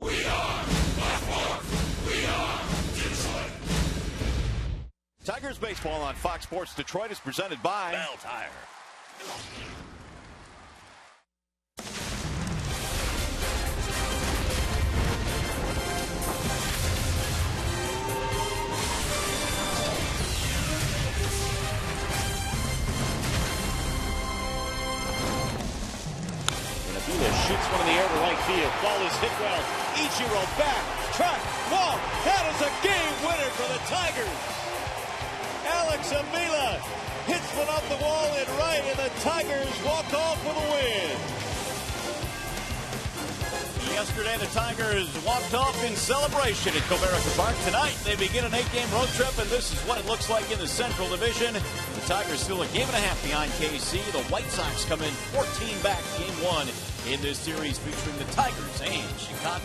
We are Baltimore. We are KINSLER. Tigers baseball on Fox Sports Detroit is presented by Bell Tire. Shoots one in the air to right field. Ball is hit well. Ichiro back. Track. Wall. That is a game winner for the Tigers. Alex Avila hits one off the wall in right, and the Tigers walk off with a win. Yesterday, the Tigers walked off in celebration at CABRERA Park. Tonight, they begin an 8-game road trip, and this is what it looks like in the Central Division. The Tigers still a game and a half behind KC. The White Sox come in 14 back, game one in this series featuring the Tigers and Chicago.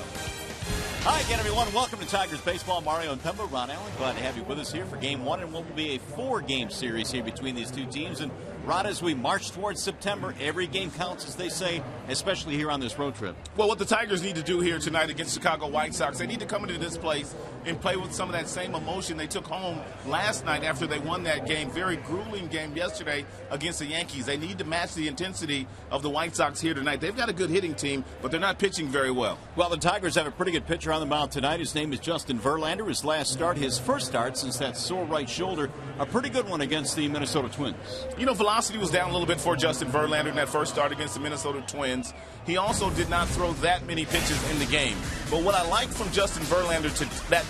Hi again, everyone. Welcome to Tigers Baseball. Mario and Pemba, Ron Allen, glad to have you with us here for game one and what will be a 4-game series here between these two teams. And Rod, as we march towards September, every game counts, as they say, especially here on this road trip. Well, what the Tigers need to do here tonight against Chicago White Sox, they need to come into this place and play with some of that same emotion they took home last night after they won that game, very grueling game yesterday against the Yankees. They need to match the intensity of the White Sox here tonight. They've got a good hitting team, but they're not pitching very well. Well, the Tigers have a pretty good pitcher on the mound tonight. His name is Justin Verlander. His last start, his first start since that sore right shoulder, a pretty good one against the Minnesota Twins. You know, velocity was down a little bit for Justin Verlander in that first start against the Minnesota Twins. He also did not throw that many pitches in the game. But what I like from Justin Verlander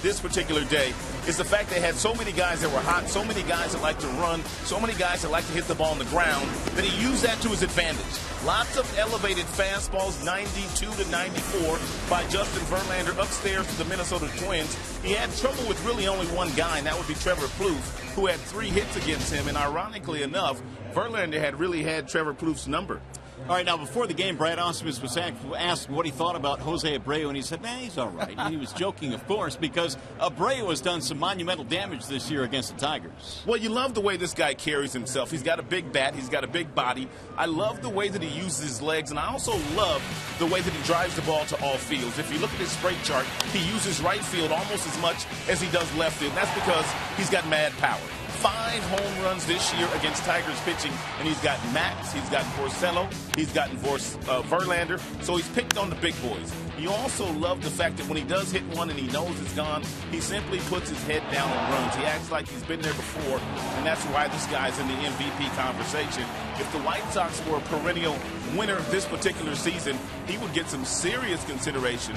this particular day is the fact they had so many guys that were hot, so many guys that like to run, so many guys that like to hit the ball on the ground, that he used that to his advantage. Lots of elevated fastballs, 92 to 94 by Justin Verlander upstairs to the Minnesota Twins. He had trouble with really only one guy, and that would be Trevor Plouffe, who had 3 hits against him. And ironically enough, Verlander had really had Trevor Plouffe's number. All right, now before the game, Brad Ausmus was asked what he thought about Jose Abreu, and he said, man, he's all right. And he was joking, of course, because Abreu has done some monumental damage this year against the Tigers. Well, you love the way this guy carries himself. He's got a big bat. He's got a big body. I love the way that he uses his legs, and I also love the way that he drives the ball to all fields. If you look at his straight chart, he uses right field almost as much as he does left field, and that's because he's got mad power. 5 home runs this year against Tigers pitching, and he's got Max, he's got Porcello, he's gotten Verlander, so he's picked on the big boys. You also love the fact that when he does hit one and he knows it's gone, he simply puts his head down and runs. He acts like he's been there before, and that's why this guy's in the MVP conversation. If the White Sox were a perennial winner this particular season, he would get some serious consideration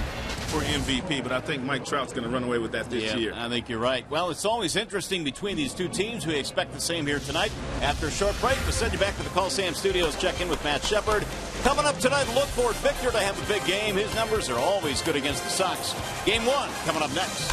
for MVP, but I think Mike Trout's going to run away with that this year. I think you're right. Well, it's always interesting between these two teams. We expect the same here tonight. After a short break, we'll send you back to the Coliseum Studios. Check in with Matt Shepard. Coming up tonight, look for Victor to have a big game. His numbers are always good against the Sox. Game 1 coming up next.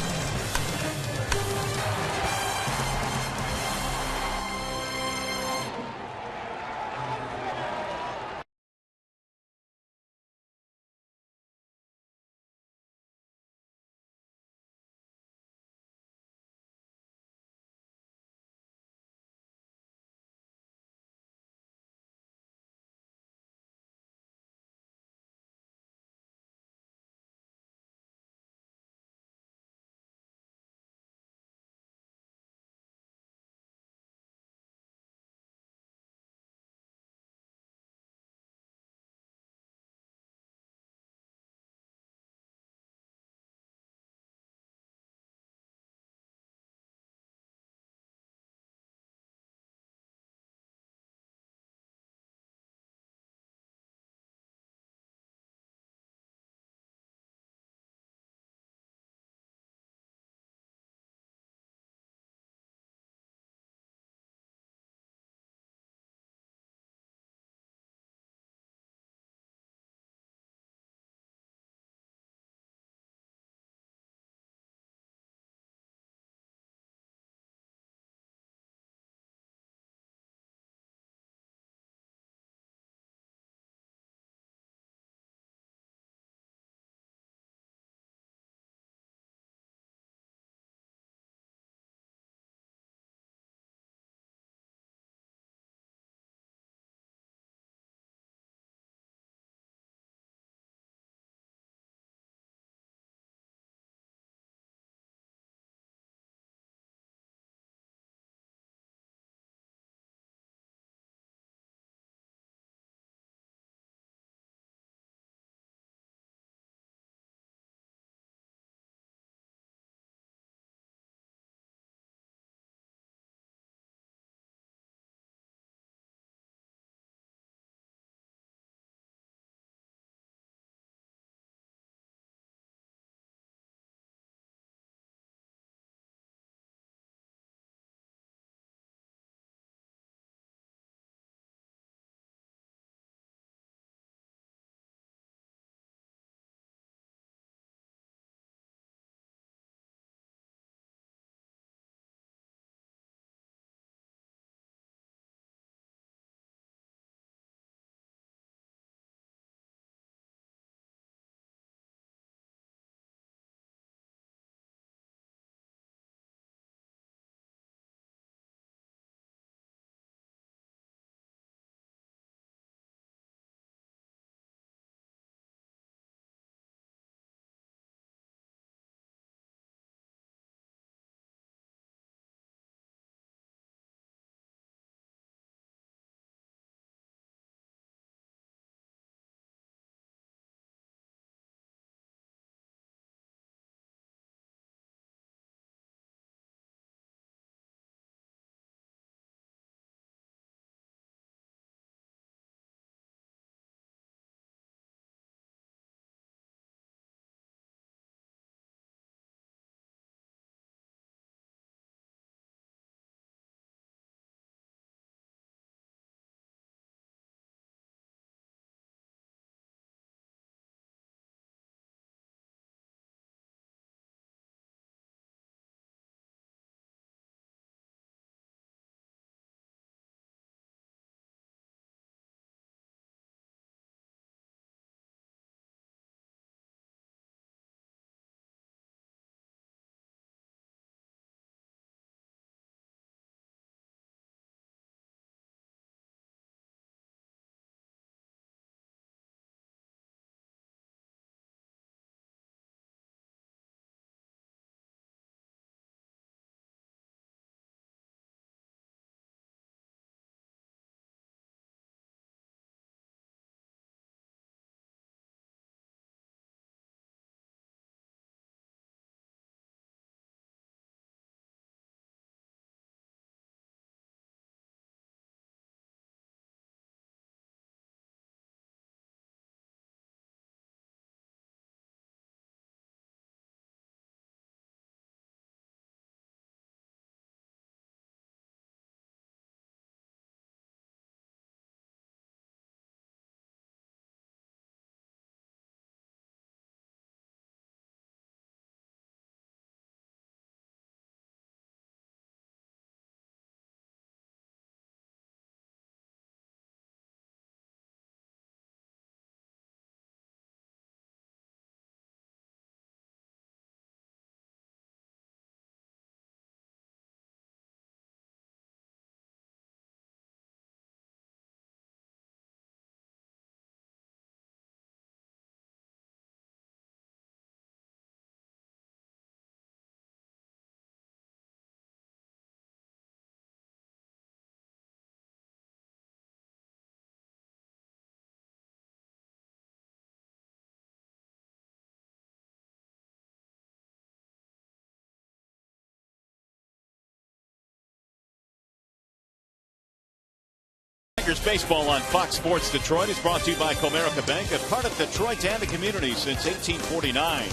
Tigers baseball on Fox Sports Detroit is brought to you by Comerica Bank, a part of Detroit and the community since 1849.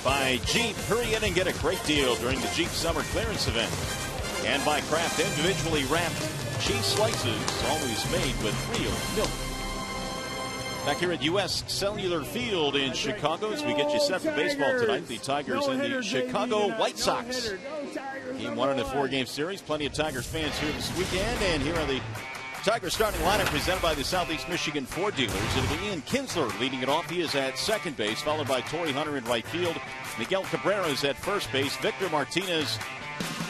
By Jeep, hurry in and get a great deal during the Jeep Summer Clearance event. And by Kraft, individually wrapped cheese slices, always made with real milk. Back here at U.S. Cellular Field in Chicago as we get you set for baseball tonight. The Tigers and the Chicago White Sox. Game 1 in a 4-game series. Plenty of Tigers fans here this weekend. And here are the Tigers starting lineup presented by the Southeast Michigan Ford dealers. It'll be Ian Kinsler leading it off. He is at second base, followed by TORII Hunter in right field. Miguel Cabrera is at first base. Victor Martinez,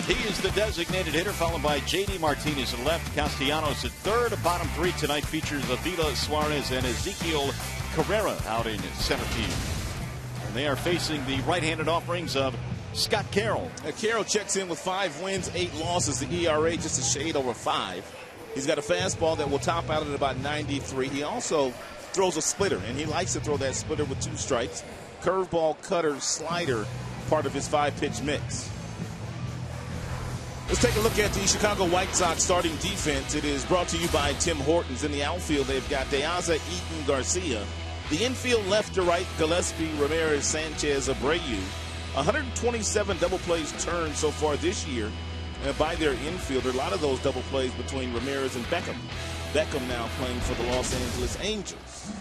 he is the designated hitter, followed by J.D. Martinez at left. Castellanos at third. The bottom three tonight features Avila, Suarez, and Ezekiel Carrera out in center field. And they are facing the right-handed offerings of Scott Carroll. Carroll checks in with 5 wins, 8 losses. The ERA just a shade over 5. He's got a fastball that will top out at about 93. He also throws a splitter, and he likes to throw that splitter with 2 strikes. Curveball, cutter, slider, part of his 5-pitch mix. Let's take a look at the Chicago White Sox starting defense. It is brought to you by Tim Hortons. In the outfield, they've got De Aza, Eaton, Garcia. The infield left to right, Gillespie, Ramirez, Sanchez, Abreu. 127 double plays turned so far this year by their infielder. A lot of those double plays between Ramirez and Beckham. Beckham now playing for the Los Angeles Angels.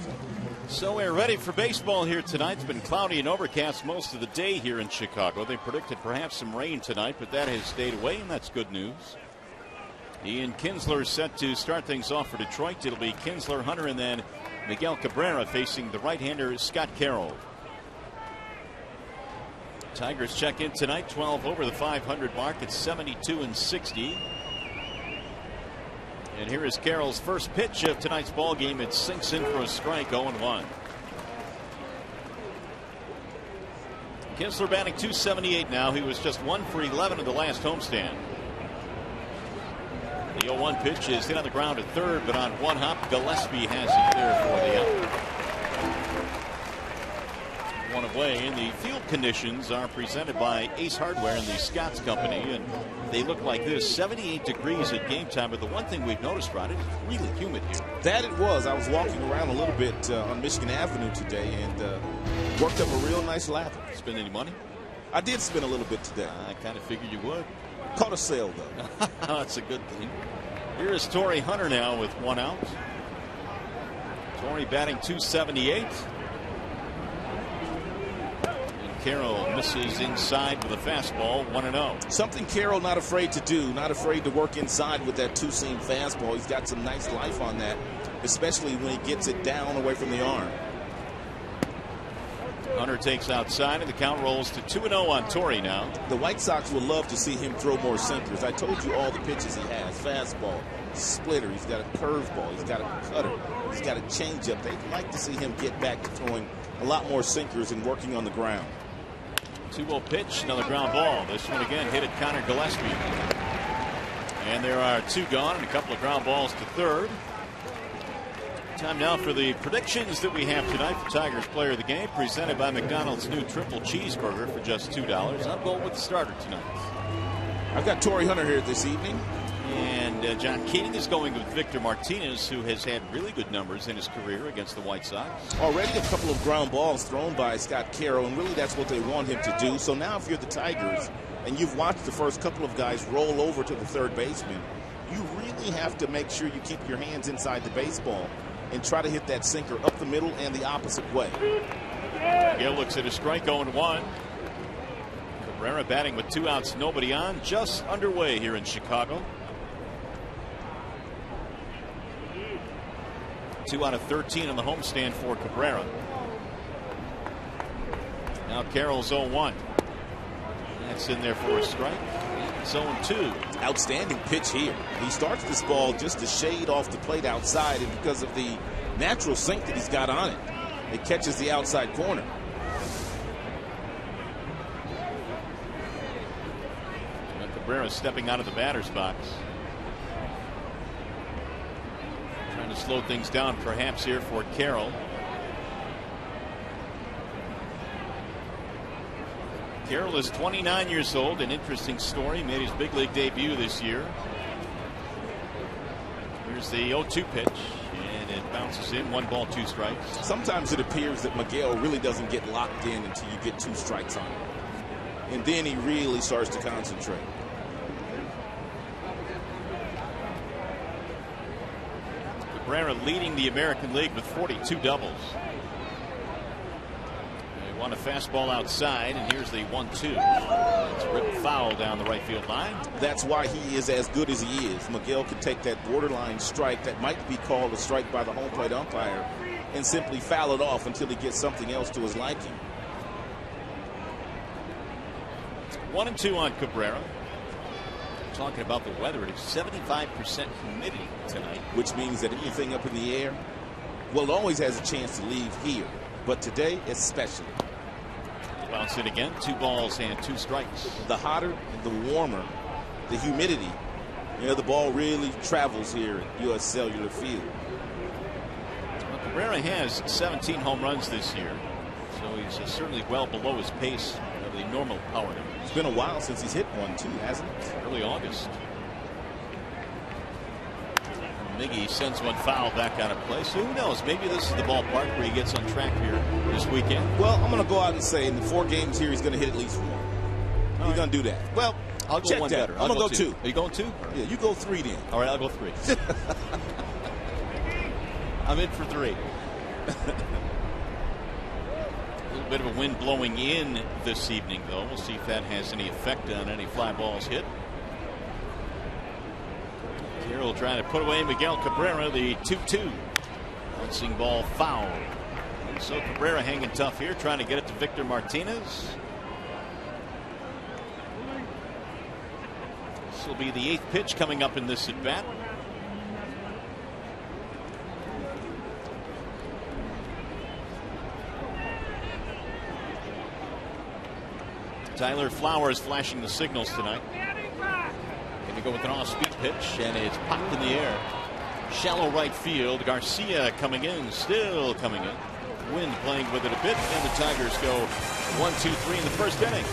So we're ready for baseball here tonight. It's been cloudy and overcast most of the day here in Chicago. They predicted perhaps some rain tonight, but that has stayed away, and that's good news. Ian Kinsler set to start things off for Detroit. It'll be Kinsler, Hunter, and then Miguel Cabrera facing the right-hander Scott Carroll. Tigers check in tonight, 12 over the 500 mark at 72-60. And here is Carroll's first pitch of tonight's ball game. It sinks in for a strike, 0-1. Kinsler batting .278 now. He was just 1 for 11 in the last homestand. The 0-1 pitch is hit on the ground at third, but on one hop, Gillespie has it there for the out. One away, and the field conditions are presented by Ace Hardware and the Scott's Company, and they look like this. 78 degrees at game time, but the one thing we've noticed, Rod, it's really humid here. That it was. I was walking around a little bit on Michigan Avenue today and worked up a real nice lather. Spend any money? I did spend a little bit today. I kind of figured you would. Caught a sale, though. That's a good thing. Here is TORII Hunter now with 1 out. TORII batting .278. Carroll misses inside with a fastball, 1-0. Something Carroll not afraid to do, not afraid to work inside with that 2-seam fastball. He's got some nice life on that, especially when he gets it down away from the arm. Hunter takes outside, and the count rolls to 2-0 on TORII now. The White Sox would love to see him throw more sinkers. I told you all the pitches he has. Fastball, splitter, he's got a curveball, he's got a cutter, he's got a changeup. They'd like to see him get back to throwing a lot more sinkers and working on the ground. 2-0 pitch, another ground ball. This one again hit at Connor Gillespie. And there are 2 gone and a couple of ground balls to third. Time now for the predictions that we have tonight for Tigers Player of the Game, presented by McDonald's new triple cheeseburger for just $2. I'm going with the starter tonight. I've got TORII Hunter here this evening. And John Keating is going with Victor Martinez, who has had really good numbers in his career against the White Sox. Already a couple of ground balls thrown by Scott Carroll, and really that's what they want him to do. So now if you're the Tigers and you've watched the first couple of guys roll over to the third baseman, you really have to make sure you keep your hands inside the baseball and try to hit that sinker up the middle and the opposite way. Gill looks at a strike, 0-1. Cabrera batting with 2 outs, nobody on, just underway here in Chicago. 2 out of 13 on the homestand for Cabrera. Now Carroll's 0-1. That's in there for a strike. It's 0-2. Outstanding pitch here. He starts this ball just a shade off the plate outside, and because of the natural sink that he's got on it, it catches the outside corner. And Cabrera stepping out of the batter's box. Trying to slow things down perhaps here for Carroll. Carroll is 29 years old. An interesting story. Made his big league debut this year. Here's Here's the 0-2 pitch, and it bounces in. 1 ball, 2 strikes. Sometimes it appears that Miguel really doesn't get locked in until you get 2 strikes on him. And then he really starts to concentrate. Cabrera leading the American League with 42 doubles. They want a fastball outside, and here's the 1-2. It's ripped foul down the right field line. That's why he is as good as he is. Miguel can take that borderline strike that might be called a strike by the home plate umpire and simply foul it off until he gets something else to his liking. 1-2 on Cabrera. Talking about the weather, it is 75% humidity tonight. Which means that anything up in the air, well, it always has a chance to leave here. But today, especially. Bounce it again. 2 balls and 2 strikes. The hotter, the warmer, the humidity, you know, the ball really travels here at U.S. Cellular Field. Well, Cabrera has 17 home runs this year, so he's certainly well below his pace of the normal power number. It's been a while since he's hit one, too, hasn't it? Early August. Miggy sends one foul back out of play. So who knows? Maybe this is the ballpark where he gets on track here this weekend. Well, I'm going to go out and say in the 4 games here, he's going to hit at least 1. He's going to do that. Well, I'll go check one that. better. I'm going to go 2. Are you going 2? Yeah, you go 3 then. All right, I'll go 3. I'm in for 3. A little bit of a wind blowing in this evening, though. We'll see if that has any effect on any fly balls hit. Carroll trying to put away Miguel Cabrera, the 2-2. Bouncing ball foul. And so Cabrera hanging tough here, trying to get it to Victor Martinez. This will be the 8th pitch coming up in this at bat. Tyler Flowers flashing the signals tonight. Going to go with an off-speed pitch, and it's popped in the air. Shallow right field. Garcia coming in, still coming in. Wind playing with it a bit, and the Tigers go 1-2-3 in the first inning.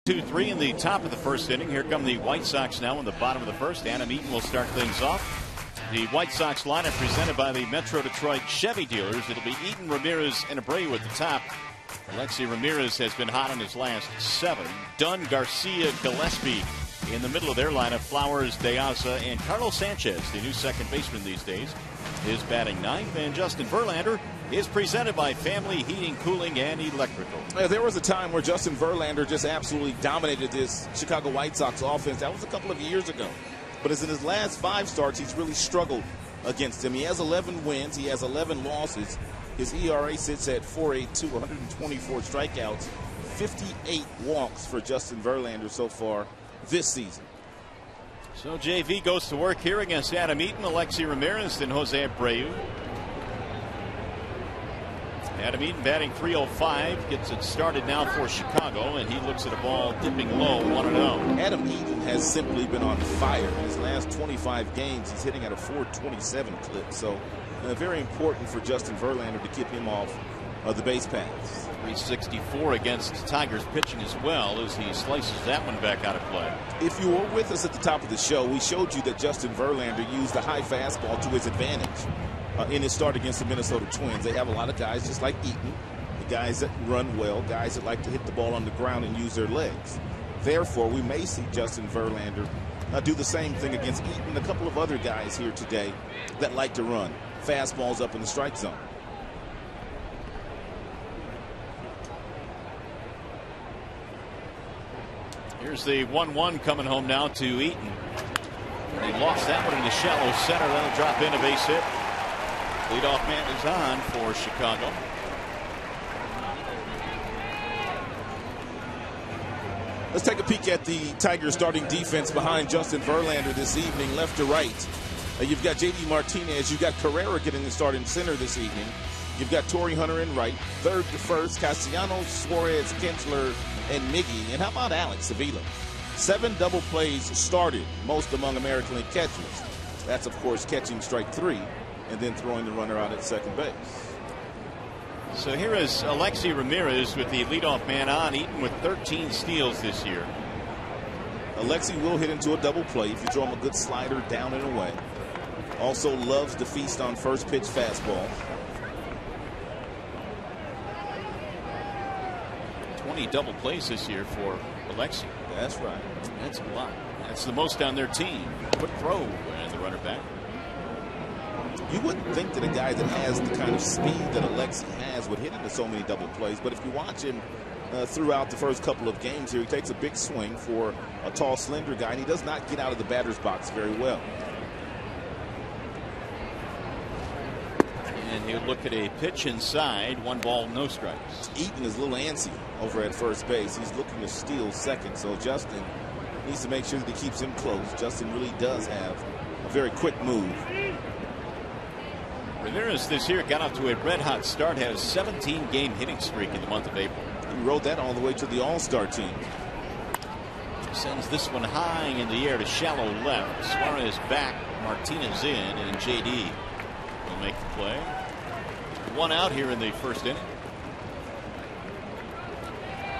Two-three in the top of the first inning. Here come the White Sox now in the bottom of the first. Adam Eaton will start things off. The White Sox lineup presented by the Metro Detroit Chevy dealers. It'll be Eaton, Ramirez, and Abreu at the top. Alexi Ramirez has been hot in his last 7. Dunn, Garcia, Gillespie in the middle of their lineup. Flowers, De Aza, and Carlos Sanchez, the new second baseman these days, is batting 9th. And Justin Verlander is presented by Family Heating, Cooling, and Electrical. There was a time where Justin Verlander just absolutely dominated this Chicago White Sox offense. That was a couple of years ago. But as in his last 5 starts, he's really struggled against him. He has 11 wins. He has 11 losses. His ERA sits at 4.82, 124 strikeouts, 58 walks for Justin Verlander so far this season. So JV goes to work here against Adam Eaton, Alexi Ramirez, then Jose Abreu. Adam Eaton batting .305, gets it started now for Chicago, and he looks at a ball dipping low, 1-0. Adam Eaton has simply been on fire. In his last 25 games, he's hitting at a .427 clip. So very important for Justin Verlander to keep him off the base paths. 364 against Tigers pitching as well as he slices that one back out of play. If you were with us at the top of the show, we showed you that Justin Verlander used the high fastball to his advantage in his start against the Minnesota Twins. They have a lot of guys just like Eaton, the guys that run well, guys that like to hit the ball on the ground and use their legs. Therefore, we may see Justin Verlander do the same thing against Eaton, a couple of other guys here today that like to run. Fastballs up in the strike zone. Here's the 1-1 coming home now to Eaton. He lost that one in the shallow center. That'll drop in a base hit. Leadoff man is on for Chicago. Let's take a peek at the Tigers starting defense behind Justin Verlander this evening, left to right. You've got J.D. Martinez. You've got Carrera getting the start in center this evening. You've got TORII Hunter in right. Third to first, Castellanos, Suarez, Kinsler, and Miggy. And how about Alex Avila? 7 double plays started, most among American League catchers. That's, of course, catching strike 3 and then throwing the runner out at second base. So here is Alexi Ramirez with the leadoff man on. Eaton with 13 steals this year. Alexi will hit into a double play if you throw him a good slider down and away. Also loves to feast on first pitch fastball. 20 double plays this year for Alexi. That's right. That's a lot. That's the most on their team. Quick throw and the runner back. You wouldn't think that a guy that has the kind of speed that Alexi has would hit into so many double plays, but if you watch him throughout the first couple of games here, he takes a big swing for a tall, slender guy, and he does not get out of the batter's box very well. And he'll look at a pitch inside, 1 ball, no strikes. Eaton is a little antsy over at first base. He's looking to steal second, so Justin needs to make sure that he keeps him close. Justin really does have a very quick move. Ramirez this year got off to a red-hot start, has a 17-game hitting streak in the month of April. He rode that all the way to the All-Star team. Sends this one high in the air to shallow left. Suarez back, Martinez in, and J.D. will make the play. 1 out here in the first inning.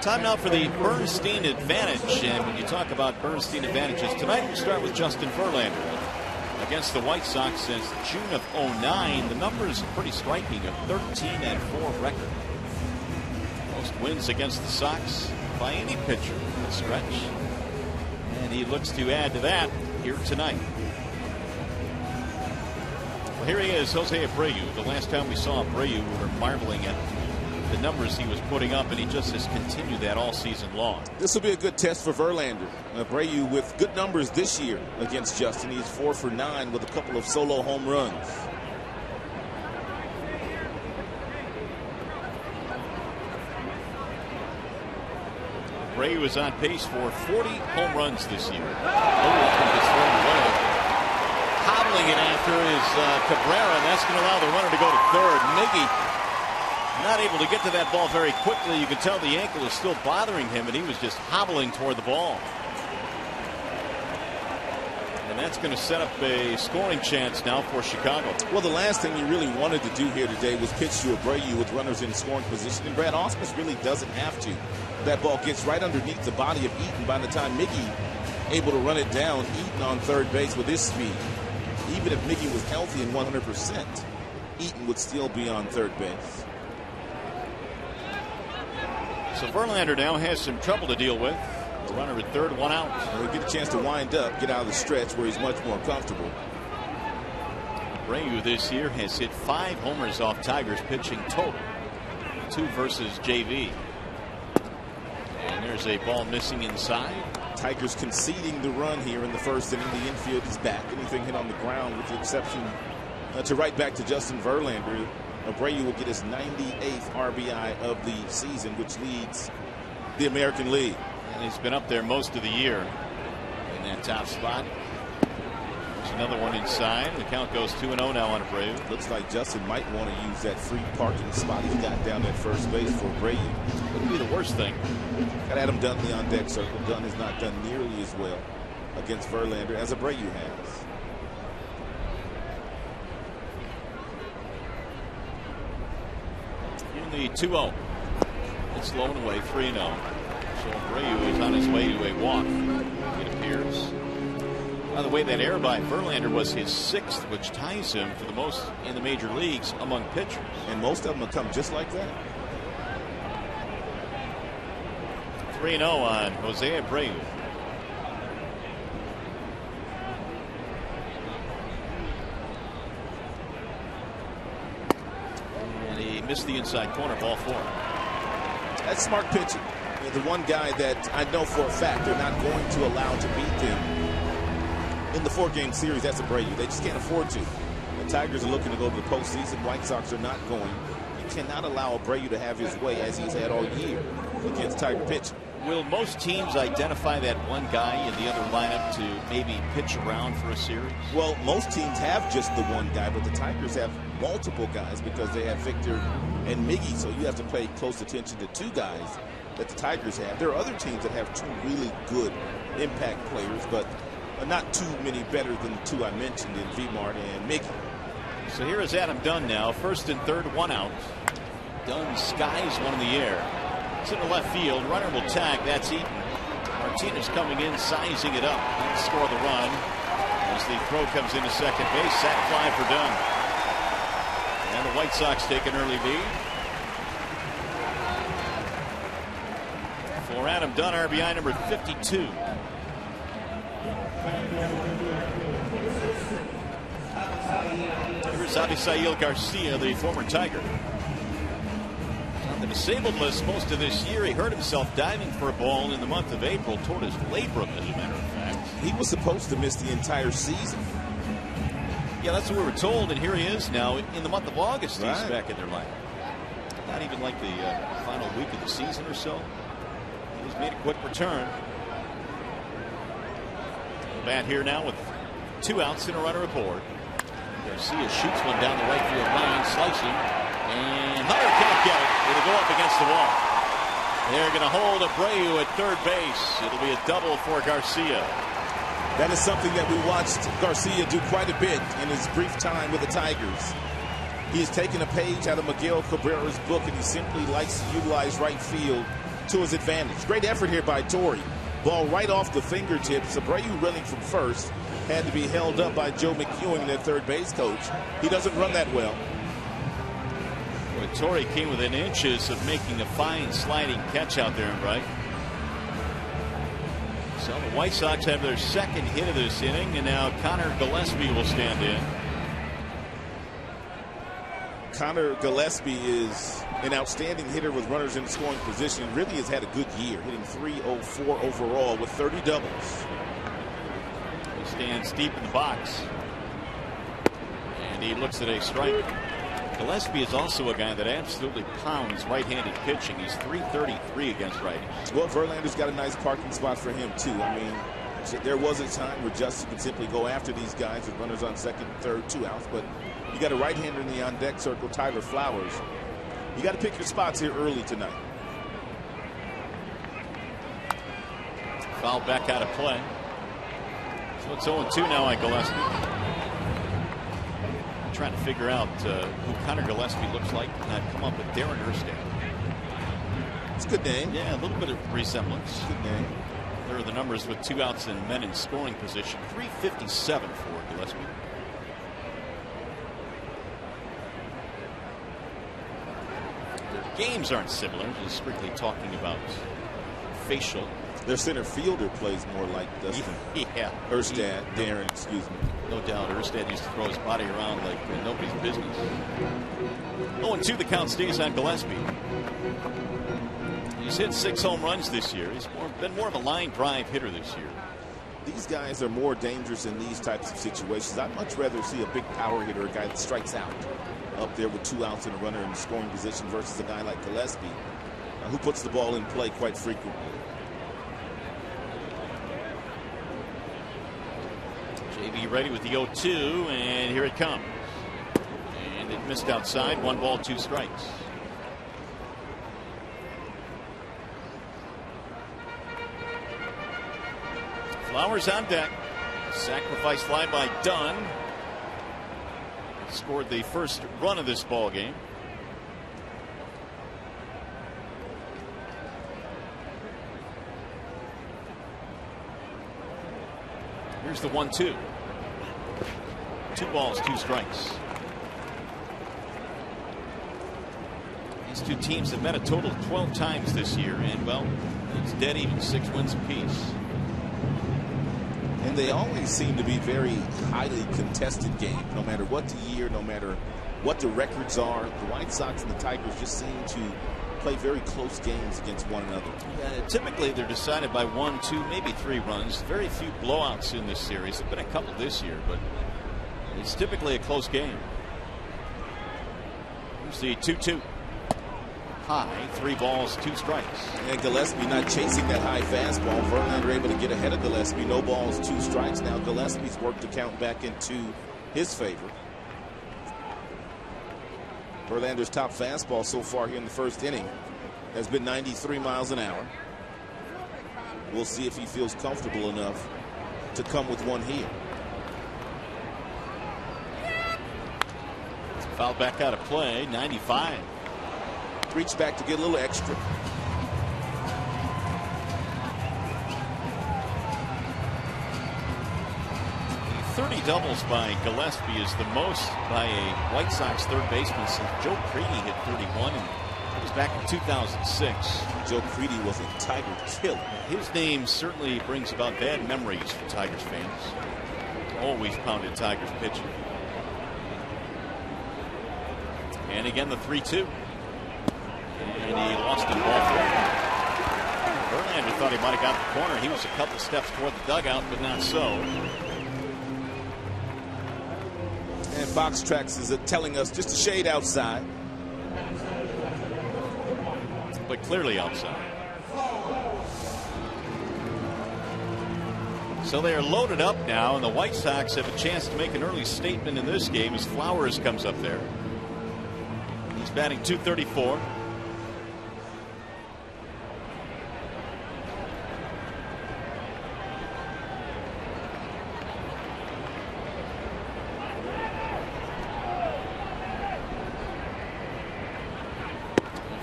Time now for the Bernstein advantage. And when you talk about Bernstein advantages tonight, we'll start with Justin Verlander. Against the White Sox since June of '09, the numbers are pretty striking, a 13-4 record. Most wins against the Sox by any pitcher in the stretch. And he looks to add to that here tonight. Well, here he is, Jose Abreu. The last time we saw Abreu, we were marveling at the numbers he was putting up, and he just has continued that all season long. This will be a good test for Verlander. Abreu with good numbers this year against Justin. He's 4 for 9 with a couple of solo home runs. Abreu is on pace for 40 home runs this year. Hobbling it after is Cabrera, and that's going to allow the runner to go to third. Miggy not able to get to that ball very quickly. You can tell the ankle is still bothering him, and he was just hobbling toward the ball. And that's going to set up a scoring chance now for Chicago. Well, the last thing you really wanted to do here today was pitch to Abreu with runners in scoring position, and Brad Ausmus really doesn't have to. That ball gets right underneath the body of Eaton. By the time Miggy able to run it down, Eaton on third base with his speed. Even if Miggy was healthy and 100%, Eaton would still be on third base. So Verlander now has some trouble to deal with. The runner at third, 1 out. He'll get a chance to wind up, get out of the stretch where he's much more comfortable. Abreu this year has hit 5 homers off Tigers pitching total. 2 versus JV. And there's a ball missing inside. Tigers conceding the run here in the first inning. The infield is back. Anything hit on the ground, with the exception to right back to Justin Verlander. Abreu will get his 98th RBI of the season, which leads the American League. And he's been up there most of the year in that top spot. another one inside. The count goes 2-0 now on Abreu. Looks like Justin might want to use that free parking spot he's got down at first base for Abreu. Wouldn't be the worst thing. Got Adam Dunn in the on-deck circle. Dunn has not done nearly as well against Verlander as Abreu has. In the 2-0. It's low and away, 3-0. So Abreu is on his way to a walk, it appears. By the way, that error by Verlander was his 6th, which ties him for the most in the major leagues among pitchers. And most of them will come just like that. 3-0 on Jose Abreu. And he missed the inside corner, ball 4. That's smart pitching. The one guy that I know for a fact they're not going to allow to beat them in the 4-game series, that's Abreu. They just can't afford to. The Tigers are looking to go to the postseason. White Sox are not going. You cannot allow Abreu to have his way as he's had all year against Tiger pitching. Will most teams identify that one guy in the other lineup to maybe pitch around for a series? Well, most teams have just the one guy, but the Tigers have multiple guys because they have Victor and Miggy. So you have to pay close attention to 2 guys that the Tigers have. There are other teams that have 2 really good impact players, but not too many better than the 2 I mentioned in Vmart and Miggy. So here is Adam Dunn now. First and third, 1 out. Dunn skies one in the air. It's in the left field. Runner will tag. That's Eaton. Martinez coming in, sizing it up. He'll score the run as the throw comes into second base. Sac fly for Dunn. And the White Sox take an early lead. For Adam Dunn, RBI number 52. Here's AVISAIL GARCIA, the former Tiger. On the disabled list most of this year. He hurt himself diving for a ball in the month of April toward his labrum, as a matter of fact. He was supposed to miss the entire season. Yeah, that's what we were told, and here he is now in the month of August. He's Right. back in their lineup. Not even like the final week of the season or so. He's made a quick return. Bat here now with 2 outs and a runner aboard. Garcia shoots one down the right field line, slicing, and Hunter can't get it. It'll go up against the wall. They're going to hold Abreu at third base. It'll be a double for Garcia. That is something that we watched Garcia do quite a bit in his brief time with the Tigers. He has taken a page out of Miguel Cabrera's book, and he simply likes to utilize right field to his advantage. Great effort here by TORII. Ball right off the fingertips. Abreu running from first had to be held up by Joe McEwing, their third base coach. He doesn't run that well. Well, TORII came within inches of making a fine sliding catch out there in right. So the White Sox have their second hit of this inning, and now Conor Gillaspie will stand in. Conor Gillaspie is an outstanding hitter with runners in scoring position. Really has had a good year, hitting .304 overall with 30 doubles. He stands deep in the box, and he looks at a strike. Gillaspie is also a guy that absolutely pounds right-handed pitching. He's .333 against righties. Well, Verlander's got a nice parking spot for him too. I mean, there was a time where Justin could simply go after these guys with runners on second, third, 2 outs, but you got a right-hander in the on-deck circle, Tyler Flowers. You got to pick your spots here early tonight. Foul back out of play. So it's 0-2 now on Gillaspie. Trying to figure out who Conor Gillaspie looks like, and I've come up with Darren Erstad. It's a good name. Yeah, a little bit of resemblance. Good name. There are the numbers with 2 outs and men in scoring position. .357 for Gillaspie. Their games aren't similar. Just strictly talking about facial. Their center fielder plays more like Dustin. Yeah. Erstad, Darren, excuse me. No doubt. Erstad used to throw his body around like nobody's business. 0-2, the count stays on Gillaspie. He's hit 6 home runs this year. He's been more of a line drive hitter this year. These guys are more dangerous in these types of situations. I'd much rather see a big power hitter, a guy that strikes out up there with 2 outs and a runner in scoring position versus a guy like Gillaspie, who puts the ball in play quite frequently. JB ready with the 0-2, and here it comes. And it missed outside. 1 ball, 2 strikes. Flowers on deck. Sacrifice fly by Dunn. Scored the first run of this ball game. Here's the 1-2. 2 balls, 2 strikes. These two teams have met a total of 12 times this year, and well, it's dead even, 6 wins apiece. And they always seem to be very highly contested games, no matter what the year, no matter what the records are. The White Sox and the Tigers just seem to play very close games against one another. Typically, they're decided by 1, 2, maybe 3 runs. Very few blowouts in this series. There have been a couple this year, but it's typically a close game. Here's the 2-2. High, 3 balls, 2 strikes. And Gillespie not chasing that high fastball. Verlander able to get ahead of Gillespie. No balls, 2 strikes. Now Gillespie's worked the count back into his favor. Verlander's top fastball so far here in the first inning has been 93 miles an hour. We'll see if he feels comfortable enough to come with one here. Fouled back out of play, 95. Reach back to get a little extra. The 30 doubles by Gillespie is the most by a White Sox third baseman since Joe Creedy hit 31, and it was back in 2006. Joe Creedy was a Tiger killer. His name certainly brings about bad memories for Tigers fans. Always pounded Tigers pitching. And again the 3-2. And he lost in ball 4. Verlander thought he might have got the corner. He was a couple steps toward the dugout, but not so. And Fox Tracks is telling us just a shade outside. But clearly outside. So they are loaded up now, and the White Sox have a chance to make an early statement in this game as Flowers comes up there. He's batting .234.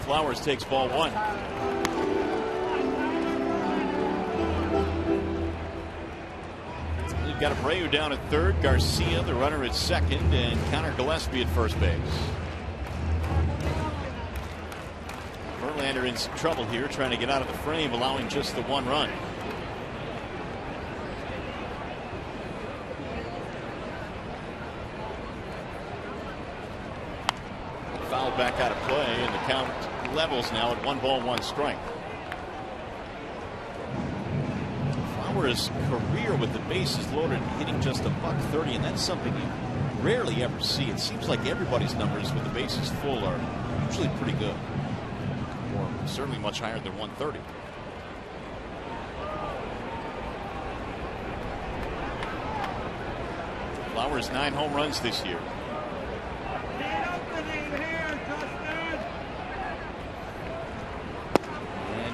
Flowers takes ball 1. We've got Abreu down at third, Garcia the runner at second, and Connor Gillespie at first base. Verlander in some trouble here, trying to get out of the frame, allowing just the 1 run. Fouled back out of play, and the count levels now at 1 ball, 1 strike. Flowers' career with the bases loaded hitting just a .130, and that's something you rarely ever see. It seems like everybody's numbers with the bases full are usually pretty good, or certainly much higher than 130. Flowers 9 home runs this year.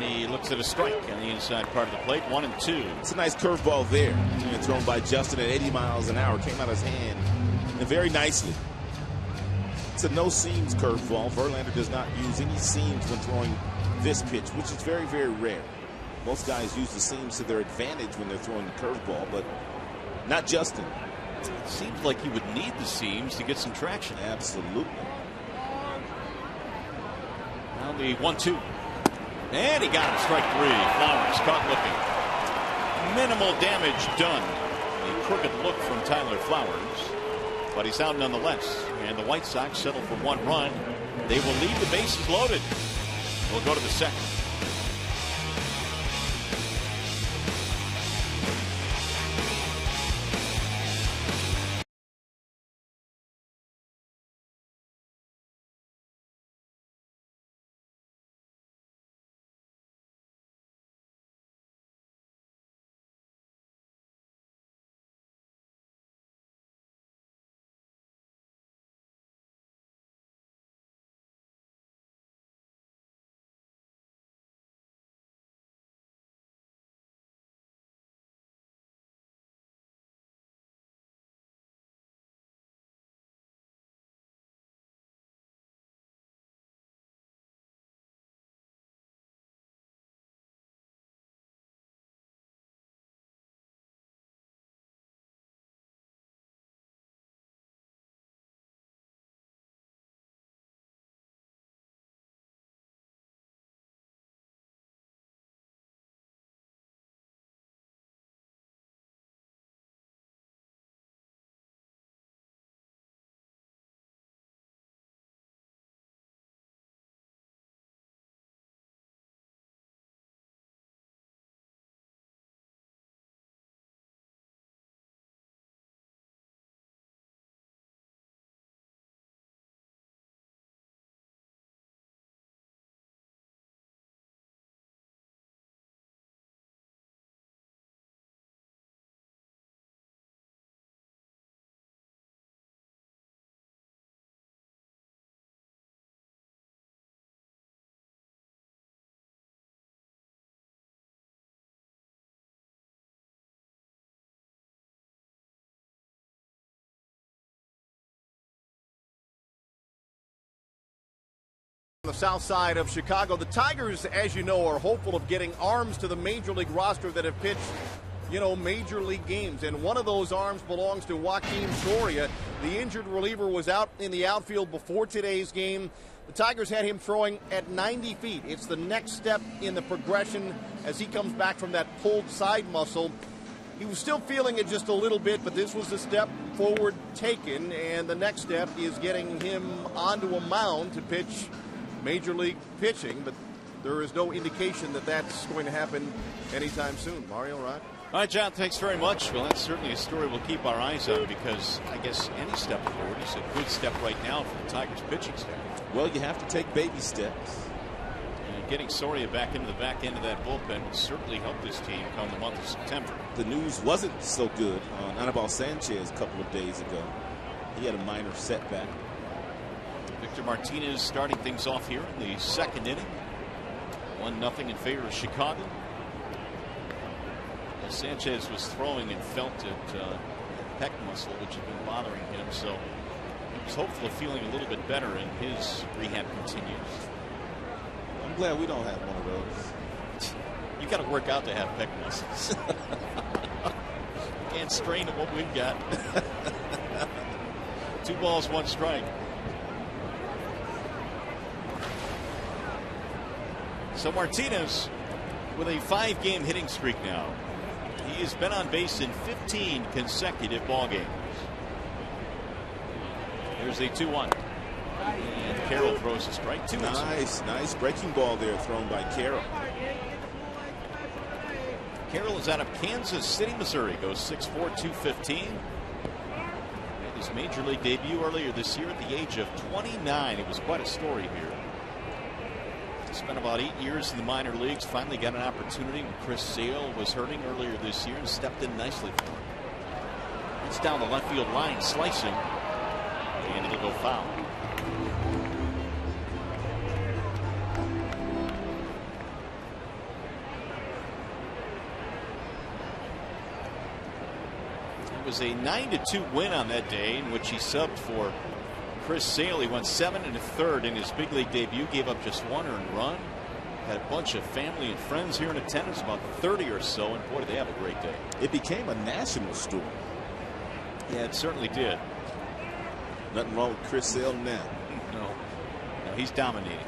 He looks at a strike on the inside part of the plate. 1-2. It's a nice curveball there. And thrown by Justin at 80 miles an hour. Came out of his hand and very nicely. It's a no seams curveball. Verlander does not use any seams when throwing this pitch, which is very, very rare. Most guys use the seams to their advantage when they're throwing the curveball, but not Justin. It seems like he would need the seams to get some traction. Absolutely. Now the 1-2. And he got him, strike 3. Flowers caught looking. Minimal damage done. A crooked look from Tyler Flowers, but he's out nonetheless. And the White Sox settle for 1 run. They will leave the bases loaded. We'll go to the second. the south side of Chicago. The Tigers, as you know, are hopeful of getting arms to the major league roster that have pitched, you know, major league games. And one of those arms belongs to Joakim Soria. The injured reliever was out in the outfield before today's game. The Tigers had him throwing at 90 feet. It's the next step in the progression as he comes back from that pulled side muscle. He was still feeling it just a little bit, but this was a step forward taken, and the next step is getting him onto a mound to pitch major league pitching, but there is no indication that that's going to happen anytime soon. Mario, Rod? All right, John, thanks very much. Well, that's certainly a story we'll keep our eyes on, because I guess any step forward is a good step right now for the Tigers pitching staff. Well, you have to take baby steps. And getting Soria back into the back end of that bullpen will certainly help this team come the month of September. The news wasn't so good on Anibal Sanchez a couple of days ago. He had a minor setback. Victor Martinez starting things off here in the second inning. 1-0 in favor of Chicago. Well, Sanchez was throwing and felt it pec muscle, which had been bothering him, so he was hopeful of feeling a little bit better, and his rehab continues. I'm glad we don't have one of those. You got to work out to have pec muscles. Can't strain at what we've got. 2 balls, 1 strike. So Martinez with a 5-game hitting streak now. He has been on base in 15 consecutive ball games. There's a 2-1. And Carroll throws a strike. 2. Nice breaking ball there thrown by Carroll. Carroll is out of Kansas City, Missouri. Goes 6'4", 215. Made his major league debut earlier this year at the age of 29. It was quite a story here. Spent about 8 years in the minor leagues. Finally got an opportunity when Chris Sale was hurting earlier this year and stepped in nicely for him. It's down the left field line, slicing, and it'll go foul. It was a 9-2 win on that day in which he subbed for Chris Sale. He went 7 1/3 in his big league debut, gave up just 1 earned run. Had a bunch of family and friends here in attendance, about 30 or so, and boy, did they have a great day. It became a national story. Yeah, it certainly did. Nothing wrong with Chris Sale now. No, he's dominating.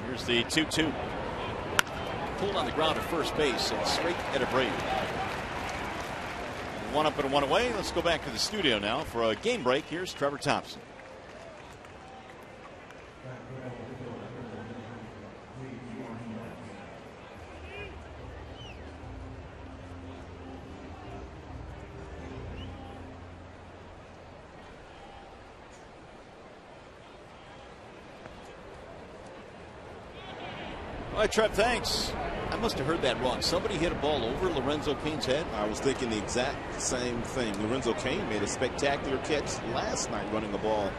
Here's the 2-2. Pulled on the ground at first base and straight at Abreu. 1 up and 1 away. Let's go back to the studio now for a game break. Here's Trevor Thompson. All right, Trev, thanks. I must have heard that wrong. Somebody hit a ball over Lorenzo Cain's head. I was thinking the exact same thing. Lorenzo Cain made a spectacular catch last night running the ball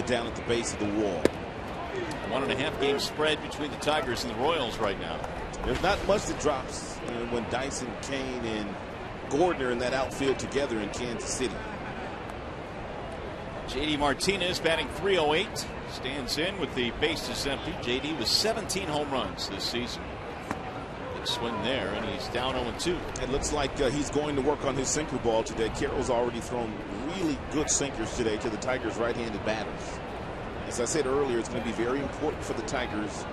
down at the base of the wall. 1.5 game spread between the Tigers and the Royals right now. There's not much that drops when Dyson, Cain, and Gordon are in that outfield together in Kansas City. J.D. Martinez batting .308. Stands in with the bases empty. J.D. with 17 home runs this season. Big swing there, and he's down 0-2. It looks like he's going to work on his sinker ball today. Carroll's already thrown really good sinkers today to the Tigers' right-handed batters. As I said earlier, it's going to be very important for the Tigers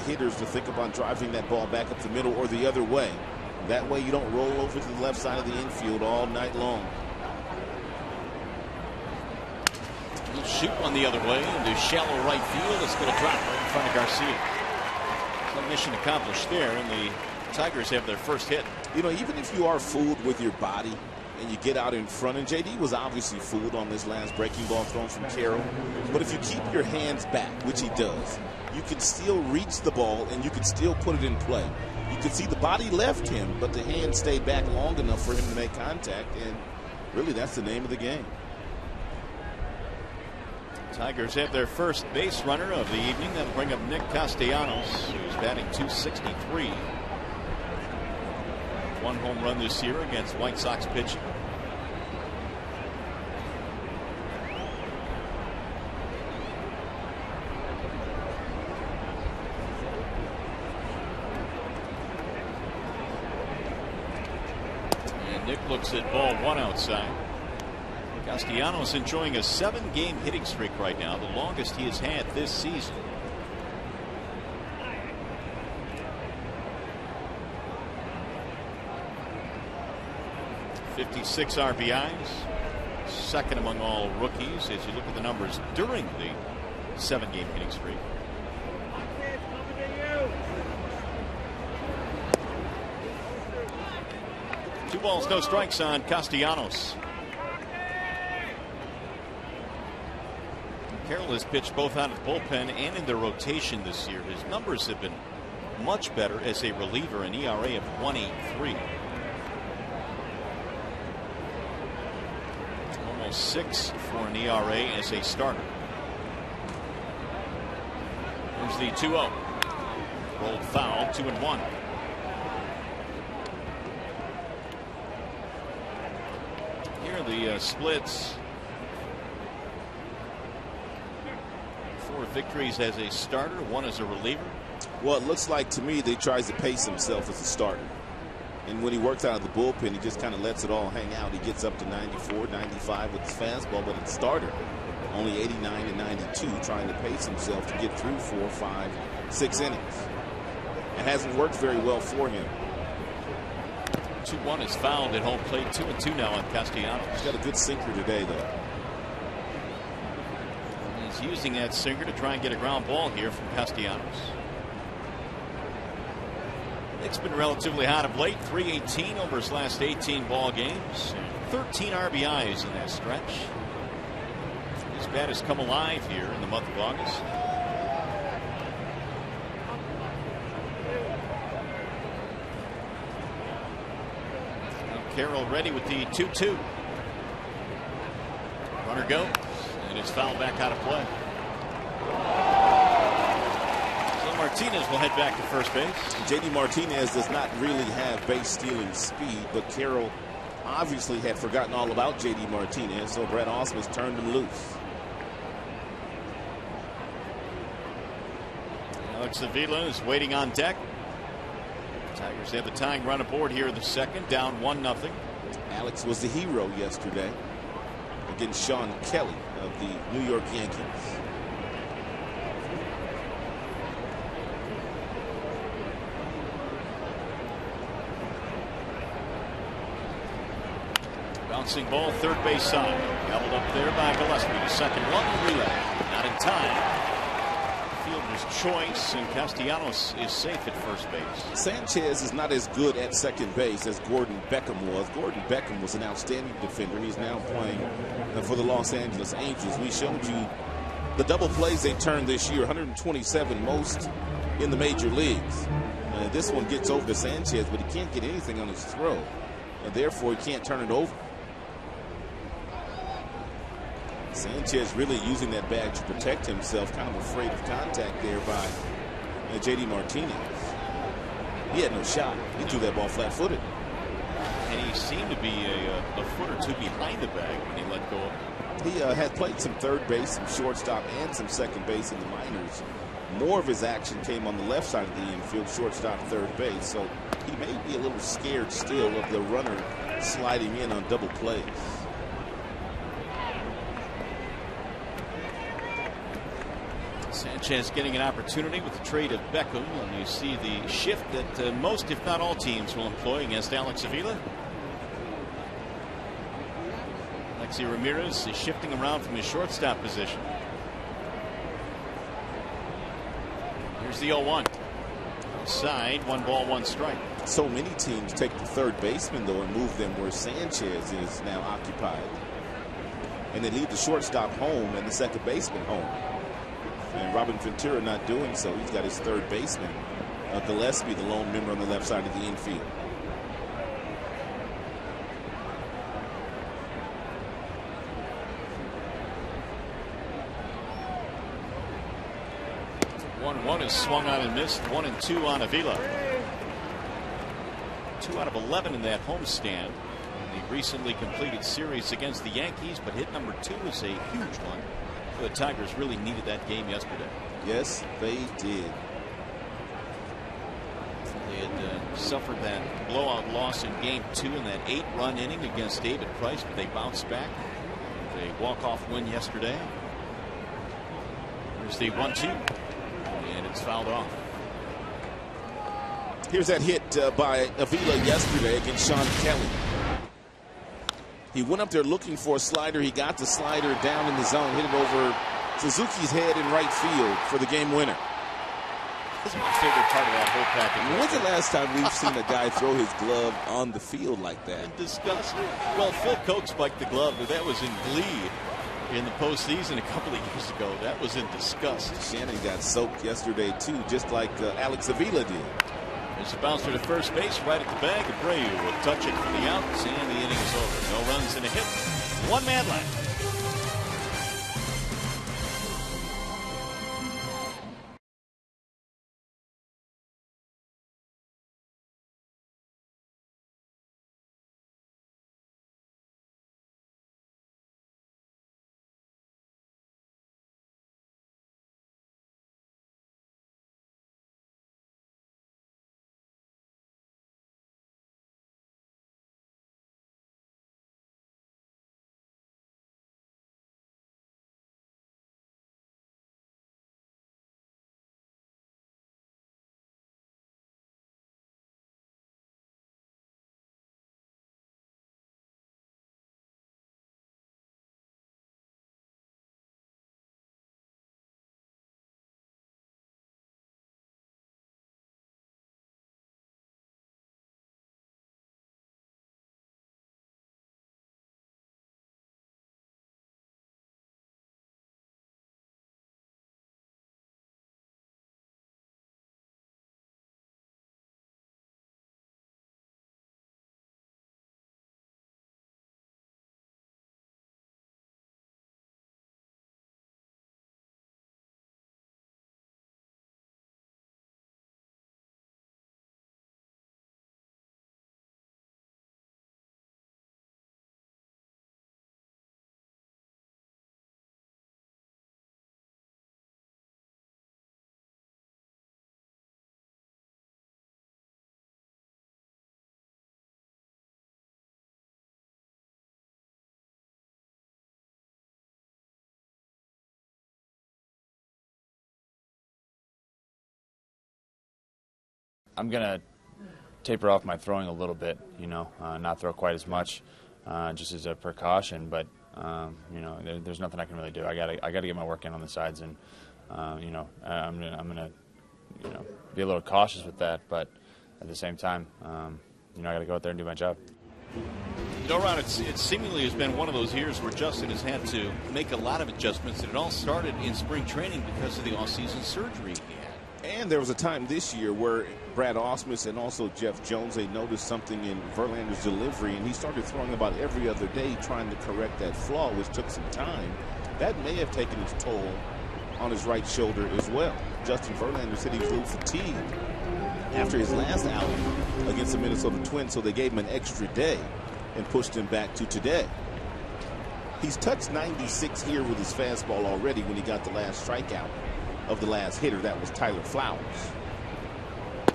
hitters to think about driving that ball back up the middle or the other way. That way you don't roll over to the left side of the infield all night long. He'll shoot one the other way into shallow right field. It's going to drop right in front of Garcia. So mission accomplished there, and the Tigers have their first hit. You know, even if you are fooled with your body and you get out in front, and J.D. was obviously fooled on this last breaking ball thrown from Carroll, but if you keep your hands back, which he does, you can still reach the ball and you can still put it in play. You can see the body left him, but the hand stayed back long enough for him to make contact, and really that's the name of the game. Tigers have their first base runner of the evening. That'll bring up Nick Castellanos, who's batting .263. 1 home run this year against White Sox pitching. Nick looks at ball one outside. Castellanos enjoying a 7-game hitting streak right now, the longest he has had this season. '56 RBIs, second among all rookies as you look at the numbers during the 7-game hitting streak. Two balls, no strikes on Castellanos. Carroll has pitched both out of the bullpen and in the rotation this year. His numbers have been much better as a reliever, an ERA of 1.83. Almost 6 for an ERA as a starter. Here's the 2-0. Rolled foul, 2-1. Here are the splits. 4 victories as a starter, 1 as a reliever. Well, it looks like to me that he tries to pace himself as a starter. And when he works out of the bullpen, he just kind of lets it all hang out. He gets up to 94, 95 with his fastball, but it's starter. Only 89 and 92, trying to pace himself to get through 4, 5, 6 innings. It hasn't worked very well for him. 2-1 is fouled at home plate. 2-2 now on Castellanos. He's got a good sinker today, though. He's using that sinker to try and get a ground ball here from Castellanos. Nick's been relatively hot of late. 318 over his last 18 ball games. 13 RBIs in that stretch. His bat has come alive here in the month of August. Now Carroll ready with the 2-2. Runner goes, and it's fouled back out of play. So Martinez will head back to first base. JD Martinez does not really have base stealing speed, but Carroll obviously had forgotten all about JD Martinez, so Brett Ausmus turned him loose. Alex Avila is waiting on deck. Tigers have the tying run aboard here in the second, down 1-0. Alex was the hero yesterday against Sean Kelly of the New York Yankees. Bouncing ball, third base side. Gobbled up there by Gillespie. Second one, relay. Not in time. Fielder's choice, and Castellanos is safe at first base. Sanchez is not as good at second base as Gordon Beckham was. Gordon Beckham was an outstanding defender. He's now playing for the Los Angeles Angels. We showed you the double plays they turned this year, 127 most in the major leagues. This one gets over to Sanchez, but he can't get anything on his throw, and therefore he can't turn it over. Sanchez really using that bag to protect himself, kind of afraid of contact there by JD Martinez. He had no shot. He threw that ball flat-footed. And he seemed to be a foot or two behind the bag when he let go of it. He had played some third base, some shortstop, and some second base in the minors. More of his action came on the left side of the infield, shortstop, third base. So he may be a little scared still of the runner sliding in on double plays. Sanchez getting an opportunity with the trade of Beckham, and you see the shift that most, if not all, teams will employ against Alex Avila. Alexi Ramirez is shifting around from his shortstop position. Here's the 0-1. Outside, 1 ball, 1 strike. So many teams take the third baseman, though, and move them where Sanchez is now occupied. And they leave the shortstop home and the second baseman home. And Robin Ventura not doing so. He's got his third baseman, Gillespie, the lone member on the left side of the infield. One is swung on and missed. 1-2 on Avila. 2 out of 11 in that homestand. The recently completed series against the Yankees, but hit number 2 is a huge one. The Tigers really needed that game yesterday. Yes, they did. had suffered that blowout loss in Game 2 in that 8-run inning against David Price, but they bounced back. They walk-off win yesterday. Here's the 1-2, and it's fouled off. Here's that hit by Avila yesterday against Sean Kelly. He went up there looking for a slider. He got the slider down in the zone, hit it over Suzuki's head in right field for the game winner. This is my favorite part of that whole package. When's the last time we've seen a guy throw his glove on the field like that? Disgusting. Well, Phil Koch spiked the glove, but that was in glee in the postseason a couple of years ago. That was in disgust. Shannon got soaked yesterday, too, just like Alex Avila did. It's a bouncer to first base, right at the bag. Abreu will touch it for the outs, and the inning is over. No runs and a hit. One man left. I'm going to taper off my throwing a little bit, you know, not throw quite as much, just as a precaution. But, you know, there's nothing I can really do. I gotta get my work in on the sides, and, you know, I'm gonna, you know, be a little cautious with that. But at the same time, you know, I got to go out there and do my job. No, Ron, it seemingly has been one of those years where Justin has had to make a lot of adjustments, and it all started in spring training because of the off-season surgery he had. And there was a time this year where Brad Ausmus and also Jeff Jones, they noticed something in Verlander's delivery, and he started throwing about every other day trying to correct that flaw, which took some time. That may have taken its toll on his right shoulder as well. Justin Verlander said he was a little fatigued after his last outing against the Minnesota Twins, so they gave him an extra day and pushed him back to today. He's touched 96 here with his fastball already when he got the last strikeout of the last hitter. That was Tyler Flowers.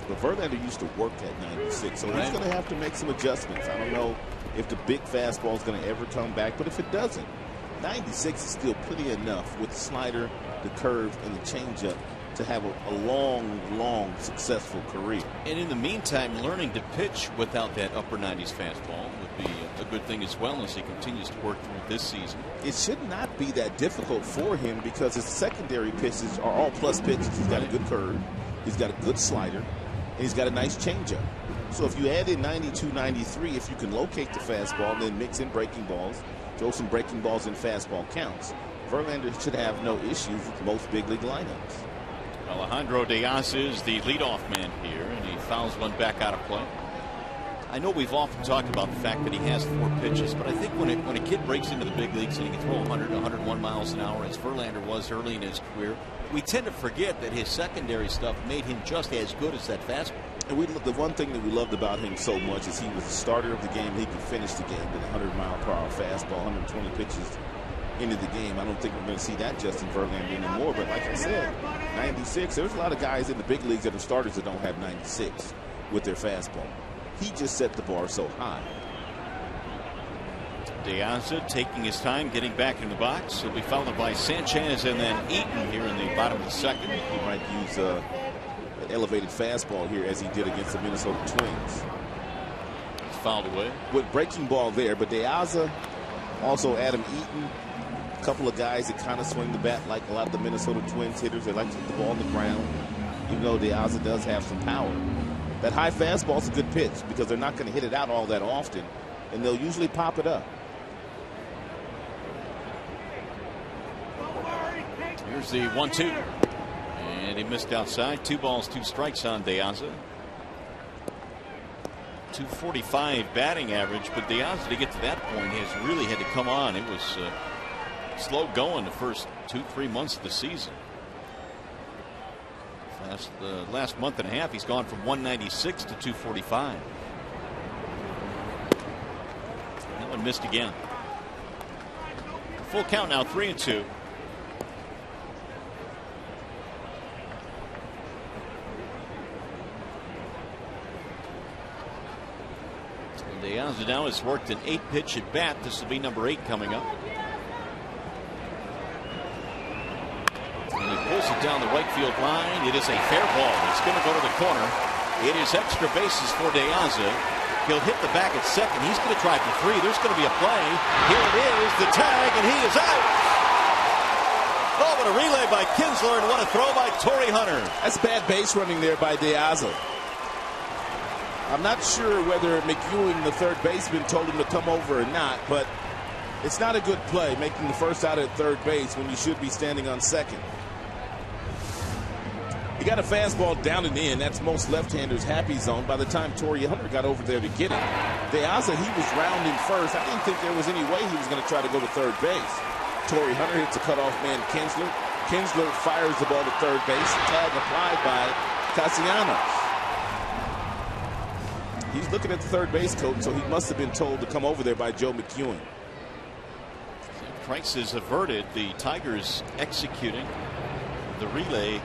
But Verlander used to work at 96, so he's going to have to make some adjustments. I don't know if the big fastball is going to ever come back, but if it doesn't, 96 is still plenty enough with the slider, the curve, and the changeup to have a long, successful career. And in the meantime, learning to pitch without that upper 90s fastball would be a good thing as well as he continues to work through this season. It should not be that difficult for him because his secondary pitches are all plus pitches. He's got a good curve, he's got a good slider, and he's got a nice changeup. So if you add in 92, 93, if you can locate the fastball and then mix in breaking balls, throw some breaking balls in fastball counts, Verlander should have no issues with most big league lineups. Alejandro Diaz is the leadoff man here, and he fouls one back out of play. I know we've often talked about the fact that he has 4 pitches, but I think when a kid breaks into the big leagues and he can throw 100 to 101 miles an hour, as Verlander was early in his career, we tend to forget that his secondary stuff made him just as good as that fastball. And the one thing that we loved about him so much is he was the starter of the game. He could finish the game with a 100-mile-per-hour fastball, 120 pitches into the game. I don't think we're going to see that Justin Verlander anymore. But like I said, 96, there's a lot of guys in the big leagues that are starters that don't have 96. with their fastball. He just set the bar so high. De Aza taking his time getting back in the box. He'll be followed by Sanchez and then Eaton here in the bottom of the second. He might use an elevated fastball here as he did against the Minnesota Twins. It's fouled away. With breaking ball there, but De Aza, also Adam Eaton, a couple of guys that kind of swing the bat like a lot of the Minnesota Twins hitters. They like to hit the ball on the ground, even though De Aza does have some power. That high fastball is a good pitch because they're not going to hit it out all that often, and they'll usually pop it up. Here's the 1-2. And he missed outside. 2 balls, 2 strikes on De Aza. 245 batting average, but De Aza, to get to that point, has really had to come on. It was slow going the first 2-3 months of the season. The last month and a half, he's gone from 196 to 245. That one missed again. Full count now, 3-2. De Aza now has worked an 8-pitch at bat. This will be number 8 coming up. And he pulls it down the right field line. It is a fair ball. It's going to go to the corner. It is extra bases for De Aza. He'll hit the back at second. He's going to try for 3. There's going to be a play. Here it is, the tag, and he is out. Oh, what a relay by Kinsler, and what a throw by TORII Hunter. That's bad base running there by De Aza. I'm not sure whether McEwen, the third baseman, told him to come over or not, but it's not a good play making the first out at third base when you should be standing on second. He got a fastball down and in. That's most left-handers' happy zone. By the time TORII Hunter got over there to get it, De Aza, he was rounding first. I didn't think there was any way he was going to try to go to third base. TORII Hunter hits a cutoff man, Kinsler. Kinsler fires the ball to third base. Tag applied by Castellanos. He's looking at the third base coach, so he must have been told to come over there by Joe McEwen. Price is averted. The Tigers executing the relay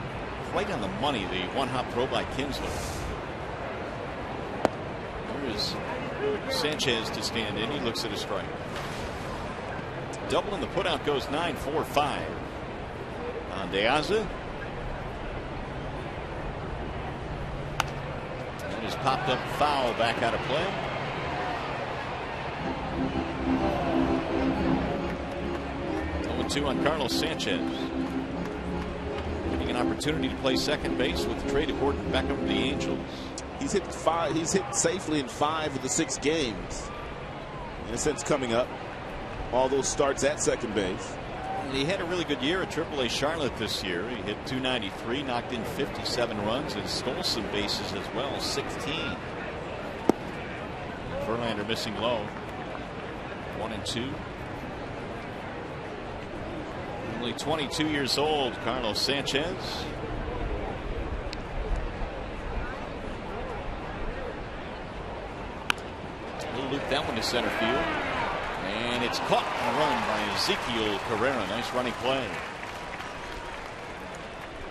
right on the money. The one-hop throw by Kinsler. There is Sanchez to stand in. He looks at a strike. Double in the putout goes 9-4-5 on De Aza. That is popped up foul, back out of play. Two on Carlos Sanchez. Getting an opportunity to play second base with the trade of Gordon Beckham to the Angels. He's hit 5. He's hit safely in 5 of the 6 games. In a sense, coming up, all those starts at second base. And he had a really good year at AAA Charlotte this year. He hit .293, knocked in 57 runs, and stole some bases as well, 16. Verlander missing low. 1-2. Only 22 years old, Carlos Sanchez. He'll loop that one to center field. And it's caught and run by Ezekiel Carrera. Nice running play.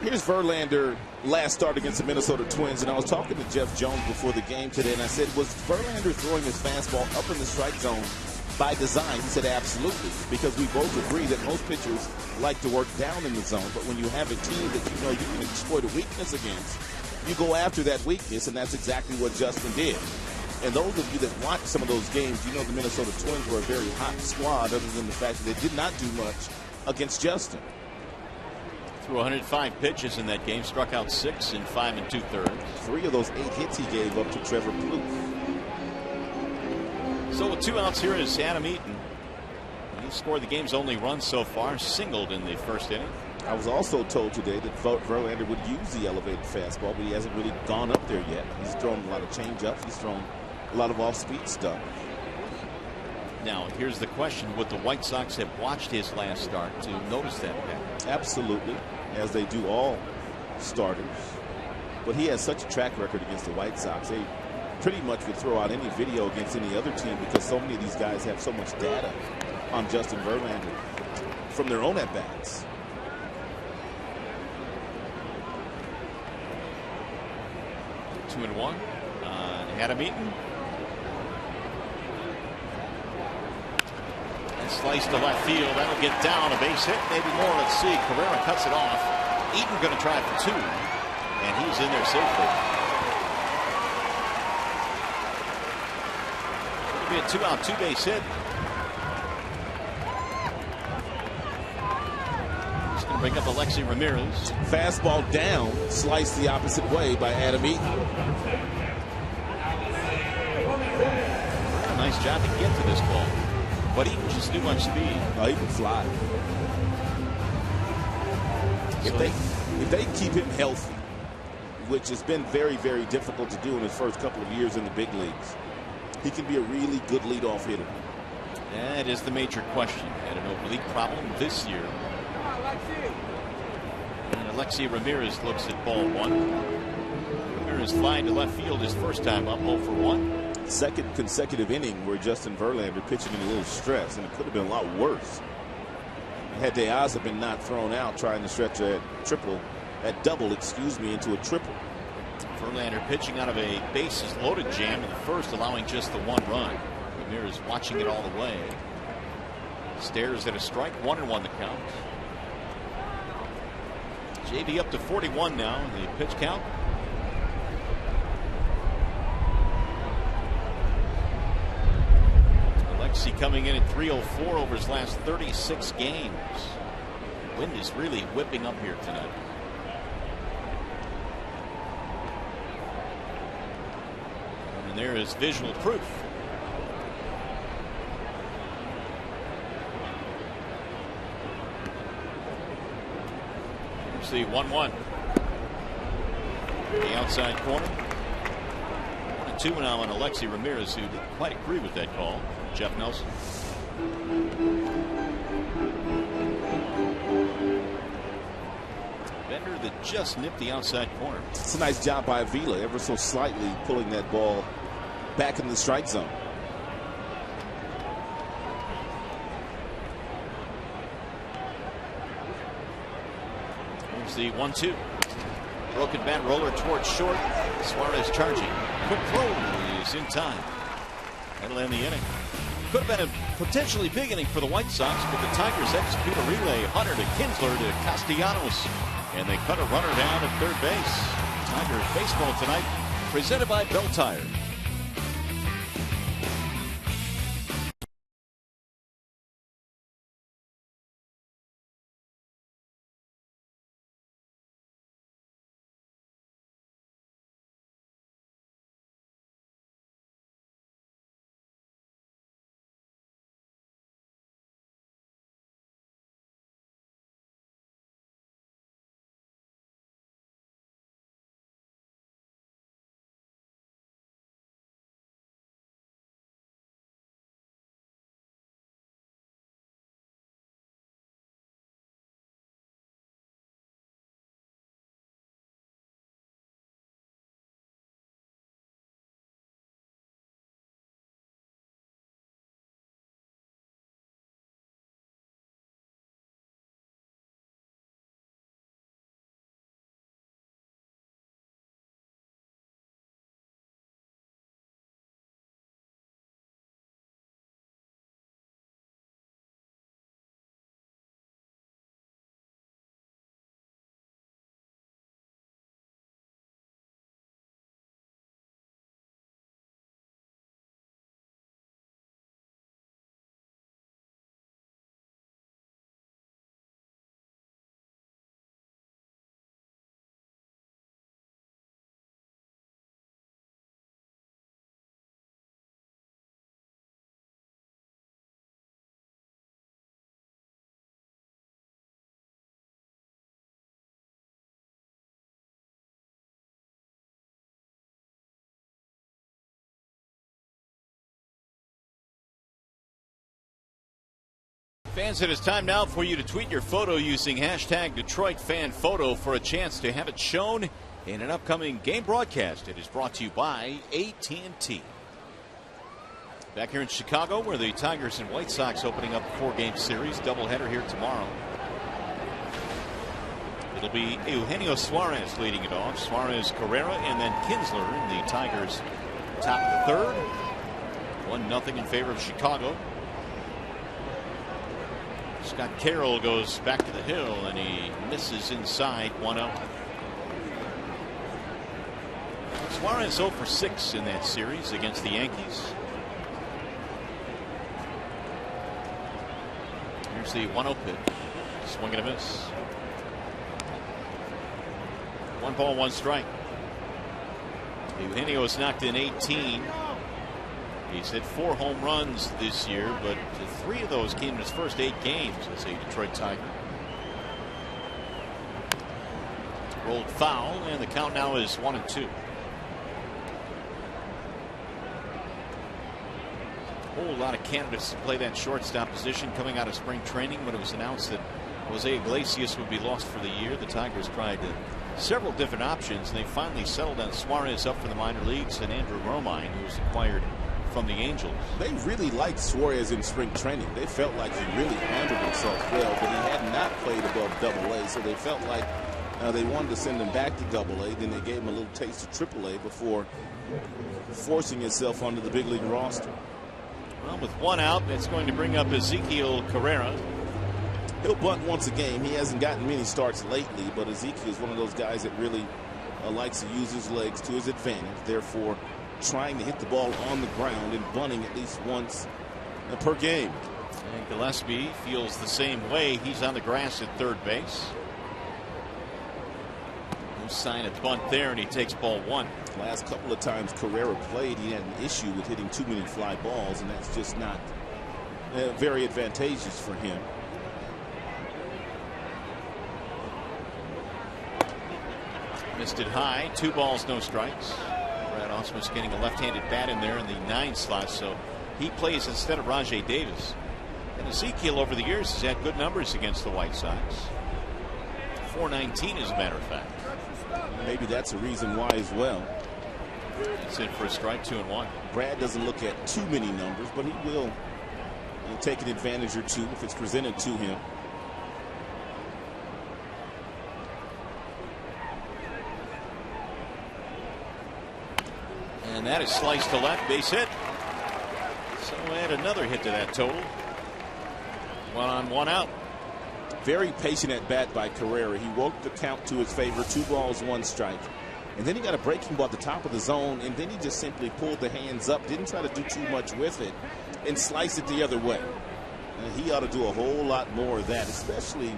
Here's Verlander last start against the Minnesota Twins, and I was talking to Jeff Jones before the game today, and I said, was Verlander throwing his fastball up in the strike zone by design? He said absolutely, because we both agree that most pitchers like to work down in the zone, but when you have a team that you know you can exploit a weakness against, you go after that weakness, and that's exactly what Justin did. And those of you that watch some of those games, you know the Minnesota Twins were a very hot squad, other than the fact that they did not do much against Justin. Threw 105 pitches in that game, struck out 6 in 5 2/3. 3 of those 8 hits he gave up to Trevor Plouffe. So with 2 outs here is Adam Eaton. He scored the game's only run so far, singled in the first inning. I was also told today that Verlander would use the elevated fastball, but he hasn't really gone up there yet. He's thrown a lot of changeups. He's thrown a lot of off-speed stuff. Now, here's the question. Would the White Sox have watched his last start to notice that pattern? Absolutely, as they do all starters. But he has such a track record against the White Sox. They pretty much would throw out any video against any other team because so many of these guys have so much data on Justin Verlander from their own at-bats. Two and one. Adam Eaton. And slice to left field. That'll get down. A base hit, maybe more. Let's see. Cabrera cuts it off. Eaton going to try for 2. And he's in there safely. It'll be a 2-out, 2-base hit. Bring up Alexi Ramirez. Fastball down, sliced the opposite way by Adam Eaton. A nice job to get to this ball. But Eaton just too much speed. Oh, he can fly. If they keep him healthy, which has been very, very difficult to do in his first couple of years in the big leagues, he can be a really good leadoff hitter. That is the major question. Had an oblique problem this year. And Alexi Ramirez looks at ball 1. Ramirez flying to left field his first time up, 0 for 1. Second consecutive inning where Justin Verlander pitching in a little stress, and it could have been a lot worse had De Aza been not thrown out trying to stretch a double into a triple. Verlander pitching out of a bases loaded jam in the first, allowing just the 1 run. Ramirez watching it all the way. Stares at a strike, 1-1 the count. JV up to 41 now in the pitch count. Alexi coming in at 304 over his last 36 games. Wind is really whipping up here tonight. And there is visual proof. The 1-1. The outside corner. 1-2 now on Alexi Ramirez, who didn't quite agree with that call. Jeff Nelson. Bender that just nipped the outside corner. It's a nice job by Avila, ever so slightly pulling that ball back in the strike zone. The 1-2. Broken bat roller towards short. Suarez charging. Quick throw is in time. That'll end the inning. Could have been a potentially big inning for the White Sox, but the Tigers execute a relay. Hunter to Kinsler to Castellanos. And they cut a runner down at third base. Tigers baseball tonight presented by Bell Tire. Fans, it is time now for you to tweet your photo using hashtag DetroitFanPhoto for a chance to have it shown in an upcoming game broadcast. It is brought to you by AT&T. Back here in Chicago, where the Tigers and White Sox opening up a 4-game series. Doubleheader here tomorrow. It'll be Eugenio Suarez leading it off. Suarez, Carrera, and then Kinsler. And the Tigers Top of the third. 1-0 in favor of Chicago. Scott Carroll goes back to the hill and he misses inside 1-0. Suarez 0 for 6 in that series against the Yankees. Here's the 1-0 pitch. Swing and a miss. 1 ball, 1 strike. Eugenio's knocked in 18. He's hit 4 home runs this year, but 3 of those came in his first 8 games as a Detroit Tiger. Rolled foul, and the count now is 1-2. A whole lot of candidates to play that shortstop position coming out of spring training. When it was announced that Jose Iglesias would be lost for the year, the Tigers tried several different options, and they finally settled on Suarez up for the minor leagues and Andrew Romine, who was acquired from the Angels. They really liked Suarez in spring training. They felt like he really handled himself well, but he had not played above Double-A, so they felt like they wanted to send him back to Double-A. Then they gave him a little taste of Triple-A before forcing himself onto the big league roster. Well, with 1 out, it's going to bring up Ezequiel Carrera. He'll bunt once a game. He hasn't gotten many starts lately, but Ezekiel is one of those guys that really likes to use his legs to his advantage. Therefore, trying to hit the ball on the ground and bunting at least once per game. And Gillespie feels the same way. He's on the grass at third base. No sign of bunt there, and he takes ball 1. Last couple of times Carrera played, he had an issue with hitting too many fly balls, and that's just not very advantageous for him. Missed it high. 2 balls, no strikes. Brad Ausmus getting a left-handed bat in there in the 9 slot, so he plays instead of Rajai Davis. And Ezekiel over the years has had good numbers against the White Sox. 419 as a matter of fact. Maybe that's a reason why as well. It's in for a strike, 2-1. Brad doesn't look at too many numbers, but he will take an advantage or two if it's presented to him. And that is sliced to left, base hit. So add another hit to that total. 1 on, 1 out. Very patient at bat by Carrera. He worked the count to his favor. 2 balls, 1 strike. And then he got a breaking ball at the top of the zone, and then he just simply pulled the hands up, didn't try to do too much with it, and slice it the other way. And he ought to do a whole lot more of that, especially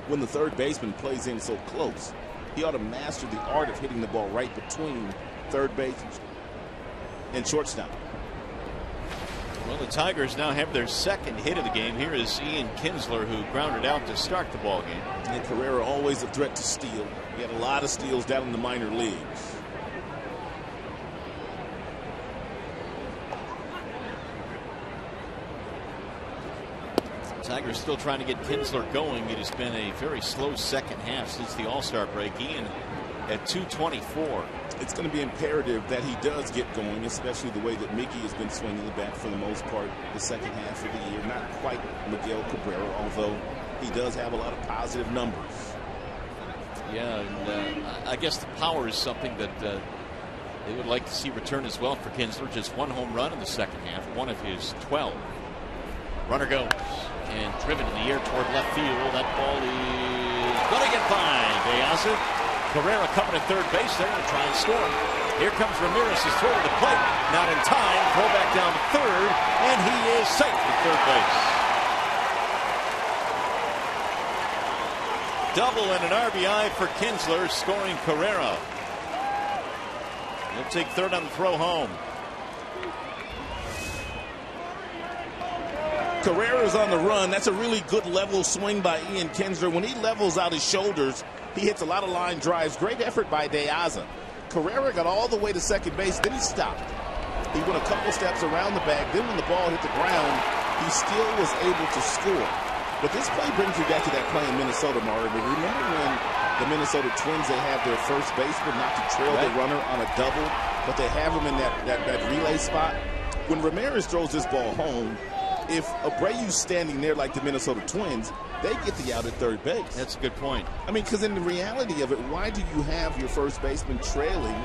when the third baseman plays in so close. He ought to master the art of hitting the ball right between third base and shortstop. Well, the Tigers now have their second hit of the game. Here is Ian Kinsler, who grounded out to start the ball game. And Carrera always a threat to steal. He had a lot of steals down in the minor leagues. Tigers still trying to get Kinsler going. It has been a very slow second half since the All-Star break. Ian at 224. It's going to be imperative that he does get going, especially the way that Miggy has been swinging the bat for the most part the second half of the year. Not quite Miguel Cabrera, although he does have a lot of positive numbers. Yeah, and I guess the power is something that they would like to see return as well for Kinsler. Just 1 home run in the second half, 1 of his 12. Runner goes and driven in the air toward left field. That ball is going to get by De Aza. Carrera coming to third base there to try and score. Here comes Ramirez's throw to the plate. Not in time. Throw back down to third, and he is safe at third base. Double and an RBI for Kinsler, scoring Carrera. He'll take third on the throw home. Carrera's on the run. That's a really good level swing by Ian Kinsler. When he levels out his shoulders, he hits a lot of line drives. Great effort by De Aza. Carrera got all the way to second base, then he stopped. He went a couple steps around the bag. Then when the ball hit the ground, he still was able to score. But this play brings you back to that play in Minnesota, Mario. Remember when the Minnesota Twins, they have their first baseman not to trail the runner on a double, but they have him in that relay spot? When Ramirez throws this ball home, if Abreu's standing there like the Minnesota Twins, they get the out at third base. That's a good point. I mean, because in the reality of it, why do you have your first baseman trailing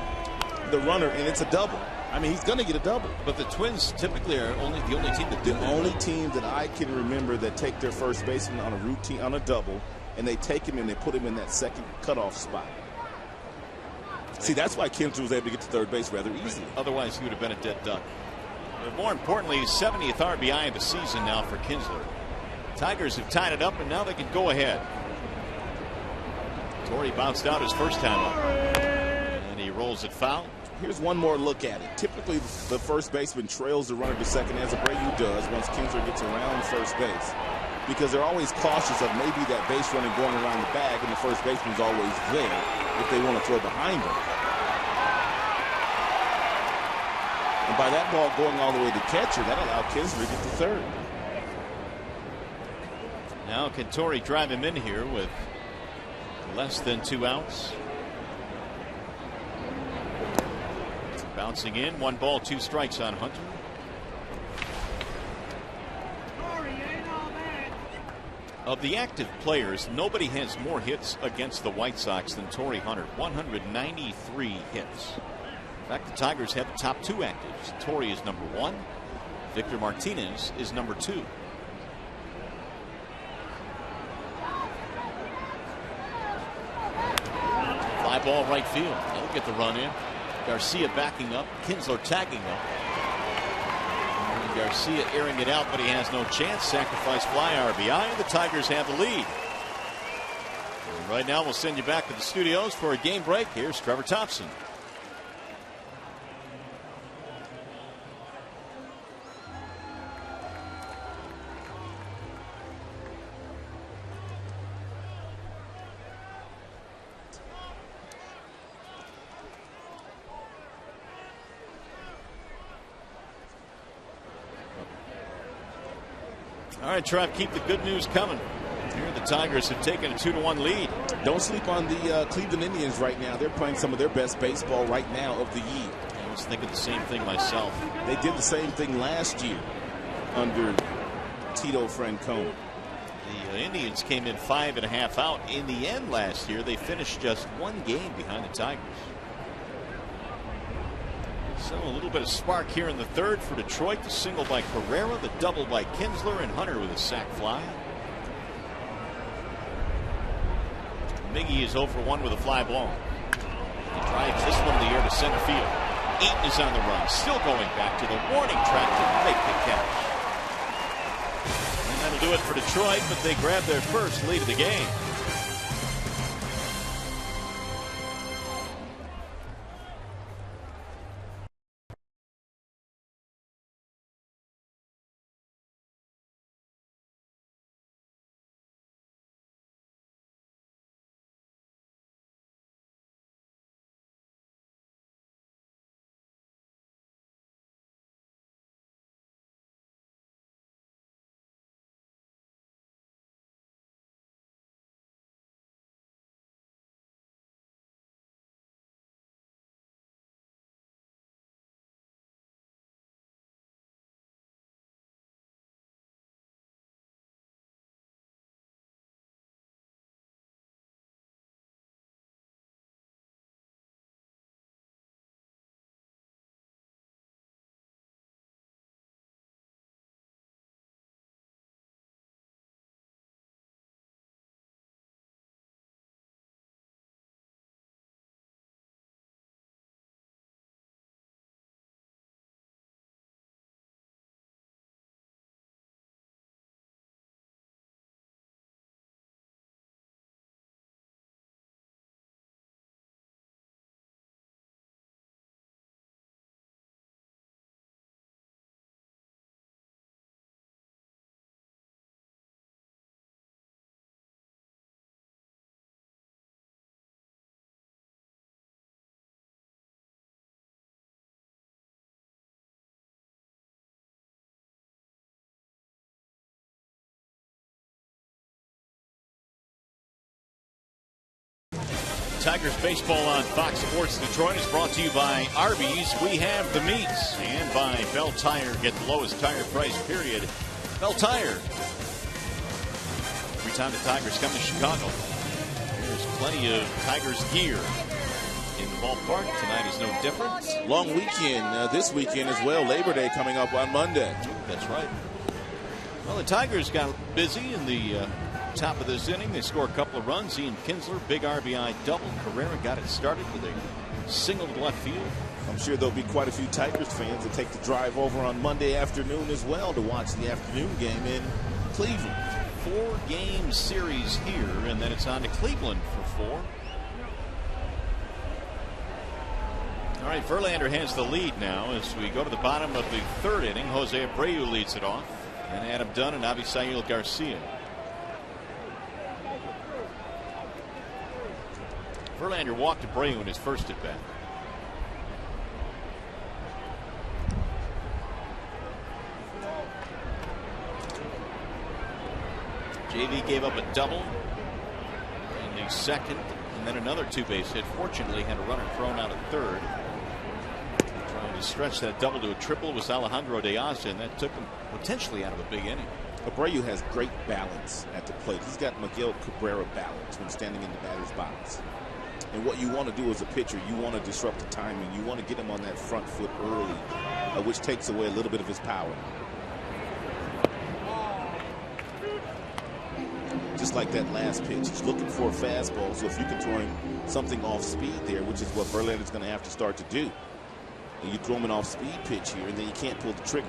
the runner and it's a double? I mean, he's going to get a double. But the Twins typically are the only team that do that. The only team that I can remember that take their first baseman on a routine, on a double, and they take him and they put him in that second cutoff spot. See, that's why Kinsler was able to get to third base rather easily. Otherwise, he would have been a dead duck. But more importantly, 70th RBI of the season now for Kinsler. Tigers have tied it up, and now they can go ahead. TORII bounced out his first time up, and he rolls it foul. Here's one more look at it. Typically, the first baseman trails the runner to second, as Abreu does once Kinsler gets around first base, because they're always cautious of maybe that base running going around the bag, and the first baseman's always there if they want to throw behind him. And by that ball going all the way to catcher, that allowed Kinsler to get to third. Now can TORII drive him in here with less than 2 outs? Bouncing in, 1 ball, 2 strikes on Hunter. Of the active players, nobody has more hits against the White Sox than Torii Hunter. 193 hits. In fact, the Tigers have the top 2 actives. TORII is number 1. Victor Martinez is number 2. Fly ball right field. They'll get the run in. Garcia backing up. Kinsler tagging up. And Garcia airing it out, but he has no chance. Sacrifice fly RBI, and the Tigers have the lead. And right now, we'll send you back to the studios for a game break. Here's Trevor Thompson. All right, Trev, keep the good news coming. Here the Tigers have taken a 2-1 lead. Don't sleep on the Cleveland Indians right now. They're playing some of their best baseball right now of the year. I was thinking the same thing myself. They did the same thing last year under Tito Francona. The Indians came in 5.5 out. In the end last year, they finished just 1 game behind the Tigers. So a little bit of spark here in the third for Detroit. The single by Carrera, the double by Kinsler, and Hunter with a sac fly. Miggy is 0-for-1 with a fly ball. He drives this one in the air to center field. Eaton is on the run, still going back to the warning track to make the catch. And that'll do it for Detroit, but they grab their first lead of the game. Tigers baseball on Fox Sports Detroit is brought to you by Arby's. We have the meats. And by Bell Tire. Get the lowest tire price, period. Bell Tire. Every time the Tigers come to Chicago, there's plenty of Tigers gear in the ballpark. Tonight is no different. Long weekend this weekend as well. Labor Day coming up on Monday. That's right. Well, the Tigers got busy in the top of this inning. They score a couple of runs. Ian Kinsler, big RBI double. Carrera got it started with a single to left field. I'm sure there'll be quite a few Tigers fans that take the drive over on Monday afternoon as well to watch the afternoon game in Cleveland. 4-game series here, and then it's on to Cleveland for 4. All right, Verlander has the lead now as we go to the bottom of the 3rd inning. Jose Abreu leads it off, and Adam Dunn and Avisail Garcia. Verlander walked Abreu in his first at bat. JV gave up a double in the 2nd, and then another 2-base hit. Fortunately, had a runner thrown out at 3rd. Trying to stretch that double to a triple was Alejandro De Aza, and that took him potentially out of a big inning. Abreu has great balance at the plate. He's got Miguel Cabrera balance when standing in the batter's box. And what you want to do as a pitcher, you want to disrupt the timing. You want to get him on that front foot early, which takes away a little bit of his power. Just like that last pitch, he's looking for a fastball. So if you can throw him something off speed there, which is what Verlander's going to have to start to do, and you throw him an off speed pitch here, and then you can't pull the trigger.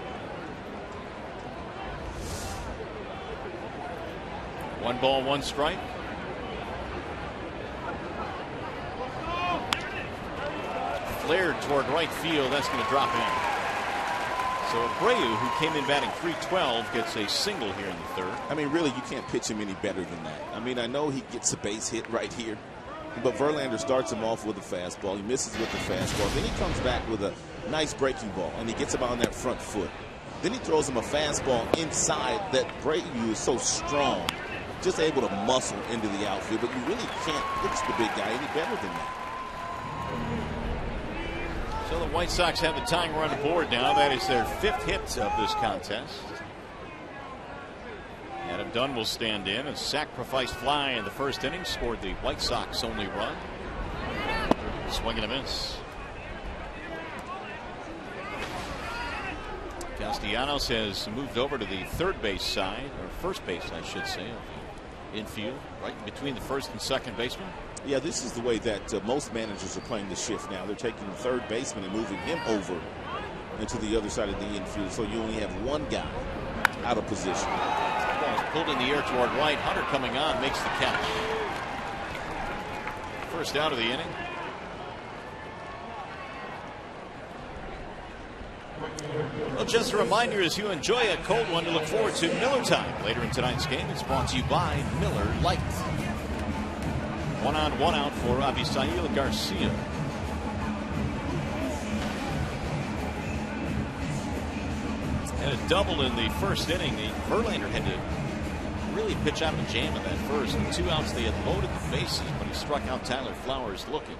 1 ball, 1 strike. Flared toward right field. That's going to drop in. So Abreu, who came in batting .312, gets a single here in the 3rd. I mean, really, you can't pitch him any better than that. I mean, I know he gets a base hit right here, but Verlander starts him off with a fastball. He misses with the fastball. Then he comes back with a nice breaking ball, and he gets him on that front foot. Then he throws him a fastball inside that Abreu is so strong, just able to muscle into the outfield, but you really can't pitch the big guy any better than that. So the White Sox have the tying run aboard now. That is their 5th hit of this contest. Adam Dunn will stand in. A sacrifice fly in the 1st inning scored the White Sox only run. Swing and a miss. Castellanos has moved over to the 3rd base side, or 1st base, I should say, of the infield, right in between the 1st and 2nd baseman. Yeah, this is the way that most managers are playing the shift now. They're taking the 3rd baseman and moving him over into the other side of the infield, so you only have 1 guy out of position. Ball is pulled in the air toward right. Hunter coming on makes the catch. 1st out of the inning. Well, just a reminder, as you enjoy a cold one, to look forward to Miller Time later in tonight's game. It's brought to you by Miller Lite. 1 on, 1 out for Avisail Garcia. And a double in the 1st inning. Verlander had to really pitch out of a jam in that 1st. With 2 outs, they had loaded the bases, but he struck out Tyler Flowers looking.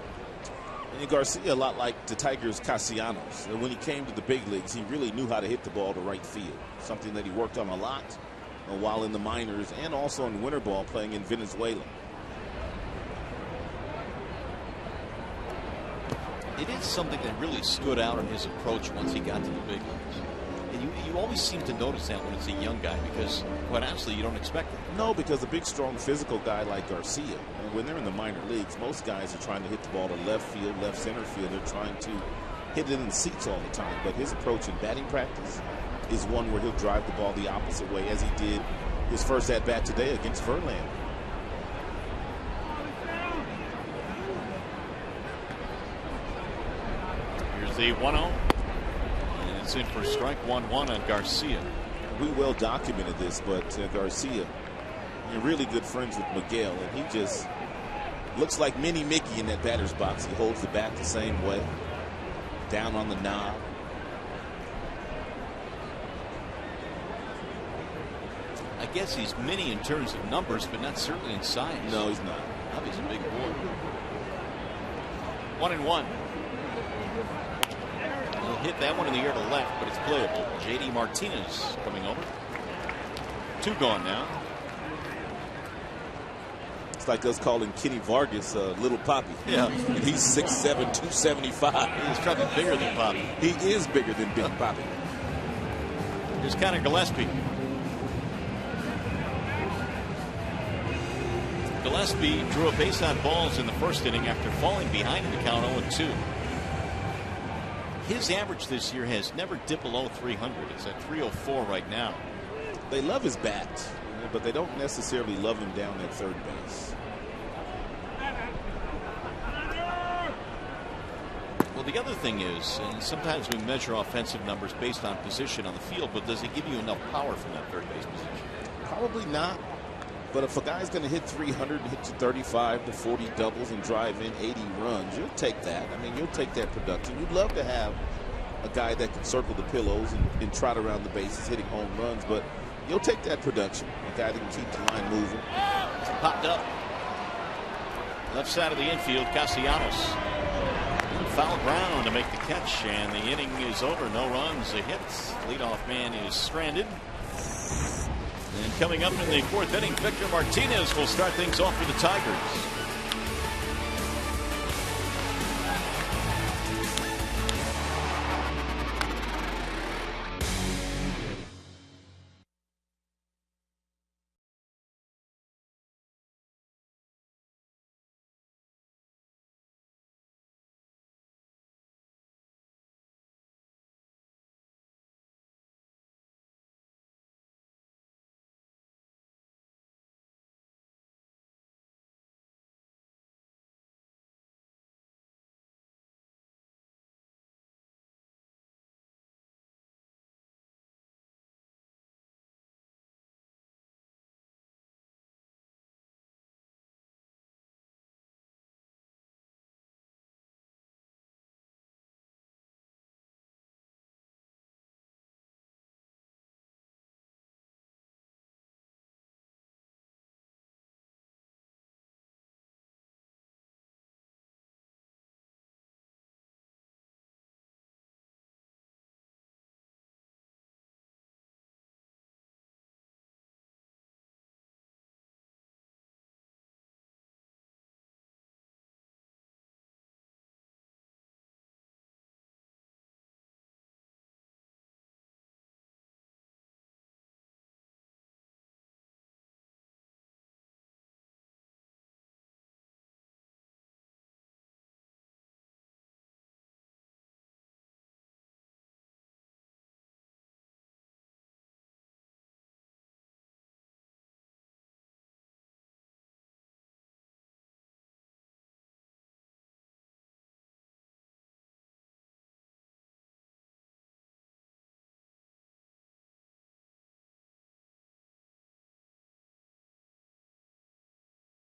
And Garcia, a lot like the Tigers' Castellanos. And when he came to the big leagues, he really knew how to hit the ball to right field. Something that he worked on a lot while in the minors and also in winter ball playing in Venezuela. It is something that really stood out in his approach once he got to the big leagues. And you always seem to notice that when it's a young guy, because quite honestly, you don't expect it. No, because a big, strong, physical guy like Garcia, and when they're in the minor leagues, most guys are trying to hit the ball to left field, left center field. They're trying to hit it in the seats all the time. But his approach in batting practice is one where he'll drive the ball the opposite way, as he did his first at-bat today against Verlander. The 1-0, and it's in for strike 1-1 on Garcia. We well documented this, but Garcia, you're really good friends with Miguel, and he just looks like Mini Mickey in that batter's box. He holds the bat the same way, down on the knob. I guess he's mini in terms of numbers, but not certainly in size. No, he's not. He's a big boy. 1-1. He'll hit that one in the air to left, but it's playable. J.D. Martinez coming over. 2 gone now. It's like us calling Kenny Vargas Little Poppy. Yeah. And he's 6'7", 275. He's probably bigger than Poppy. He is bigger than Big Poppy. Here's Conor Gillespie. Gillespie drew a base on balls in the first inning after falling behind in the count 0-2. His average this year has never dipped below 300. It's at 304 right now. They love his bat, but they don't necessarily love him down at third base. Well, the other thing is, and sometimes we measure offensive numbers based on position on the field, but does it give you enough power from that third base position? Probably not. But if a guy's going to hit 300 and hit you 35 to 40 doubles and drive in 80 runs, you'll take that. I mean, you'll take that production. You'd love to have a guy that can circle the pillows and trot around the bases hitting home runs, but you'll take that production. A guy that can keep the line moving. Popped up. Left side of the infield, Castellanos. Foul ground to make the catch, and the inning is over. No runs, a hit. Leadoff man is stranded. And coming up in the fourth inning, Victor Martinez will start things off for the Tigers.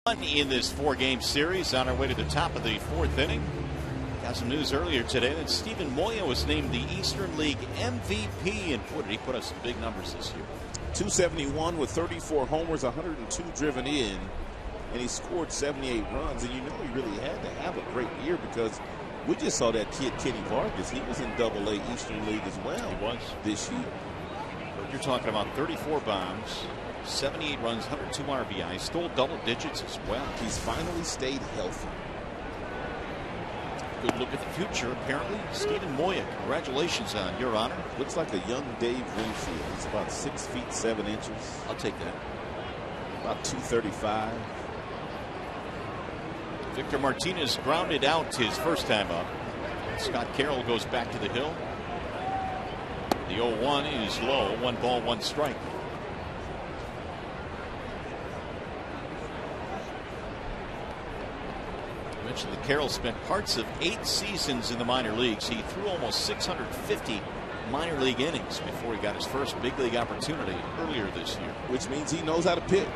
In this four-game series, on our way to the top of the fourth inning. Got some news earlier today that Steven Moya was named the Eastern League MVP, and boy, did he put up some big numbers this year. 271 with 34 homers, 102 driven in, and he scored 78 runs. And you know he really had to have a great year because we just saw that kid Kenny Vargas. He was in Double-A Eastern League as well. He was this year. But you're talking about 34 bombs, 78 runs, 102 RBIs, stole double digits as well. He's finally stayed healthy. Good look at the future, apparently. Steven Moya, congratulations on your honor. Looks like a young Dave Winfield. He's about 6 feet 7 inches. I'll take that. About 235. Victor Martinez grounded out his first time up. Scott Carroll goes back to the hill. The 0-1 is low. 1 ball, 1 strike. I mentioned that Carroll spent parts of 8 seasons in the minor leagues. He threw almost 650 minor league innings before he got his first big league opportunity earlier this year. Which means he knows how to pitch.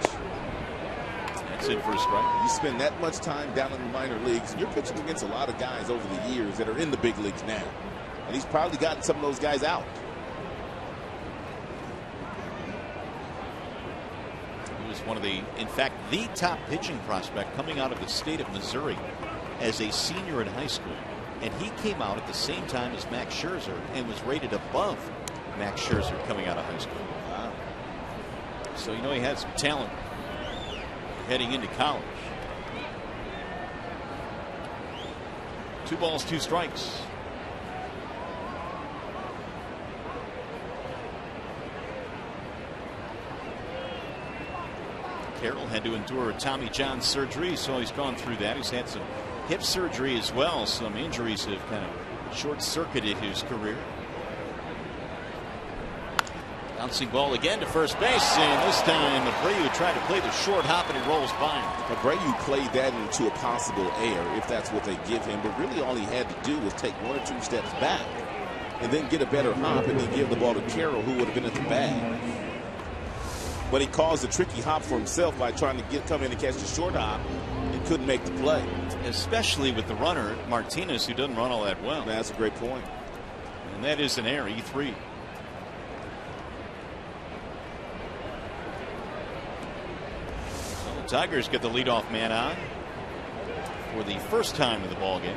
That's in for a strike. You spend that much time down in the minor leagues, and you're pitching against a lot of guys over the years that are in the big leagues now. And he's probably gotten some of those guys out. He was one of the, in fact, the top pitching prospect coming out of the state of Missouri as a senior in high school. And he came out at the same time as Max Scherzer and was rated above Max Scherzer coming out of high school. Wow. So, you know, he had some talent heading into college. 2 balls, 2 strikes. Carroll had to endure a Tommy John surgery, so he's gone through that. He's had some hip surgery as well. Some injuries have kind of short-circuited his career. Bouncing ball again to first base, and this time Abreu tried to play the short hop, and he rolls by him. Abreu played that into a possible error, if that's what they give him, but really all he had to do was take 1 or 2 steps back and then get a better hop and then give the ball to Carroll, who would have been at the bag. But he caused a tricky hop for himself by trying to come in and catch the short hop and couldn't make the play. Especially with the runner, Martinez, who doesn't run all that well. That's a great point. And that is an error, E3. So the Tigers get the leadoff man on for the first time in the ballgame.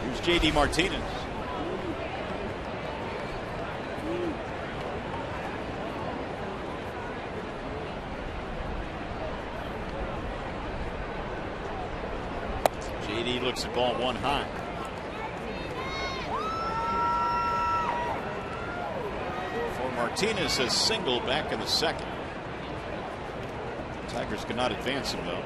Here's J.D. Martinez. J.D. looks at ball 1 high. For Martinez, a single back in the second. Tigers could not advance him, though.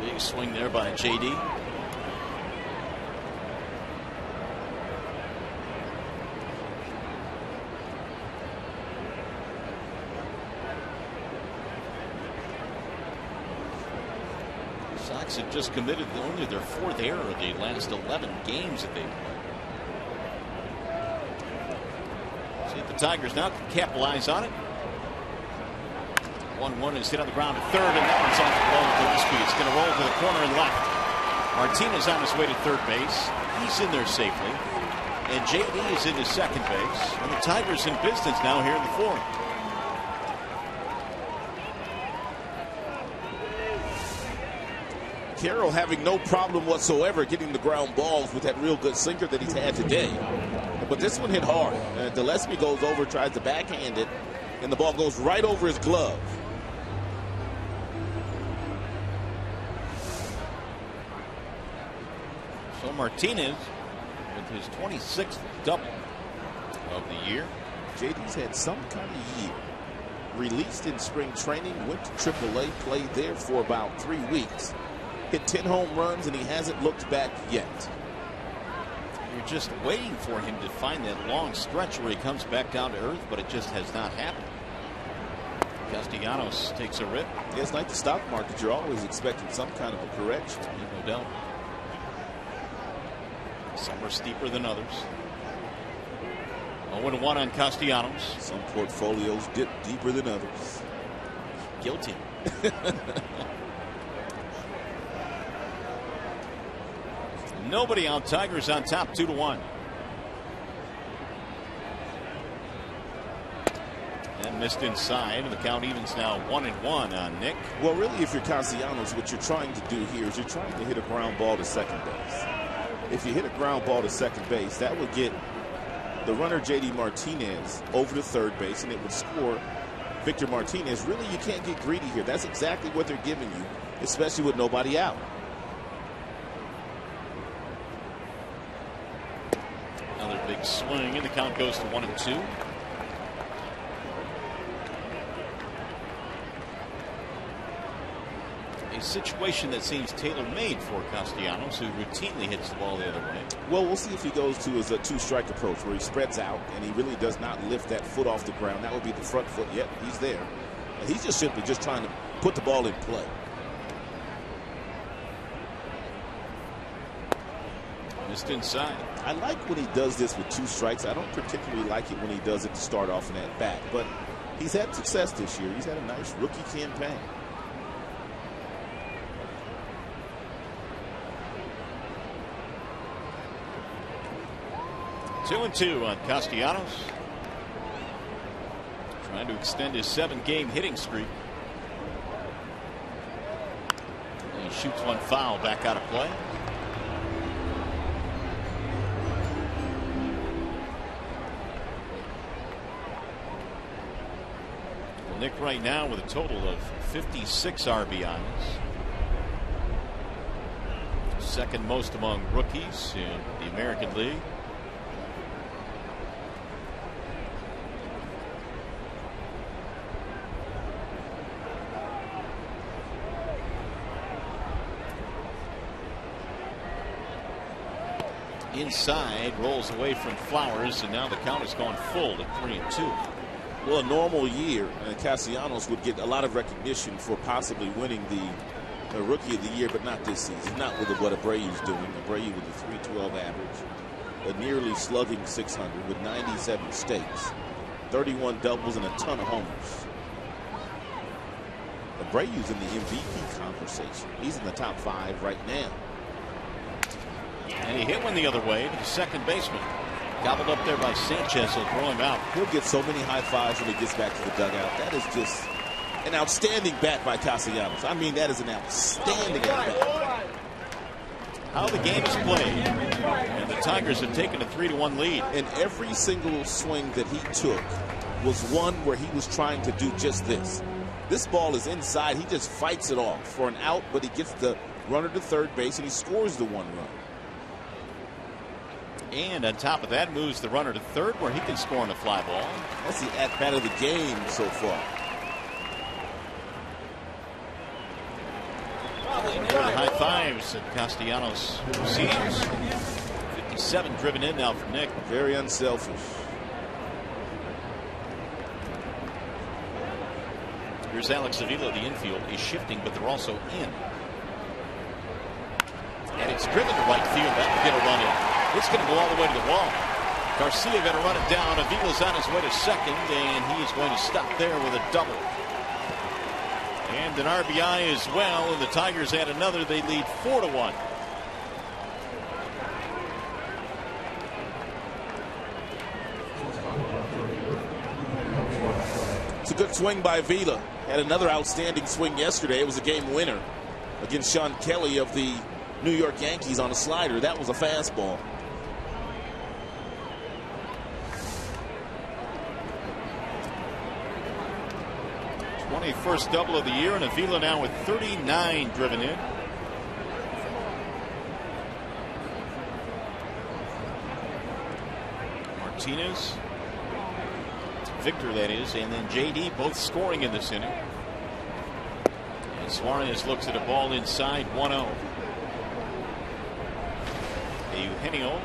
Big swing there by J.D. Sox have just committed only their 4th error of the last 11 games that they've played. See if the Tigers now can capitalize on it. 1-1 is hit on the ground at third, and that one's off the ball to Gillespie. It's going to roll to the corner and left. Martinez on his way to third base. He's in there safely. And J.D. is into second base. And the Tigers in business now here in the 4th. Carroll having no problem whatsoever getting the ground balls with that real good sinker that he's had today. But this one hit hard. Gillespie goes over, tries to backhand it, and the ball goes right over his glove. So Martinez with his 26th double of the year. JD's had some kind of year. Released in spring training, went to AAA, played there for about 3 weeks. Hit 10 home runs, and he hasn't looked back yet. You're just waiting for him to find that long stretch where he comes back down to earth, but it just has not happened. Castellanos takes a rip. Yeah, it's like the stock market. You're always expecting some kind of a correction. No doubt. Some are steeper than others. 0-1 on Castellanos. Some portfolios dip deeper than others. Guilty. Nobody out. Tigers on top 2-1. And missed inside. The count evens now 1-1 on Nick. Well, really, if you're Castellanos, what you're trying to do here is you're trying to hit a ground ball to second base. If you hit a ground ball to second base, that would get the runner J.D. Martinez over to third base, and it would score Victor Martinez. Really, you can't get greedy here. That's exactly what they're giving you, especially with nobody out. Another big swing, and the count goes to 1-2. A situation that seems tailor-made for Castellanos, who routinely hits the ball the other way. Well, we'll see if he goes to his two-strike approach, where he spreads out and he really does not lift that foot off the ground. That would be the front foot. Yep, he's there. And he's just simply just trying to put the ball in play. Just inside. I like when he does this with 2 strikes. I don't particularly like it when he does it to start off in that bat, but he's had success this year. He's had a nice rookie campaign. Two and 2 on Castellanos. Trying to extend his 7-game hitting streak. And he shoots one foul back out of play. Nick right now with a total of 56 RBIs. Second most among rookies in the American League. Inside, rolls away from Flowers, and now the count has gone full to 3-2. Well, a normal year, Castellanos would get a lot of recognition for possibly winning the Rookie of the Year, but not this season. Not with what Abreu's doing. Abreu with a 312 average, a nearly slugging 600 with 97 stakes, 31 doubles, and a ton of homers. Abreu's in the MVP conversation. He's in the top 5 right now. And he hit one the other way to the second baseman. Gobbled up there by Sanchez. He'll throw him out. He'll get so many high fives when he gets back to the dugout. That is just an outstanding bat by Castellanos. I mean, that is an outstanding bat. How the game is played. And the Tigers have taken a 3-1 lead. And every single swing that he took was one where he was trying to do just this. This ball is inside. He just fights it off for an out, but he gets the runner to third base and he scores the 1 run. And on top of that, moves the runner to third where he can score on a fly ball. That's the at-bat of the game so far. High fives that Castellanos receives. 57 driven in now for Nick. Very unselfish. Here's Alex Avila. The infield is shifting, but they're also in. And it's driven to right field. That will get a run in. It's going to go all the way to the wall. Garcia going to run it down. Avila's on his way to second, and he is going to stop there with a double. And an RBI as well, and the Tigers add another. They lead 4-1. It's a good swing by Avila. Had another outstanding swing yesterday. It was a game winner against Sean Kelly of the New York Yankees on a slider. That was a fastball. 21st double of the year, and Avila now with 39 driven in. Martinez, Victor that is, and then JD both scoring in this inning. And Suarez looks at a ball inside, 1-0. Eugenio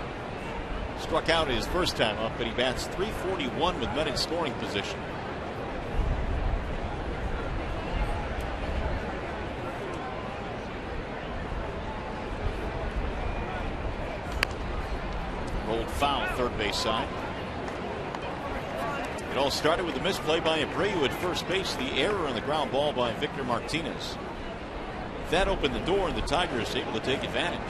struck out his first time up, but he bats .341 with men in scoring position. Rolled foul, third base side. It all started with a misplay by Abreu at first base, the error on the ground ball by Victor Martinez. That opened the door, and the Tigers able to take advantage.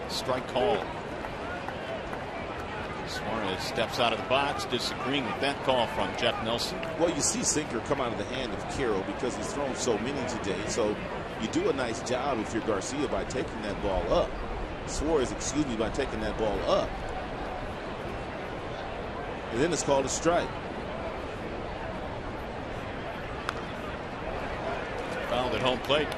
Strike call. Suarez steps out of the box, disagreeing with that call from Jeff Nelson. Well, you see sinker come out of the hand of Carroll because he's thrown so many today. So you do a nice job if you're Garcia by taking that ball up. Suarez, excuse me, by taking that ball up. And then it's called a strike. Fouled at home plate.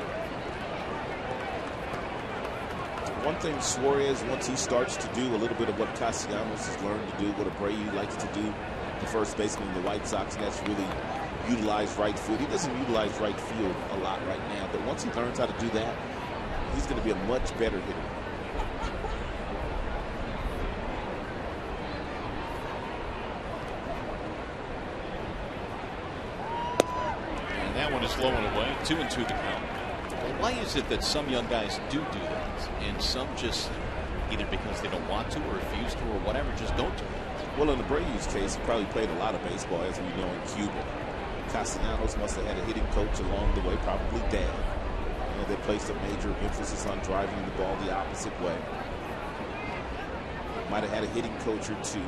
One thing Suarez, once he starts to do a little bit of what Castellanos has learned to do, what Abreu likes to do, the first baseman in the White Sox, and that's really utilize right field. He doesn't utilize right field a lot right now, but once he learns how to do that, he's going to be a much better hitter. And that one is low and away. 2-2 to count. Why is it that some young guys do that and some just, either because they don't want to or refuse to or whatever, just don't do it? Well, in Abreu's case, he probably played a lot of baseball, as we know, in Cuba. Castellanos must have had a hitting coach along the way, probably Dad. You know, they placed a major emphasis on driving the ball the opposite way. Might have had a hitting coach or two.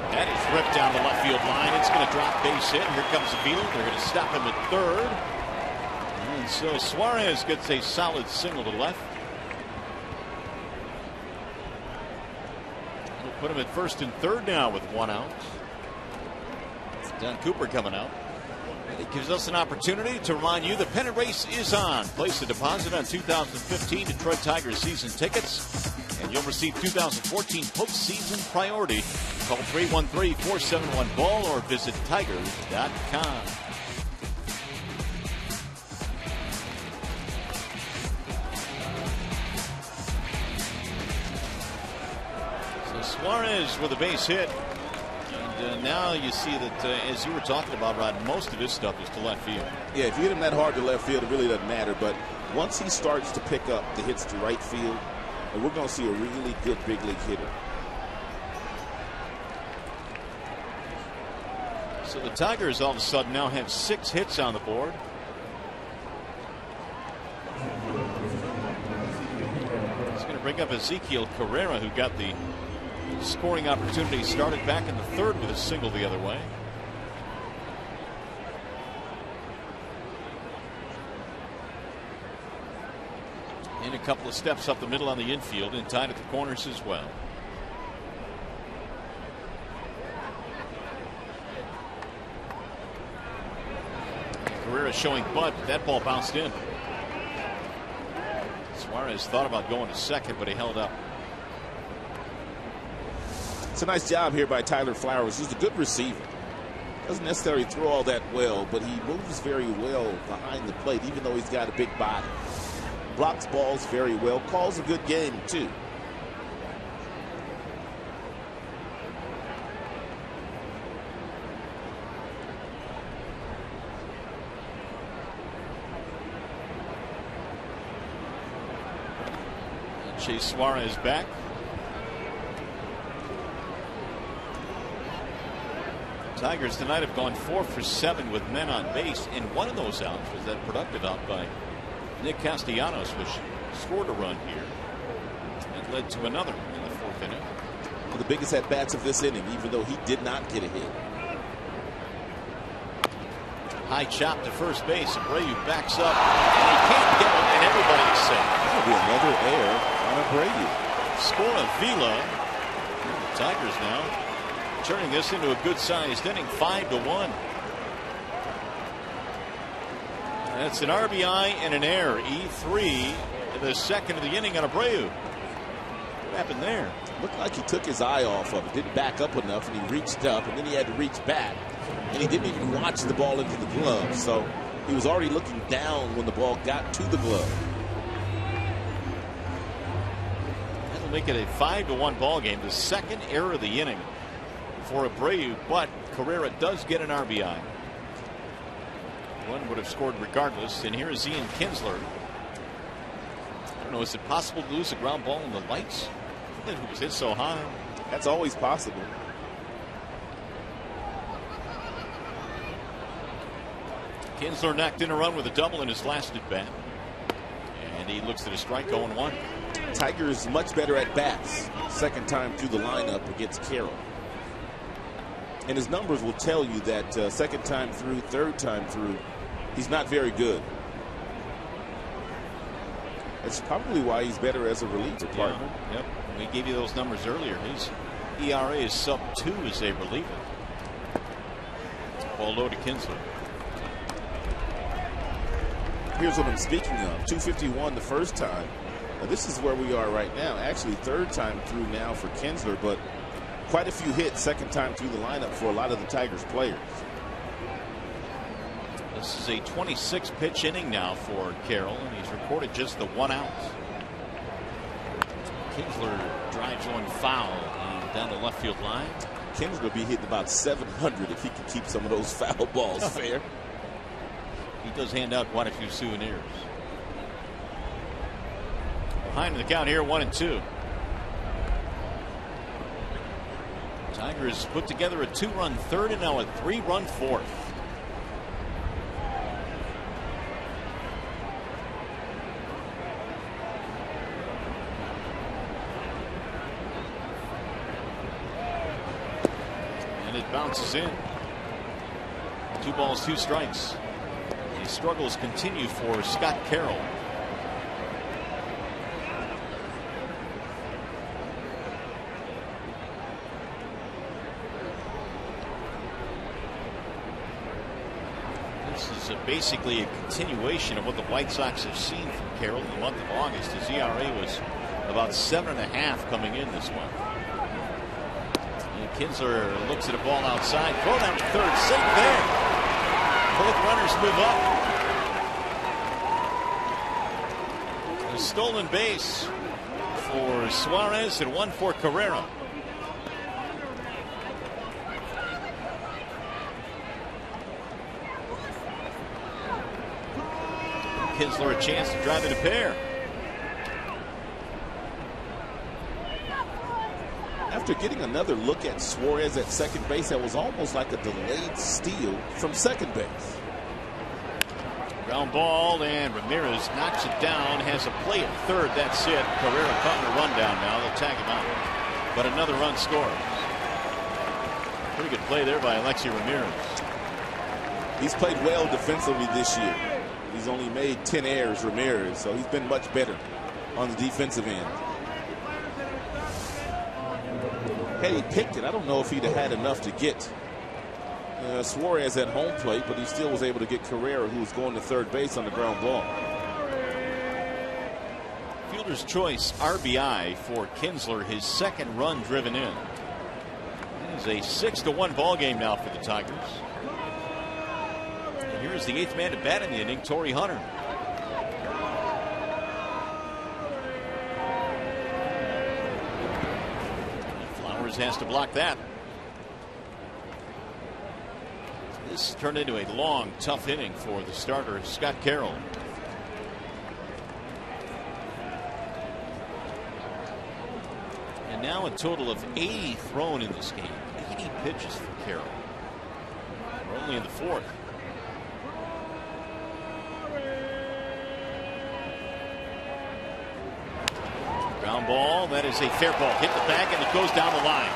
That is ripped down the left field line. It's going to drop, base hit. Here comes Avila. They're going to stop him at third. And so Suarez gets a solid single to left. We'll put him at first and third now with 1 out. Don Cooper coming out. And it gives us an opportunity to remind you the pennant race is on. Place a deposit on 2015 Detroit Tigers season tickets, and you'll receive 2014 postseason priority. Call 313-471-BALL or visit tigers.com. So Suarez with a base hit. And now you see that, as you were talking about, Rod, most of his stuff is to left field. Yeah, if you hit him that hard to left field, it really doesn't matter. But once he starts to pick up the hits to right field, we're going to see a really good big league hitter. So the Tigers all of a sudden now have 6 hits on the board. It's going to bring up Ezequiel Carrera, who got the scoring opportunity started back in the third with a single the other way. And a couple of steps up the middle on the infield and tied at the corners as well. Carrera showing bunt, but that ball bounced in. Suarez thought about going to second, but he held up. It's a nice job here by Tyler Flowers. He's a good receiver. Doesn't necessarily throw all that well, but he moves very well behind the plate, even though he's got a big body. Blocks balls very well. Calls a good game, too. Chase Suarez back. Tigers tonight have gone 4 for 7 with men on base, and one of those outs was that productive out by Nick Castellanos, which scored a run here and led to another in the 4th inning. One of the biggest at-bats of this inning, even though he did not get a hit. High chop to first base. Abreu backs up, and he can't get it, and everybody is safe. That'll be another error on Abreu. Score Avila. The Tigers now turning this into a good-sized inning, 5-1. That's an RBI and an error. E3 in the second of the inning on Abreu. What happened there? Looked like he took his eye off of it. Didn't back up enough, and he reached up, and then he had to reach back. And he didn't even watch the ball into the glove. So he was already looking down when the ball got to the glove. That'll make it a 5-1 ball game. The second error of the inning for Abreu, but Carrera does get an RBI. One would have scored regardless. And here is Ian Kinsler. I don't know, is it possible to lose a ground ball in the lights? It was hit so high. That's always possible. Kinsler knocked in a run with a double in his last at bat. And he looks at a strike, 0-1. Tigers much better at bats. Second time through the lineup against Carroll. And his numbers will tell you that second time through, third time through, he's not very good. That's probably why he's better as a reliever partner. Yeah, yep. We gave you those numbers earlier. His ERA is sub-2 as a reliever. Ball low to Kinsler. Here's what I'm speaking of. 251 the first time. Now, this is where we are right now. Actually, third time through now for Kinsler, but quite a few hits second time through the lineup for a lot of the Tigers players. This is a 26-pitch inning now for Carroll, and he's recorded just the 1 out. Kinsler drives one foul down the left field line. Kinsler will be hitting about 700 if he can keep some of those foul balls fair. He does hand out quite a few souvenirs. Behind the count here, 1-2. Tigers put together a 2-run third and now a 3-run fourth. And it bounces in. 2 balls, 2 strikes. The struggles continue for Scott Carroll. This is basically a continuation of what the White Sox have seen from Carroll in the month of August. His ERA was about 7.5 coming in this month. And Kinsler looks at a ball outside. Throw down to third. Safe there. Both runners move up. A stolen base for Suarez and 1 for Carrera. Kinsler a chance to drive it a pair. After getting another look at Suarez at second base, that was almost like a delayed steal from second base. Ground ball, and Ramirez knocks it down, has a play at third. That's it. Carrera caught in a rundown now. They'll tag him out. But another run scores. Pretty good play there by Alexi Ramirez. He's played well defensively this year. He's only made 10 errors, Ramirez, so he's been much better on the defensive end. Had he picked it, I don't know if he'd have had enough to get Suarez at home plate, but he still was able to get Carrera, who was going to third base on the ground ball. Fielder's choice RBI for Kinsler, his second run driven in. It is a 6-1 ball game now for the Tigers. And here's the 8th man to bat in the inning, Torii Hunter. Flowers has to block that. This turned into a long, tough inning for the starter, Scott Carroll. And now a total of 80 thrown in this game. 80 pitches for Carroll. We're only in the 4th. Ground ball. That is a fair ball. Hit the back, and it goes down the line.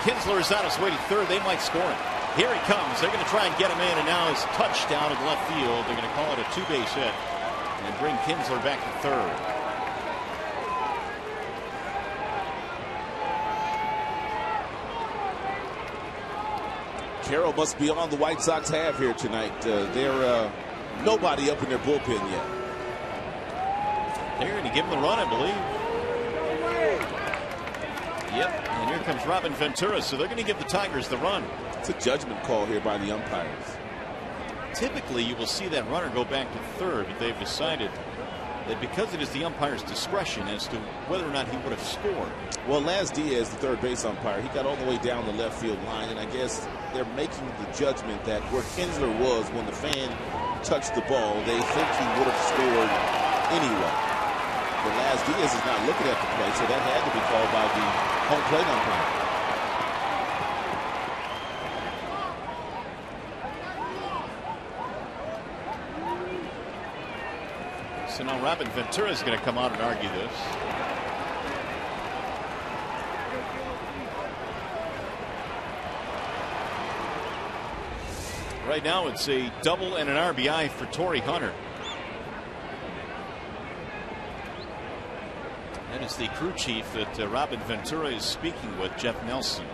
Kinsler is on his way to third. They might score him. Here he comes. They're going to try and get him in, and now he's touched down in left field. They're going to call it a 2-base hit and bring Kinsler back to third. Carroll must be on the White Sox have here tonight. They're nobody up in their bullpen yet. They're going to give him the run, I believe. Yep, and here comes Robin Ventura, so they're going to give the Tigers the run. It's a judgment call here by the umpires. Typically, you will see that runner go back to third, but they've decided that because it is the umpire's discretion as to whether or not he would have scored. Well, Laz Diaz, the third base umpire, he got all the way down the left field line, and I guess they're making the judgment that where Kinsler was when the fan touched the ball, they think he would have scored anyway. But Laz Diaz is not looking at the play, so that had to be called by the home plate umpire. So now Robin Ventura is going to come out and argue this. Right now it's a double and an RBI for Torii Hunter. That is the crew chief that Robin Ventura is speaking with, Jeff Nelson.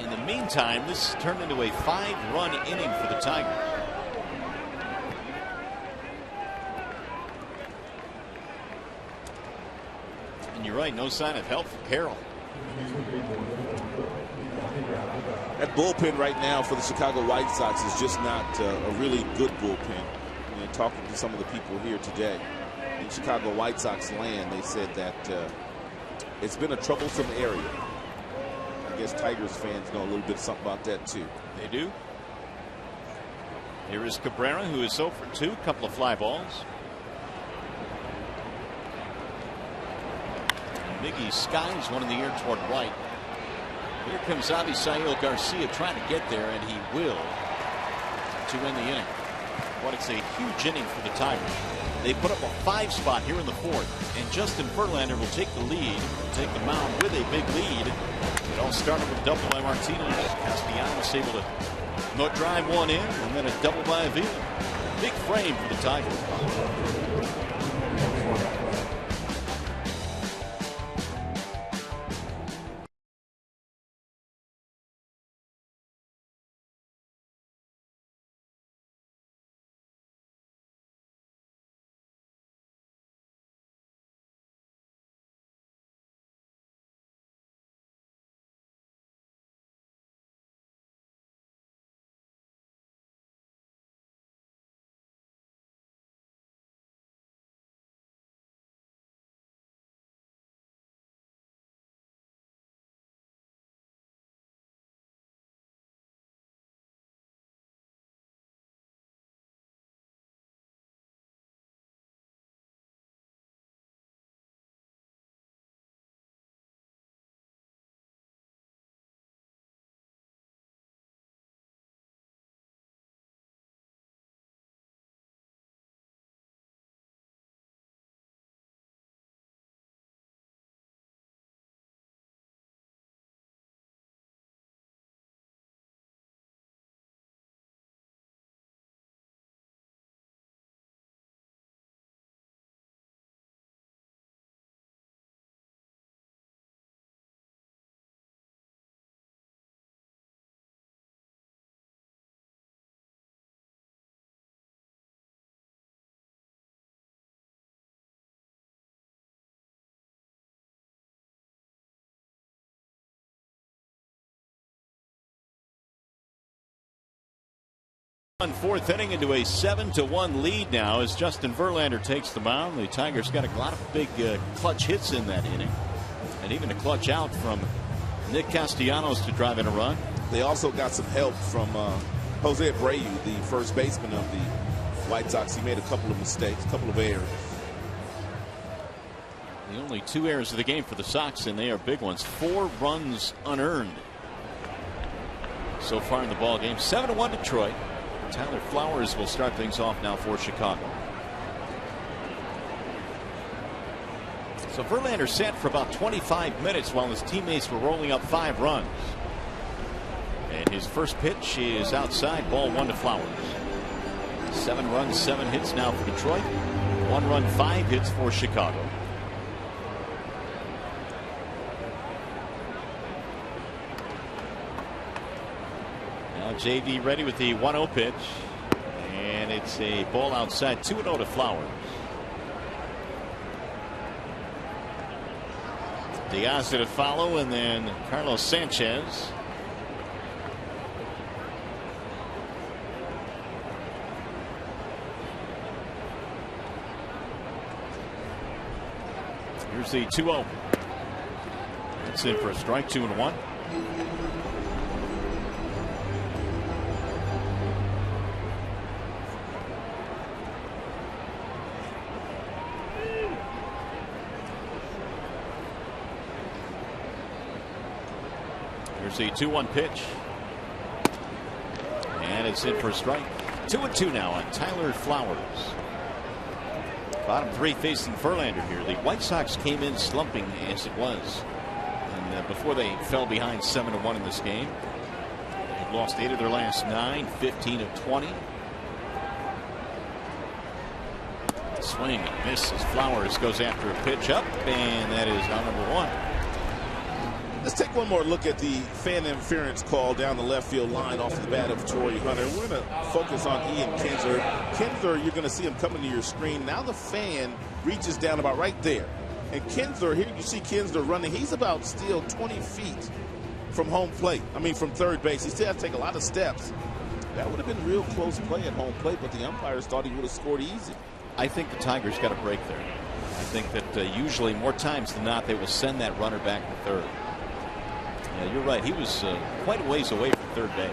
In the meantime, this turned into a 5-run inning for the Tigers. And you're right, no sign of help for Carroll. That bullpen right now for the Chicago White Sox is just not a really good bullpen. You know, talking to some of the people here today in Chicago White Sox land, they said that it's been a troublesome area. I guess Tigers fans know a little bit something about that too. They do. Here is Cabrera, who is 0 for 2, couple of fly balls. And Miggy skies one in the air toward right. Here comes AVISAIL Garcia trying to get there, and he will to win the inning. But it's a huge inning for the Tigers. They put up a 5 spot here in the 4th, and Justin Verlander will take the lead, take the mound with a big lead. It all started with a double by Martinez. Castellanos able to drive one in, and then a double by AVISAIL. Big frame for the Tigers. Fourth inning into a 7-1 lead now as Justin Verlander takes the mound. The Tigers got a lot of big clutch hits in that inning, and even a clutch out from Nick Castellanos to drive in a run. They also got some help from Jose Abreu, the first baseman of the White Sox. He made a couple of mistakes, a couple of errors. The only 2 errors of the game for the Sox, and they are big ones. 4 runs unearned so far in the ball game. 7-1 Detroit. Tyler Flowers will start things off now for Chicago. So Verlander sat for about 25 minutes while his teammates were rolling up 5 runs. And his first pitch is outside, ball 1 to Flowers. 7 runs, 7 hits now for Detroit. 1 run, 5 hits for Chicago. JD ready with the 1-0 pitch, and it's a ball outside, 2-0 to Flowers. Diaz to follow, and then Carlos Sanchez. Here's the 2-0. That's in for a strike, 2-1. Here's the 2-1 pitch, and it's in for a strike. 2-2 now on Tyler Flowers. Bottom 3 facing Verlander here. The White Sox came in slumping as it was, and before they fell behind 7-1 in this game. They've lost 8 of their last 9, 15 of 20. Swing and miss as Flowers goes after a pitch up, and that is out number 1. Let's take one more look at the fan interference call down the left field line off the bat of TORII Hunter. We're going to focus on Ian Kinsler. Kinsler, you're going to see him coming to your screen. Now the fan reaches down about right there. And Kinsler, here you see Kinsler running. He's about still 20 feet from home plate. I mean, from third base. He still has to take a lot of steps. That would have been real close play at home plate, but the umpires thought he would have scored easy. I think the Tigers got a break there. I think that usually more times than not they will send that runner back to third. Yeah, you're right. He was quite a ways away from third base.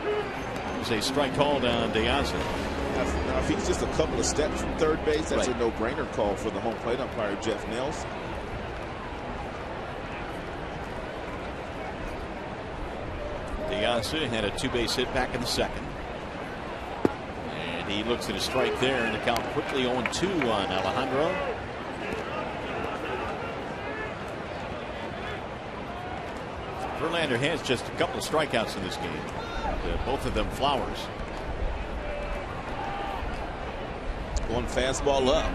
It was a strike called on Diaz. Now, if he's just a couple of steps from third base, that's a no-brainer call for the home plate umpire, Jeff Nelson. Diaz had a 2-base hit back in the second. And he looks at a strike there, and the count quickly 0-2 on Alejandro. Verlander has just a couple of strikeouts in this game. Both of them flowers. One fastball up.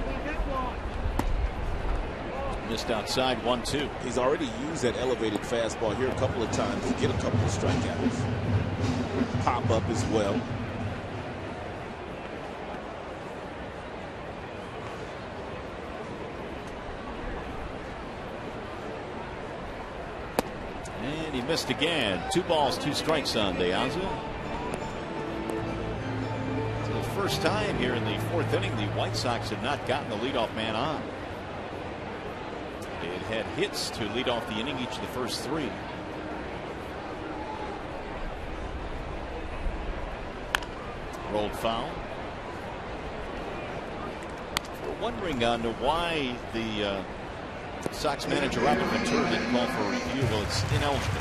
Missed outside 1-2. He's already used that elevated fastball here a couple of times to get a couple of strikeouts. Pop up as well. And he missed again. 2 balls, 2 strikes on De Aza. For the first time here in the 4th inning, the White Sox have not gotten the leadoff man on. It had hits to lead off the inning each of the first 3. Rolled foul. If you're wondering on why the Sox manager Robert Ventura didn't call for a review, well, it's ineligible.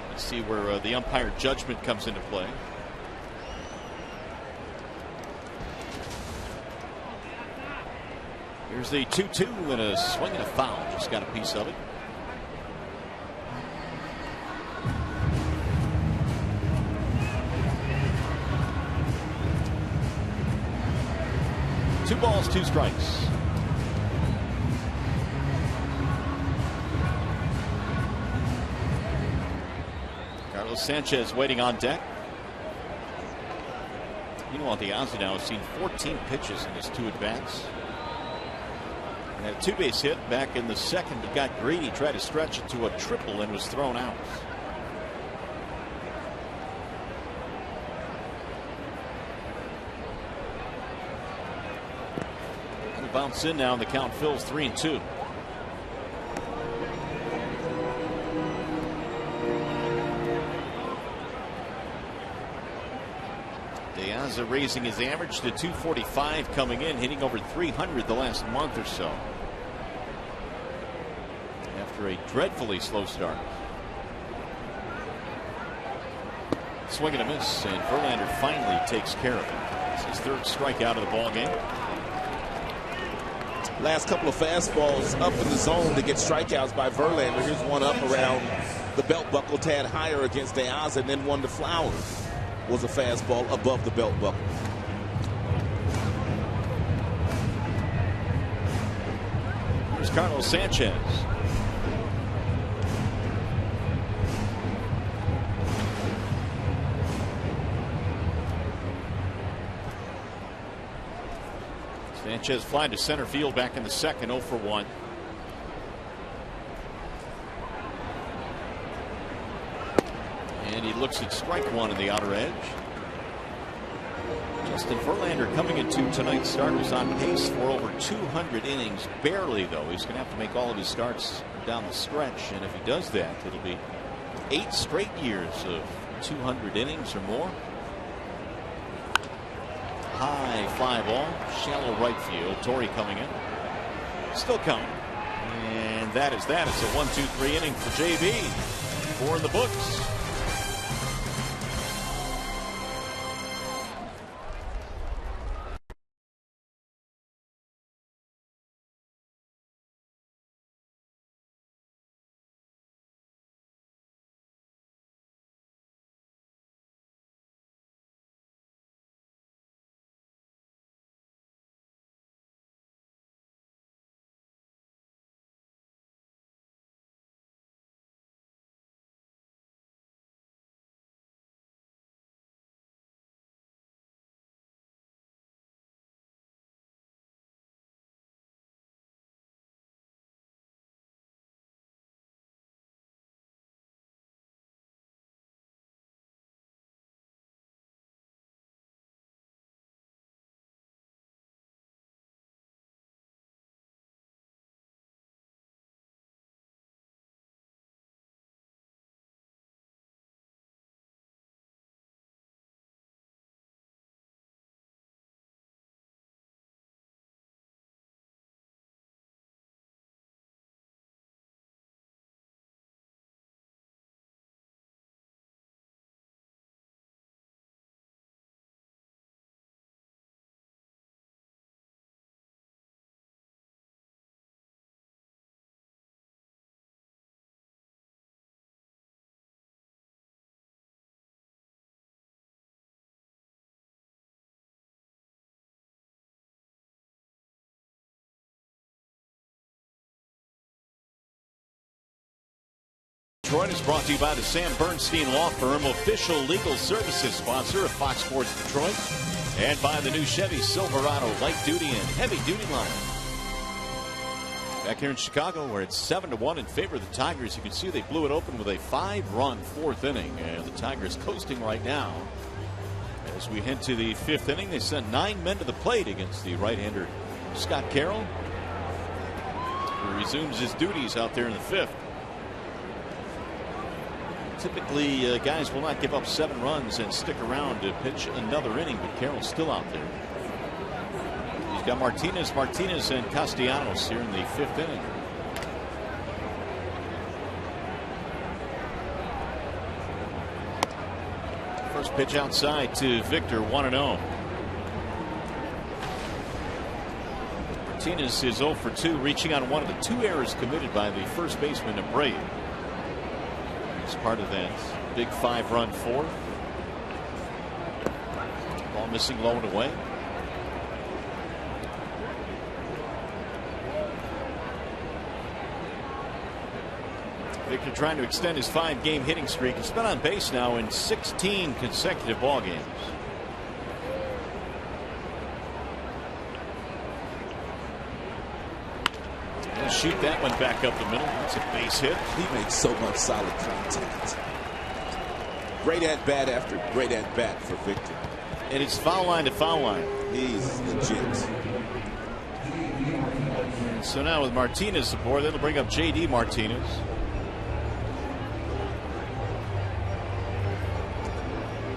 Let's see where the umpire judgment comes into play. Here's the 2-2 and a swing and a foul. Just got a piece of it. Two balls, 2 strikes. Carlos Sanchez waiting on deck. Meanwhile, De Aza now has seen 14 pitches in his 2 at-bats. And a 2-base hit back in the 2nd, but got greedy, tried to stretch it to a triple and was thrown out. He'll bounce in now, and the count fills 3-2. De Aza raising his average to 245 coming in, hitting over 300 the last month or so. After a dreadfully slow start. Swing and a miss, and Verlander finally takes care of it. It's his 3rd strikeout of the ball game. Last couple of fastballs up in the zone to get strikeouts by Verlander. Here's one up around the belt buckle, tad higher against De Aza, and then one to Flowers. Was a fastball above the belt buckle. Here's Carlos Sanchez. Sanchez flying to center field back in the 2nd, 0 for 1. And he looks at strike 1 in the outer edge. Justin Verlander coming into tonight's start was on pace for over 200 innings. Barely, though. He's going to have to make all of his starts down the stretch. And if he does that, it'll be 8 straight years of 200 innings or more. High fly ball, shallow right field. TORII coming in. Still coming. And that is that. It's a 1-2-3 inning for JB. 4 in the books. Detroit is brought to you by the Sam Bernstein Law Firm, official legal services sponsor of Fox Sports Detroit, and by the new Chevy Silverado light duty and heavy duty line. Back here in Chicago, where it's 7-1 in favor of the Tigers. You can see they blew it open with a 5-run fourth inning, and the Tigers coasting right now. As we head to the fifth inning, they sent 9 men to the plate against the right-hander Scott Carroll, who resumes his duties out there in the fifth. Typically, guys will not give up 7 runs and stick around to pitch another inning, but Carroll's still out there. He's got Martinez, and Castellanos here in the fifth inning. First pitch outside to Victor, 1-0. Martinez is 0 for 2, reaching on one of the 2 errors committed by the first baseman, Abreu. He's part of that big 5-run fourth. Ball missing low and away. Victor trying to extend his 5-game hitting streak. He's been on base now in 16 consecutive ball games. He'll shoot that one back up the middle. That's a base hit. He makes so much solid contact. Great at bat after great at bat for Victor. And it's foul line to foul line. He's legit. So now with Martinez aboard, that'll bring up J.D. Martinez.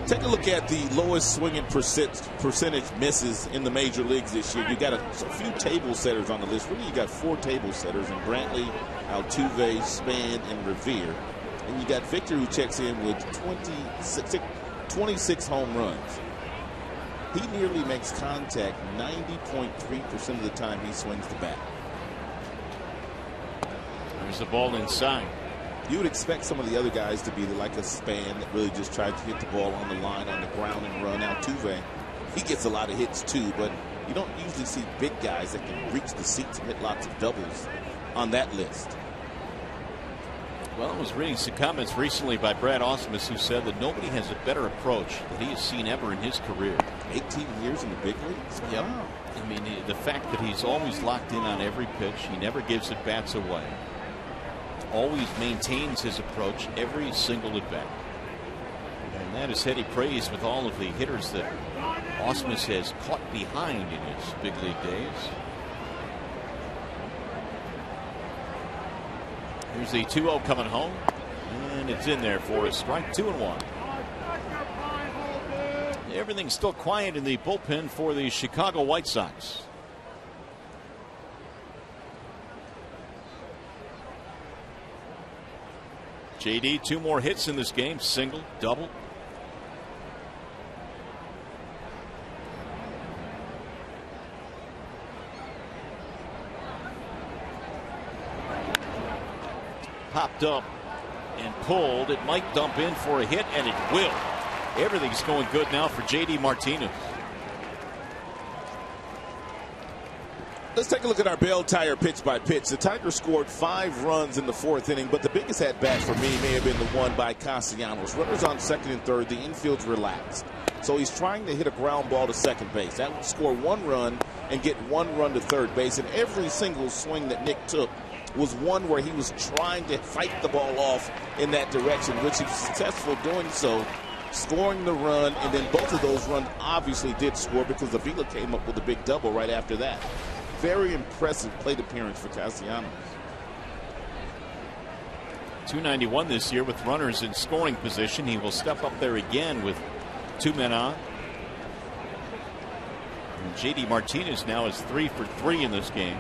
Take a look at the lowest swinging percentage misses in the major leagues this year. You got a few table setters on the list. Really, you got 4 table setters in Brantley, Altuve, Span, and Revere. And you got Victor, who checks in with 26 home runs. He nearly makes contact 90.3% of the time he swings the bat. There's the ball inside. You would expect some of the other guys to be like a Span that really just tried to hit the ball on the line, on the ground, and run. Altuve, he gets a lot of hits too, but you don't usually see big guys that can reach the seats and hit lots of doubles on that list. Well, I was reading some comments recently by Brad Ausmus, who said that nobody has a better approach that he has seen ever in his career. 18 years in the big leagues? Yep. Wow. I mean, the fact that he's always locked in on every pitch, he never gives at bats away. Always maintains his approach every single at bat. And that is heady praise with all of the hitters that Ausmus has caught behind in his big league days. Here's the 2-0 coming home, and it's in there for a strike. 2-1. Everything's still quiet in the bullpen for the Chicago White Sox. JD, 2 more hits in this game, single, double. Popped up and pulled. It might dump in for a hit, and it will. Everything's going good now for J.D. Martinez. Let's take a look at our bell tire pitch by pitch. The Tigers scored 5 runs in the 4th inning, but the biggest at bat for me may have been the one by Castellanos. Runners on 2nd and 3rd, the infield's relaxed. So he's trying to hit a ground ball to second base. That would score 1 run and get 1 run to third base. And every single swing that Nick took was one where he was trying to fight the ball off in that direction, which he was successful doing so, scoring the run, and then both of those runs obviously did score because Avila came up with a big double right after that. Very impressive plate appearance for Castellanos. .291 this year with runners in scoring position. He will step up there again with 2 men on. And J.D. Martinez now is 3 for 3 in this game.